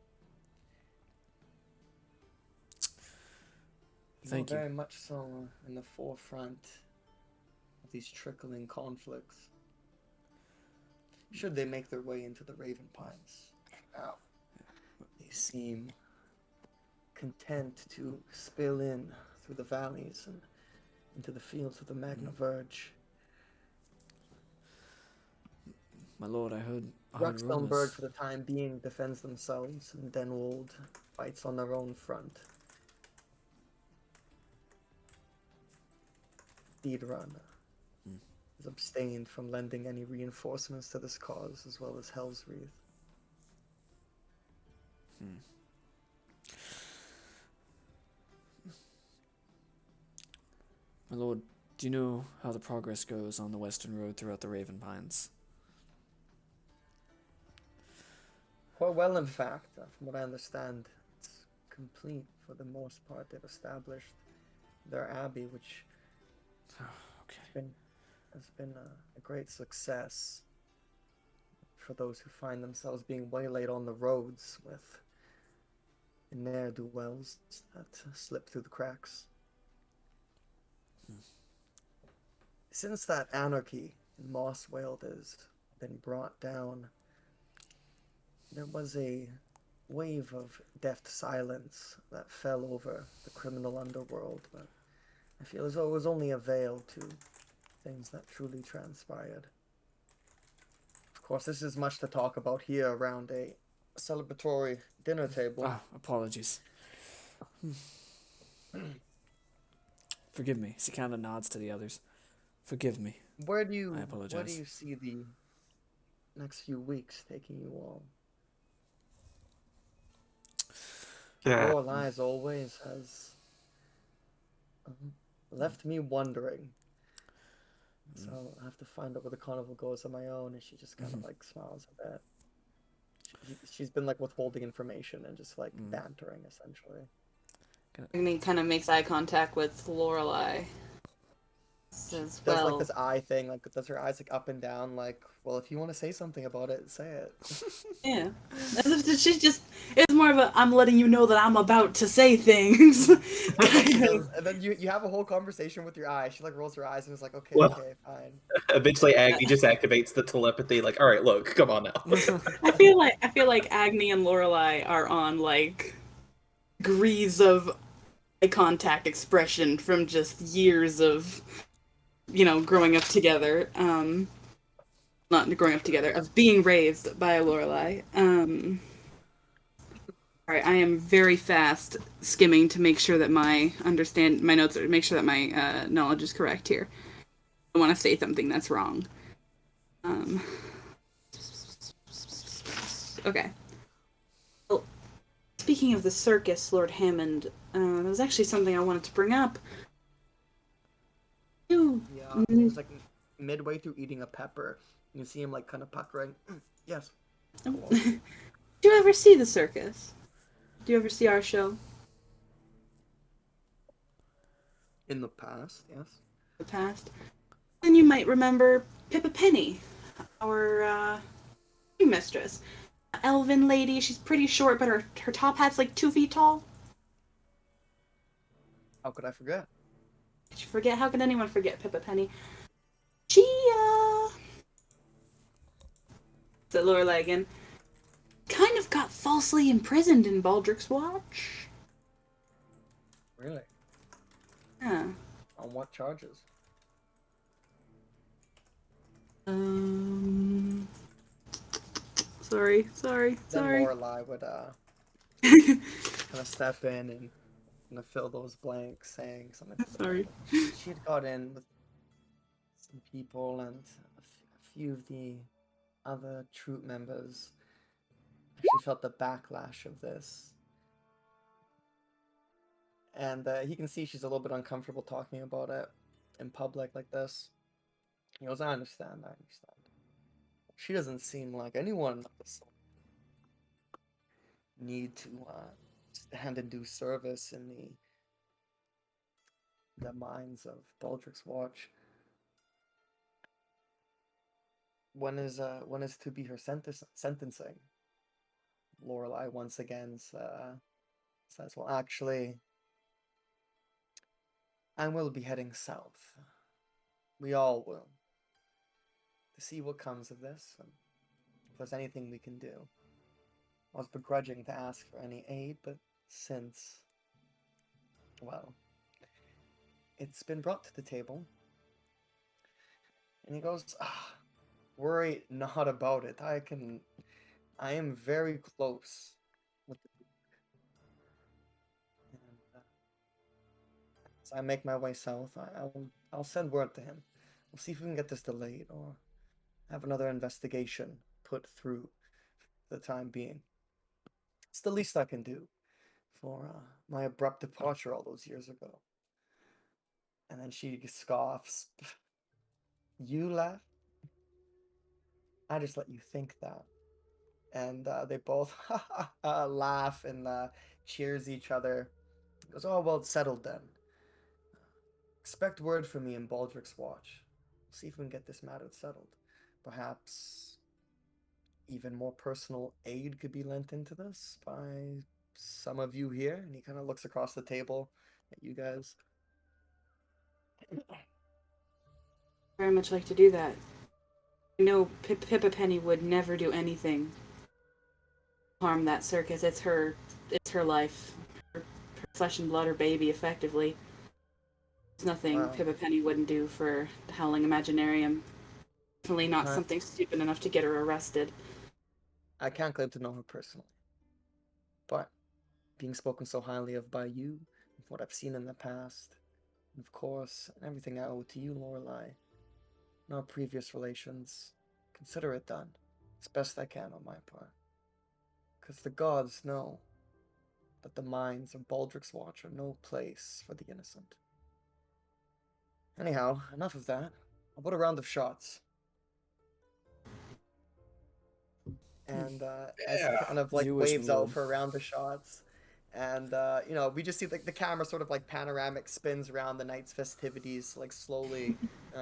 Speaker 3: Thank you.
Speaker 1: Very much so in the forefront of these trickling conflicts. Should they make their way into the Raven Pines? Now, they seem content to spill in through the valleys and into the fields of the Magna Verge.
Speaker 3: My lord, I heard
Speaker 1: Rockstone Bird,
Speaker 3: rumors.
Speaker 1: for the time being, defends themselves, and Denwold fights on their own front. Deedrun is abstained from lending any reinforcements to this cause, as well as Hell's Wreath.
Speaker 3: My lord, do you know how the progress goes on the western road throughout the Raven Pines?
Speaker 1: Quite well, in fact. From what I understand, it's complete for the most part. They've established their abbey, which
Speaker 3: Okay.
Speaker 1: has been a great success for those who find themselves being waylaid on the roads with ne'er-do-wells that slip through the cracks. Since that anarchy in Mossweald has been brought down, there was a wave of deft silence that fell over the criminal underworld, but I feel as though it was only a veil to things that truly transpired. Of course, this is much to talk about here around a celebratory dinner table.
Speaker 3: Ah, apologies. Forgive me. She kind of nods to the others. Forgive me.
Speaker 1: Where do you
Speaker 3: I apologize.
Speaker 1: Where do you see the next few weeks taking you all? Lorelei, as always, has left me wondering. So I'll have to find out where the carnival goes on my own, and she just kind of like smiles a bit. She's been like withholding information and just like bantering, essentially.
Speaker 2: Agni kind of makes eye contact with Lorelei. Says,
Speaker 1: Does
Speaker 2: well,
Speaker 1: like this eye thing, like does her eyes like up and down, like, well, if you want to say something about it, say it.
Speaker 2: yeah. She's just, it's more of a, I'm letting you know that I'm about to say things.
Speaker 1: And then you have a whole conversation with your eye. She like rolls her eyes and is like, okay,
Speaker 4: Well,
Speaker 1: okay, fine.
Speaker 4: Eventually, Agni just activates the telepathy. Like, all right, look, come on now.
Speaker 2: I feel like Agni and Lorelei are on like degrees of eye contact expression from just years of, growing up together. Not growing up together, of being raised by a Lorelei. Alright, I am very fast skimming to make sure that my notes are, make sure that my knowledge is correct here. I want to say something that's wrong. Okay. Well, speaking of the circus, Lord Hammond, there was actually something I wanted to bring up. You,
Speaker 1: Yeah, it was like midway through eating a pepper. You see him like kind of puckering. Yes.
Speaker 2: do you ever see the circus? Do you ever see our show?
Speaker 1: In the past, yes.
Speaker 2: The past. Then you might remember Pippa Penny, our mistress. Elven lady, she's pretty short, but her top hat's like 2 feet tall.
Speaker 1: How could I forget?
Speaker 2: Did you forget? How could anyone forget Pippa Penny? She, said Lorelei again, kind of got falsely imprisoned in Baldrick's Watch.
Speaker 1: Really?
Speaker 2: Yeah.
Speaker 1: On what charges?
Speaker 2: Sorry.
Speaker 1: Then Lorelei would kind of step in and kind of fill those blanks, saying something.
Speaker 2: Sorry.
Speaker 1: She had got in with some people, and a few of the other troop members actually felt the backlash of this. And he can see she's a little bit uncomfortable talking about it in public like this. He goes, I understand. She doesn't seem like anyone of this need to stand and do service in the mines of Baldrick's Watch. When is to be her sentencing? Lorelei once again says, well, actually, I will be heading south. We all will. To see what comes of this, and if there's anything we can do. I was begrudging to ask for any aid, but since, well, it's been brought to the table. And he goes, worry not about it. I am very close with the Duke. And as I make my way south, I'll send word to him. We'll see if we can get this delayed or have another investigation put through for the time being. It's the least I can do for my abrupt departure all those years ago. And then she scoffs. You laugh? I just let you think that. And they both laugh and cheers each other. He goes, oh, well, it's settled then. Expect word from me in Baldrick's Watch. We'll see if we can get this matter settled. Perhaps even more personal aid could be lent into this by some of you here. And he kind of looks across the table at you guys.
Speaker 2: Very much like to do that. I know Pippa Penny would never do anything to harm that circus. It's her life, her flesh and blood, her baby, effectively. There's nothing
Speaker 1: Wow.
Speaker 2: Pippa Penny wouldn't do for the Howling Imaginarium. Definitely not
Speaker 1: Huh.
Speaker 2: something stupid enough to get her arrested.
Speaker 1: I can't claim to know her personally, but being spoken so highly of by you, with what I've seen in the past, and of course, everything I owe to you, Lorelei, in our previous relations, consider it done, as best I can on my part. Because the gods know that the mines of Baldrick's Watch are no place for the innocent. Anyhow, enough of that. I'll put a round of shots. And as he kind of
Speaker 3: As
Speaker 1: like
Speaker 3: you wish
Speaker 1: waves
Speaker 3: we
Speaker 1: out
Speaker 3: would.
Speaker 1: for a round of shots, and we just see like the camera sort of like panoramic spins around the night's festivities, like slowly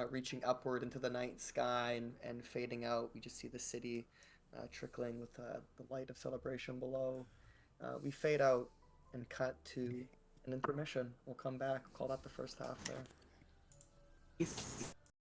Speaker 1: reaching upward into the night sky and fading out. We just see the city trickling with the light of celebration below. We fade out and cut to an intermission. We'll come back. We'll call that the first half there.
Speaker 2: He's